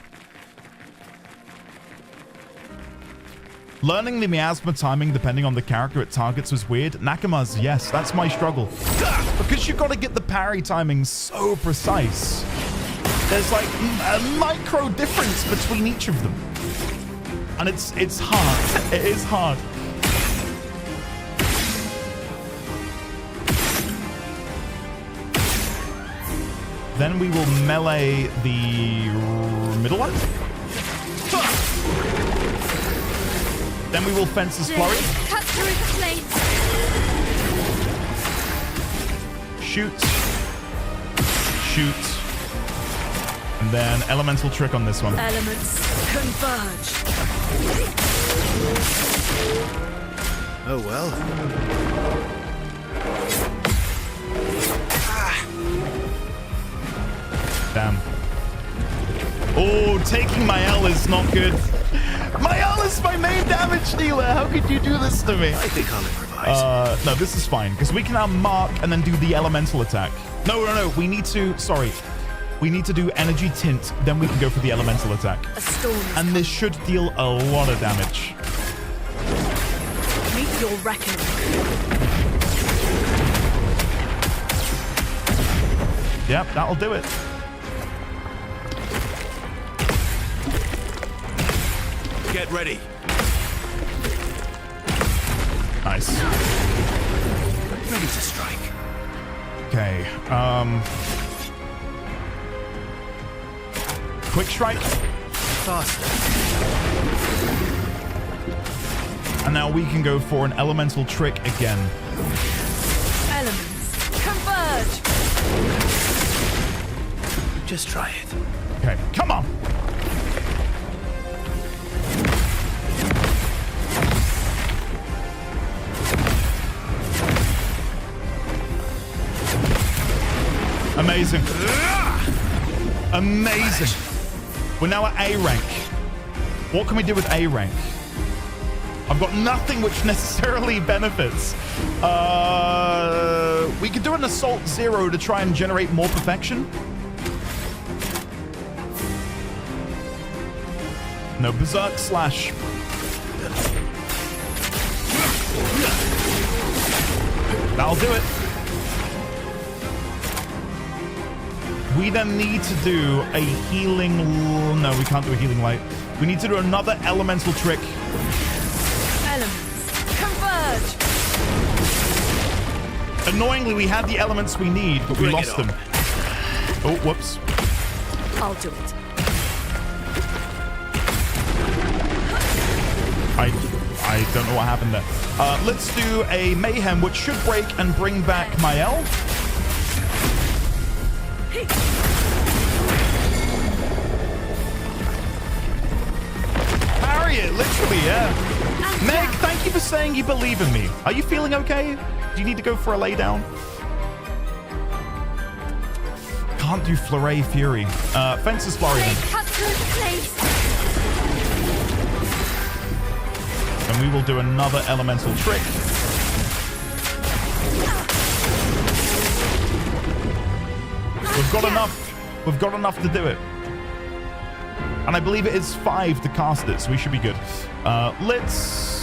Learning the miasma timing depending on the character it targets was weird. Nakama's, yes, that's my struggle. Because you've got to get the parry timing so precise. There's like a micro difference between each of them. And it's hard. It is hard. Then we will melee the middle one. Then we will Fencer's Flurry. Cut through the flames. Shoot. Shoot. And then Elemental Trick on this one. Elements converge. Oh well. Damn. Oh, taking my L is not good. My L is my main damage dealer. How could you do this to me? I think I'll improvise. No, this is fine because we can now mark and then do the elemental attack. No. We need to. Sorry. We need to do energy tint, then we can go for the elemental attack. A storm. And this should deal a lot of damage. Meet your reckoning. Yep, that'll do it. Get ready. Nice. Ready to strike. Okay. Quick strike. Faster. And now we can go for an elemental trick again. Elements converge. Just try it. Okay, come on. Amazing. Amazing. We're now at A rank. What can we do with A rank? I've got nothing which necessarily benefits. We could do an Assault 0 to try and generate more perfection. No, Berserk Slash. That'll do it. We then need to do a healing... No, we can't do a healing light. We need to do another elemental trick. Elements converge. Annoyingly, we had the elements we need, but we lost them. Oh, whoops. I'll do it. I don't know what happened there. Let's do a Mayhem, which should break and bring back Mael. Parry it, literally, yeah. Meg, thank you for saying you believe in me. Are you feeling okay? Do you need to go for a lay down? Can't do Flurry Fury. Fencer's Flurry. Cut through the flames. And we will do another elemental trick. We've got enough. We've got enough to do it. And I believe it is 5 to cast it, so we should be good. Let's...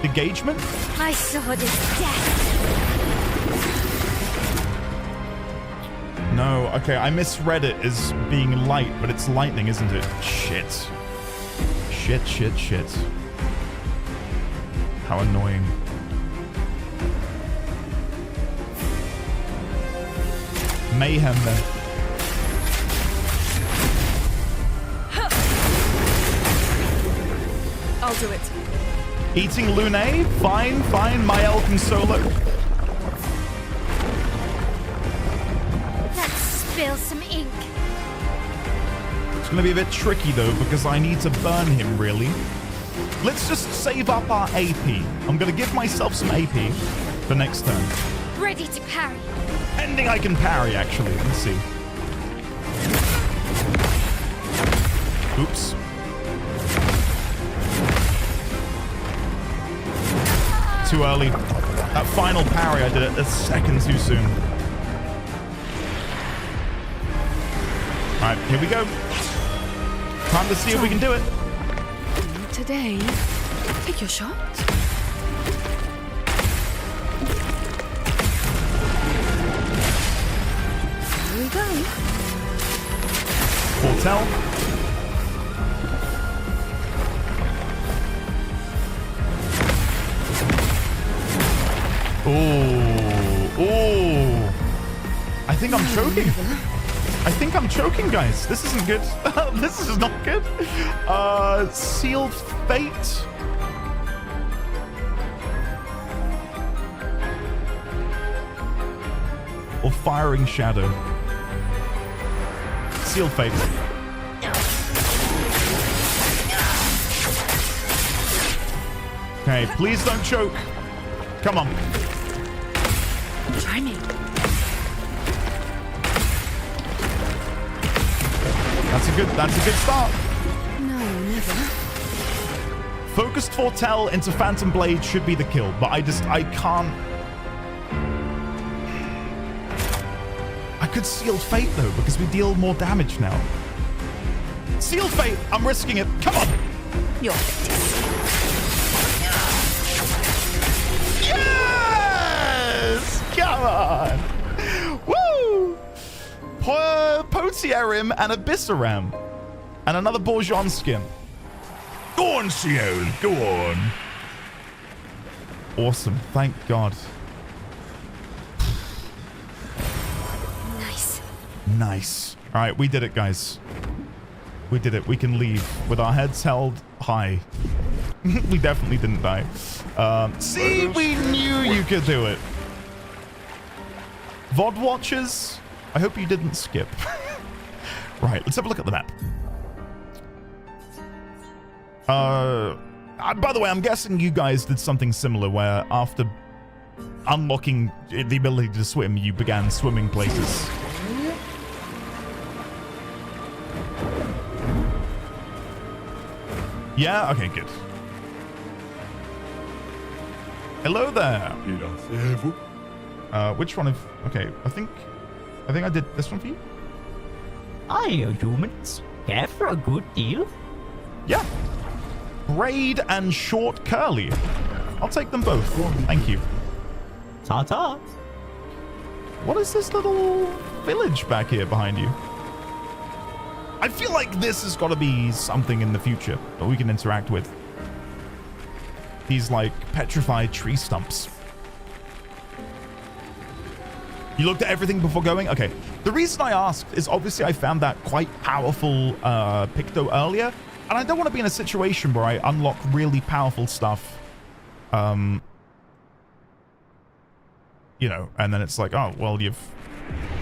Engagement? My sword is death. No, okay, I misread it as being light, but it's lightning, isn't it? Shit. Shit. How annoying. Mayhem then. I'll do it. Eating Lune? Fine. Mael can solo. Let's spill some ink. It's going to be a bit tricky, though, because I need to burn him, really. Let's just save up our AP. I'm going to give myself some AP for next turn. Ready to parry. Ending I can parry, actually. Let's see. Oops. Too early. That final parry, I did it a second too soon. Alright, here we go. Time to see if we can do it. Today, take your shot. Here we go. Foretell. Oh. I think I'm choking. I think I'm choking, guys. This isn't good. This is not good. Sealed Fate. Or Firing Shadow. Sealed Fate. Okay, please don't choke. Come on. Try me. That's a good start. No, never. Focused Foretell into Phantom Blade should be the kill, but I can't. I could Sealed Fate though, because we deal more damage now. Sealed Fate, I'm risking it. Come on. Your fate is Yes! Come on. Woo! Potierim and Abyssaram. And another Bourgeon skin. Go on, Ciel, go on. Awesome. Thank God. Nice. Nice. All right, we did it, guys. We did it. We can leave with our heads held high. We definitely didn't die. See, we knew you could do it. VOD watchers, I hope you didn't skip. Right, let's have a look at the map. By the way, I'm guessing you guys did something similar where after unlocking the ability to swim, you began swimming places. Yeah? Okay, good. Hello there. Which one of... Okay, I think I did this one for you. Hiya, humans. Care for a good deal? Yeah. Braid and short curly. I'll take them both. Thank you. Ta-ta. What is this little village back here behind you? I feel like this has got to be something in the future that we can interact with. These, like, petrified tree stumps. You looked at everything before going? Okay. The reason I asked is obviously I found that quite powerful Picto earlier, and I don't want to be in a situation where I unlock really powerful stuff, you know, and then it's like, oh, well, you've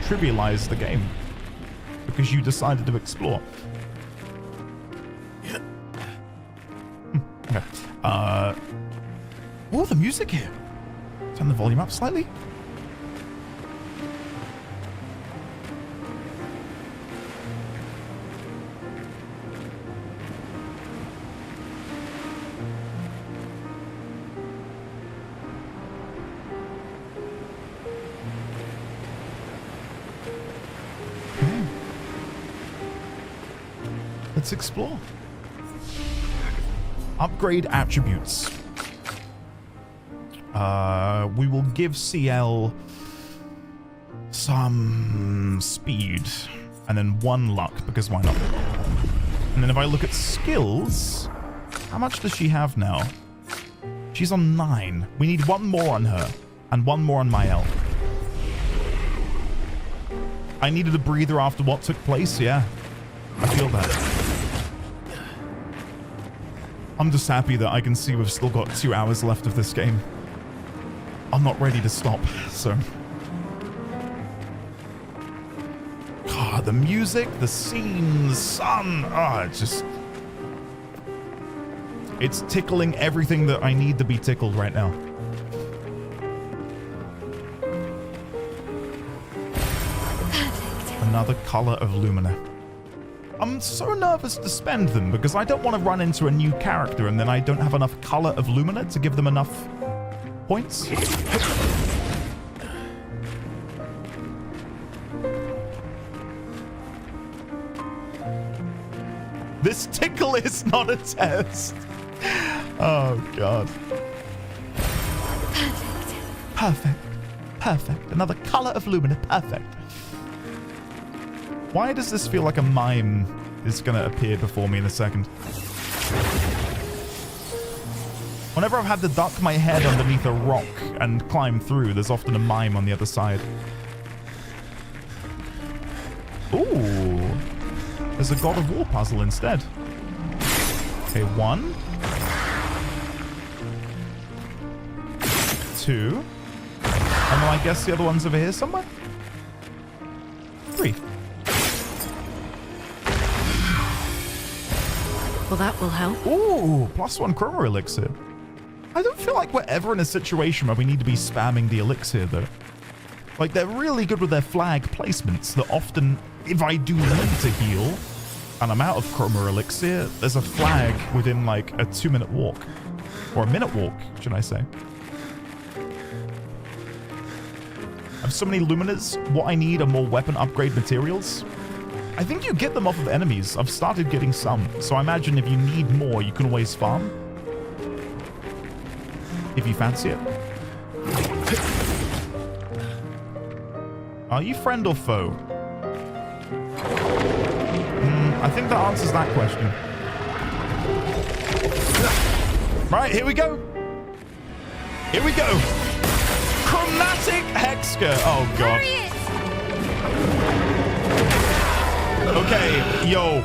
trivialized the game because you decided to explore. Yeah. Okay. Oh, the music here. Turn the volume up slightly. Let's explore. Upgrade attributes. We will give CL some speed and then 1 luck, because why not? And then if I look at skills, how much does she have now? She's on 9. We need 1 more on her and 1 more on Mael. I needed a breather after what took place, yeah. I feel that. I'm just happy that I can see we've still got 2 hours left of this game. I'm not ready to stop, so... God, the music, the scene, the sun, it's just... It's tickling everything that I need to be tickled right now. Another color of Lumina. I'm so nervous to spend them because I don't want to run into a new character and then I don't have enough color of Lumina to give them enough points. This tickle is not a test. Oh, God. Perfect. Perfect. Another color of Lumina. Perfect. Why does this feel like a mime? is going to appear before me in a second. Whenever I've had to duck my head underneath a rock and climb through, there's often a mime on the other side. Ooh. There's a God of War puzzle instead. Okay, 1. 2. And then I guess the other one's over here somewhere? 3. Well, that will help. Ooh, +1 Chroma Elixir. I don't feel like we're ever in a situation where we need to be spamming the Elixir, though. Like, they're really good with their flag placements that often, if I do need to heal, and I'm out of Chroma Elixir, there's a flag within, like, a 2-minute walk. Or a minute walk, should I say. I have so many Luminas. What I need are more weapon upgrade materials. I think you get them off of enemies. I've started getting some. So I imagine if you need more, you can always farm. If you fancy it. Are you friend or foe? I think that answers that question. Right, here we go. Here we go. Chromatic Hexka. Oh, God. Okay, yo.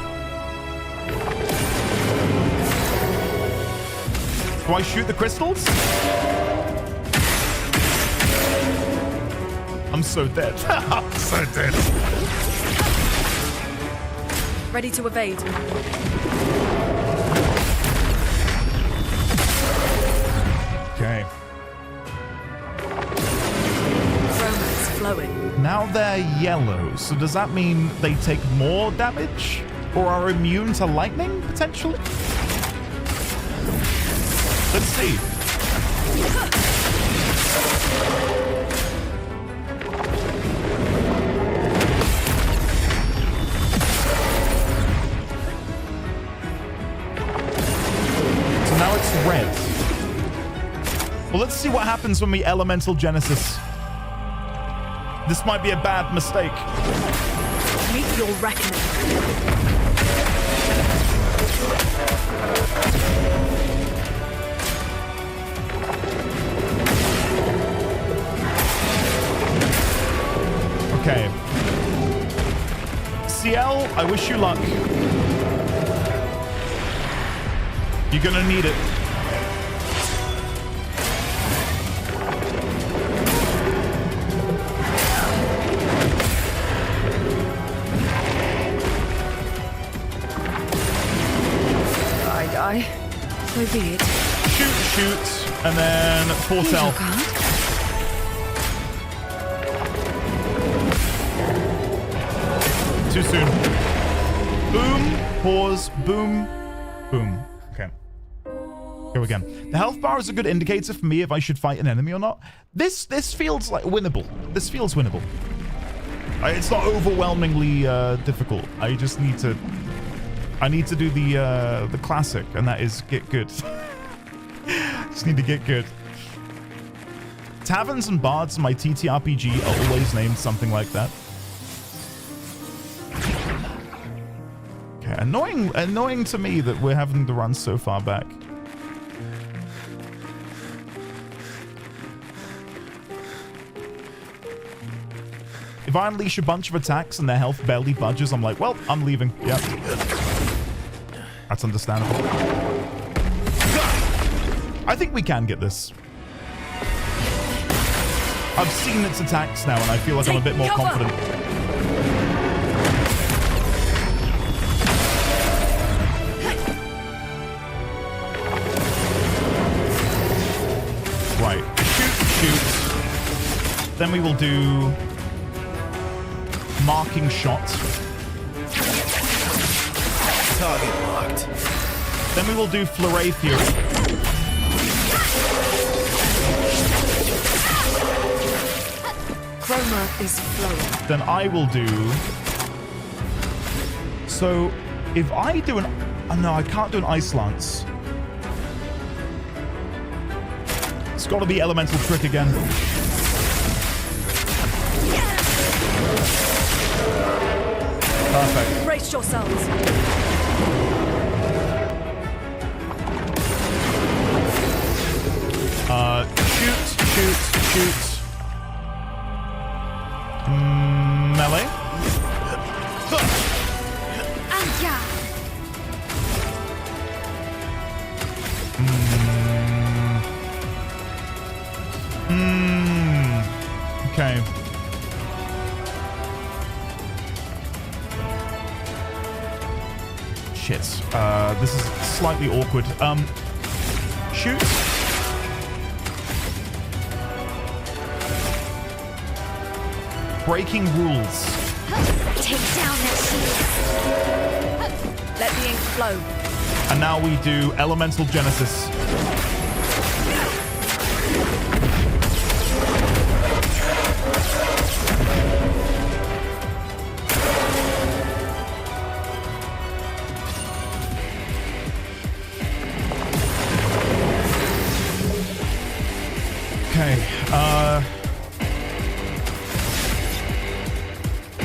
Do I shoot the crystals? I'm so dead. I'm so dead. Ready to evade. Okay. Chroma's flowing. Now they're yellow, so does that mean they take more damage? Or are immune to lightning, potentially? Let's see. So now it's red. Well, let's see what happens when we Elemental Genesis. This might be a bad mistake. Meet your reckoning. Okay. CL, I wish you luck. You're gonna need it. I die. So be it. Shoot, and then foretell. Too soon. Boom, pause, boom, boom. Okay. Go again. The health bar is a good indicator for me if I should fight an enemy or not. This feels like winnable. This feels winnable. It's not overwhelmingly difficult. I just need to... I need to do the classic, and that is get good. Just need to get good. Taverns and bards in my TTRPG are always named something like that. Okay, annoying to me that we're having to run so far back. If I unleash a bunch of attacks and their health barely budges, I'm like, well, I'm leaving. Yep. That's understandable. I think we can get this. I've seen its attacks now, and I feel like I'm a bit more confident. Right. Shoot. Then we will do marking shot. Target marked. Then we will do Flurry Fury. Chroma is flowing. Then I will do... So, if I do an... Oh, no, I can't do an Ice Lance. It's got to be Elemental Trick again. Perfect. Brace yourselves. Shoot. Melee. Okay. Shit. This is slightly awkward. Shoot. Breaking rules. Take down that shield. Let the ink flow. And now we do Elemental Genesis. Okay,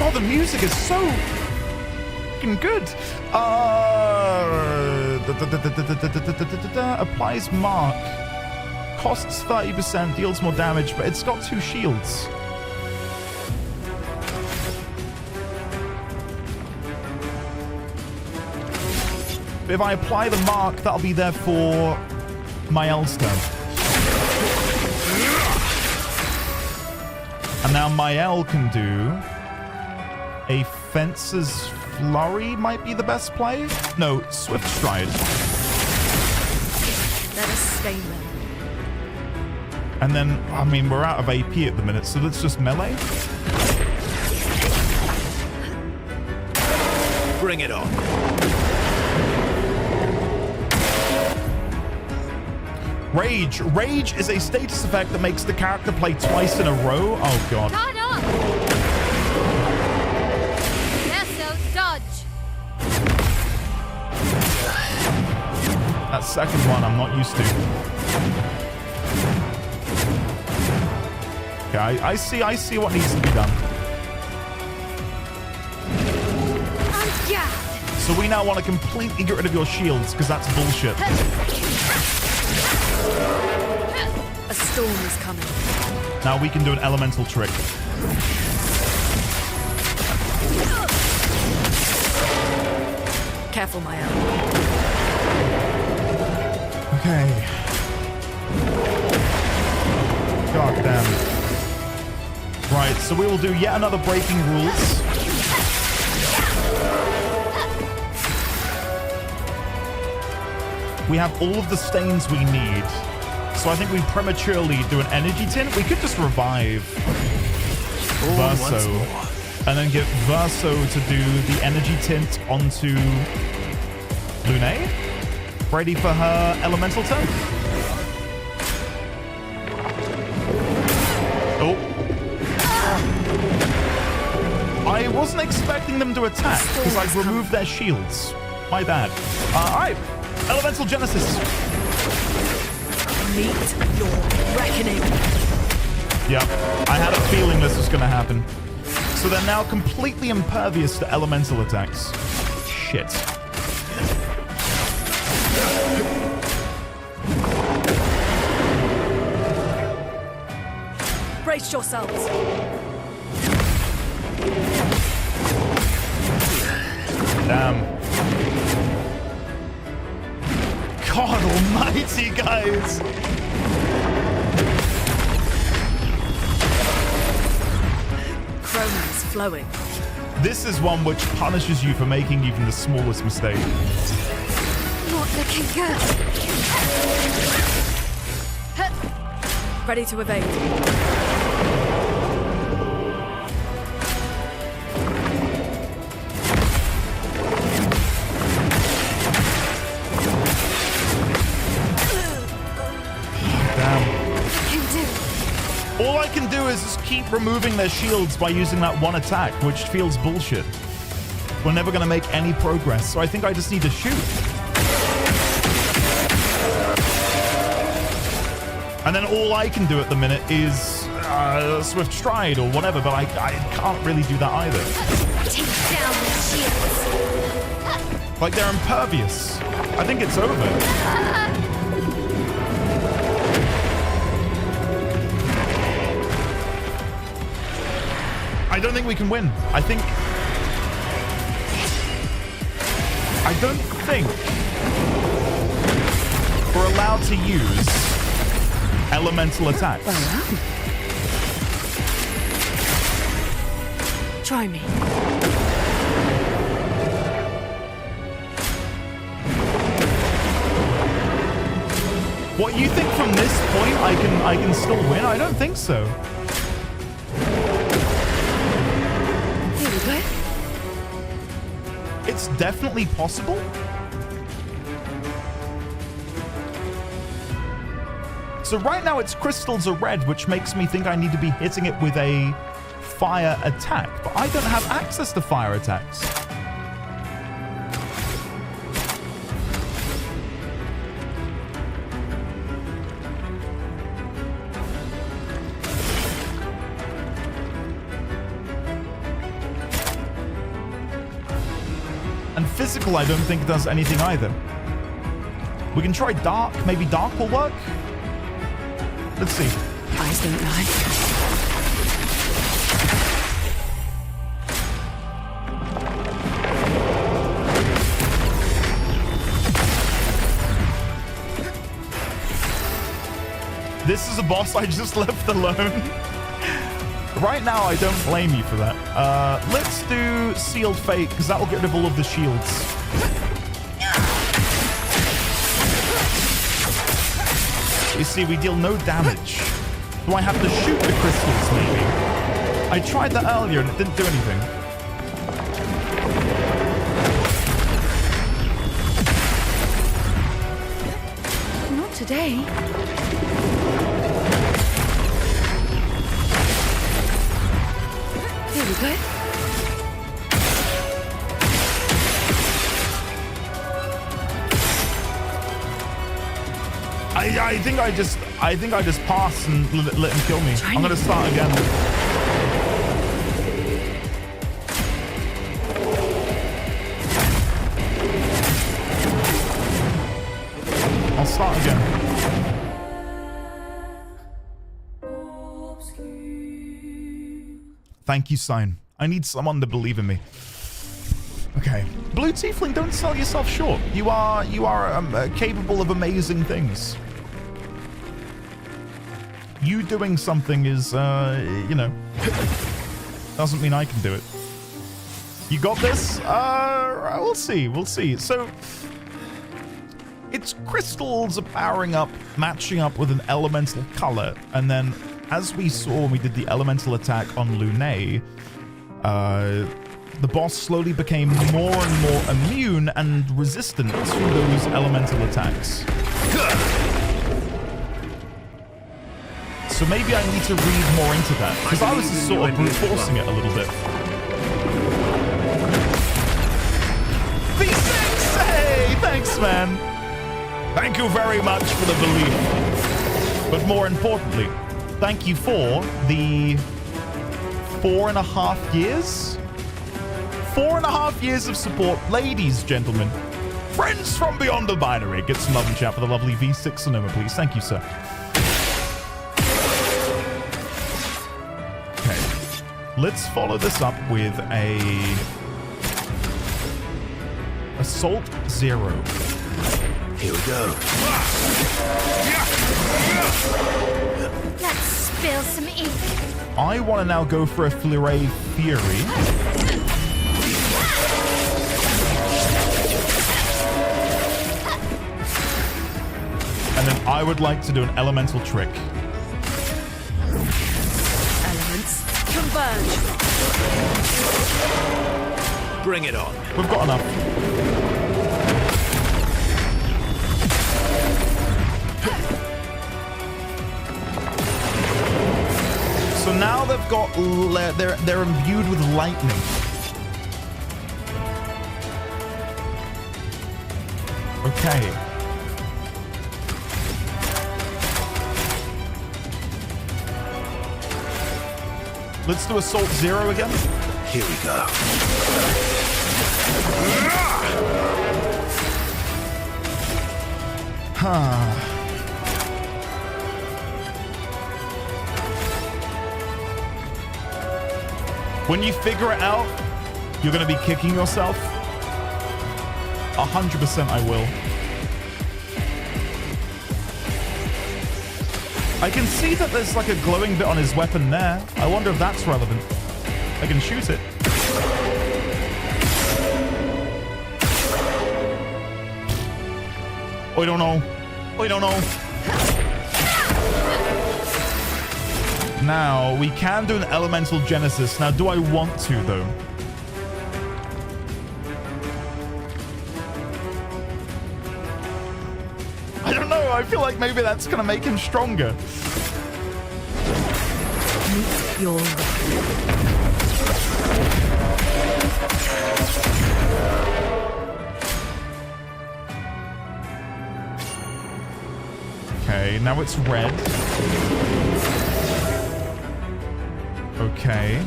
oh, the music is so fucking good. Applies mark. Costs 30%, deals more damage, but it's got 2 shields. But if I apply the mark, that'll be there for my Elster. And now Mael can do a Fencer's Flurry might be the best play. No, Swift Stride. Let us stain them. And then, I mean, we're out of AP at the minute, so let's just melee. Bring it on. Rage. Rage is a status effect that makes the character play twice in a row. Oh, God. Caught up! Nessos, dodge! That second one I'm not used to. Okay, I see what needs to be done. So we now want to completely get rid of your shields, because that's bullshit. A storm is coming. Now we can do an elemental trick. Careful, Maya. Okay. God damn. Right, so we will do yet another breaking rules. We have all of the stains we need. So I think we prematurely do an energy tint. We could just revive Verso. And then get Verso to do the energy tint onto Lune. Ready for her elemental turn? Oh. I wasn't expecting them to attack because I've removed their shields. My bad. Alright. Elemental Genesis. Meet your reckoning. Yep. I had a feeling this was going to happen. So they're now completely impervious to elemental attacks. Shit. Brace yourselves. Damn. God almighty, guys. Chroma is flowing. This is one which punishes you for making even the smallest mistake. Not looking good. Ready to evade. All I can do is just keep removing their shields by using that one attack, which feels bullshit. We're never going to make any progress, so I think I just need to shoot. And then all I can do at the minute is Swift Stride or whatever, but I can't really do that either. Take down the shields. Like, they're impervious. I think it's over. I don't think we can win. I don't think we're allowed to use elemental attacks. Try me. What, you think from this point I can still win? I don't think so. Here we go. It's definitely possible. So right now its crystals are red, which makes me think I need to be hitting it with a fire attack, but I don't have access to fire attacks. And physical, I don't think does anything either. We can try dark. Maybe dark will work. Let's see. Eyes don't lie. This is a boss I just left alone. Right now, I don't blame you for that. Let's do Sealed Fate, because that will get rid of all of the shields. You see, we deal no damage. Do I have to shoot the crystals, maybe? I tried that earlier and it didn't do anything. Not today. Here we go. I think I just pass and let him kill me. I'm gonna start again. I'll start again. Thank you, Sign. I need someone to believe in me. Okay. Blue Tiefling, don't sell yourself short. You are capable of amazing things. You doing something is, you know, doesn't mean I can do it. You got this? We'll see. We'll see. So, its crystals are powering up, matching up with an elemental color, and then, as we saw when we did the elemental attack on Lune, the boss slowly became more and more immune and resistant to those elemental attacks. So maybe I need to read more into that, because I was just sort of brute forcing it a little bit. V6! Hey! Thanks, man! Thank you very much for the belief. But more importantly, thank you for the 4.5 years? 4.5 years of support, ladies, gentlemen. Friends from beyond the binary. Get some love and chat for the lovely V6 Sonoma, please. Thank you, sir. Okay. Let's follow this up with a Assault Zero. Here we go. Let's spill some ink. I want to now go for a Fleury Fury. And then I would like to do an elemental trick. Elements converge. Bring it on. We've got enough. So now they've got they're imbued with lightning. Okay. Let's do Assault Zero again. Here we go. Huh. When you figure it out, you're going to be kicking yourself. 100% I will. I can see that there's like a glowing bit on his weapon there. I wonder if that's relevant. I can shoot it. I don't know. I don't know. Now, we can do an elemental genesis. Now, do I want to, though? I don't know. I feel like maybe that's going to make him stronger. Meet your Okay, now it's red. Okay.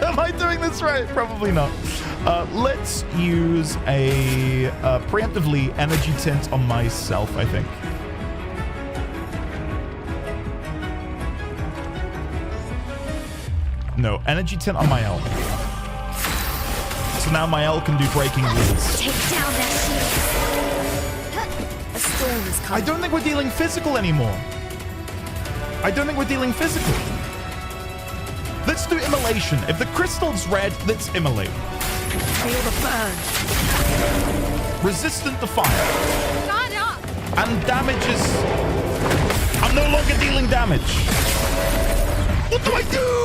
Am I doing this right? Probably not. Let's use a preemptively energy tint on myself, I think. No, energy tint on my L. So now my L can do breaking rules. Take down that shield. A storm is coming. I don't think we're dealing physical anymore. I don't think we're dealing physical. Let's do immolation. If the crystal's red, let's immolate. Feel the burn. Resistant to fire. Shut up! And damage is... I'm no longer dealing damage. What do I do?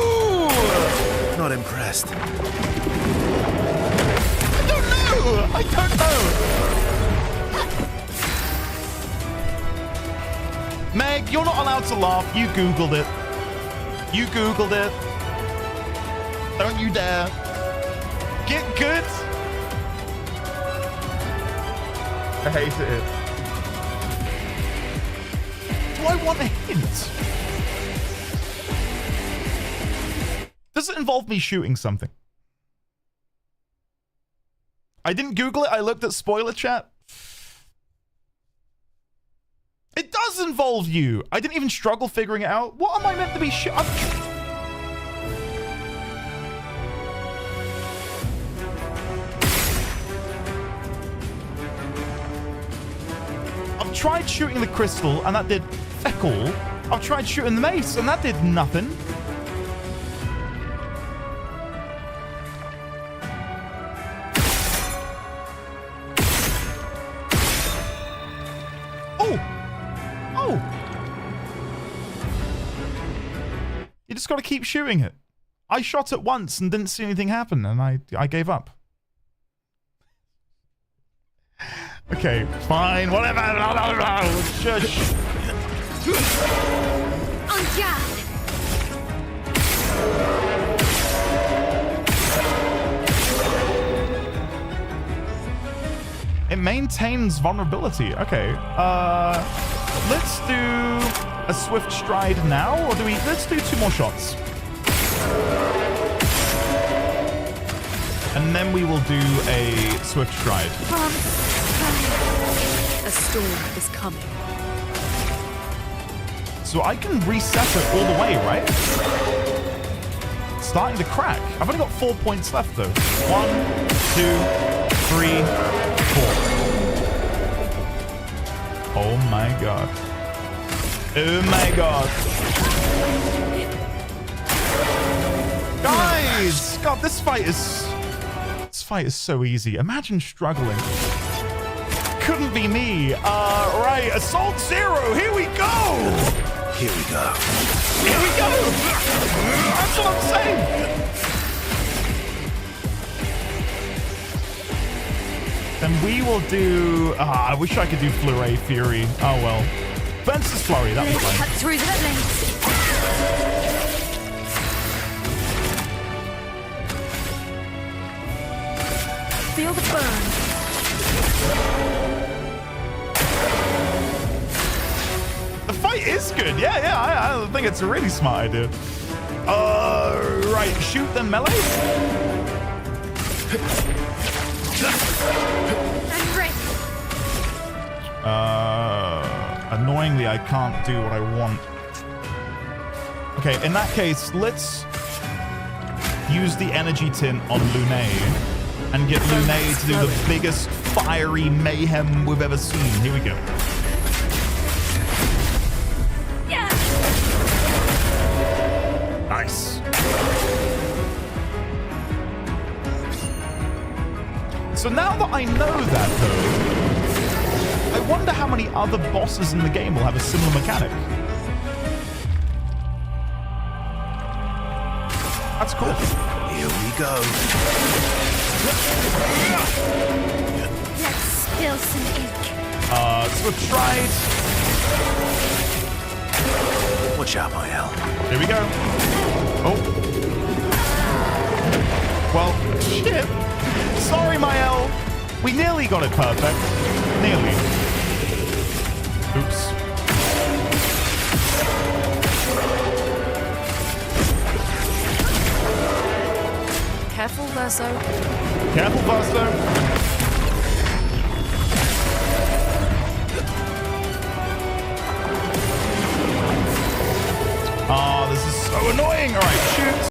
Not impressed. I don't know. I don't know. Meg, you're not allowed to laugh. You Googled it. You Googled it. Don't you dare. Get good. I hate it. Do I want a hint? Does it involve me shooting something? I didn't Google it. I looked at spoiler chat. It does involve you. I didn't even struggle figuring it out. What am I meant to be I've tried shooting the crystal, and that did feck all. I've tried shooting the mace, and that did nothing. You just got to keep shooting it. I shot it once and didn't see anything happen, and I gave up. Okay, fine, whatever. Shush. On guard. It maintains vulnerability. Okay. Let's do a swift stride now, or do we? Let's do 2 more shots. And then we will do a swift stride. A storm is coming. So I can reset it all the way, right? Starting to crack. I've only got 4 points left, though. 1, 2, 3, 4. Oh my god. Oh my god. Guys! God, this fight is so easy. Imagine struggling. Couldn't be me. Right, Assault Zero, here we go! Here we go. Here we go! That's what I'm saying! Then we will do... I wish I could do Flurry Fury. Oh well. Fence's Flurry, that was fine. Cut through the lanes. Feel the burn. The fight is good. Yeah, I think it's a really smart idea. Right, shoot the melee. I'm ready. Annoyingly, I can't do what I want. Okay, in that case, let's use the energy tin on Lunay and get Lunay to do the biggest fiery mayhem we've ever seen. Here we go. Nice. So now that I know that, though, I wonder how many other bosses in the game will have a similar mechanic. That's cool. Here we go. Let's spill some ink. So tried. Watch out, Mael. Here we go. Oh. Well, shit. Sorry, Mael. We nearly got it perfect. Nearly. Oops. Careful, Verso. Careful, Verso. This is so annoying. All right, shoot.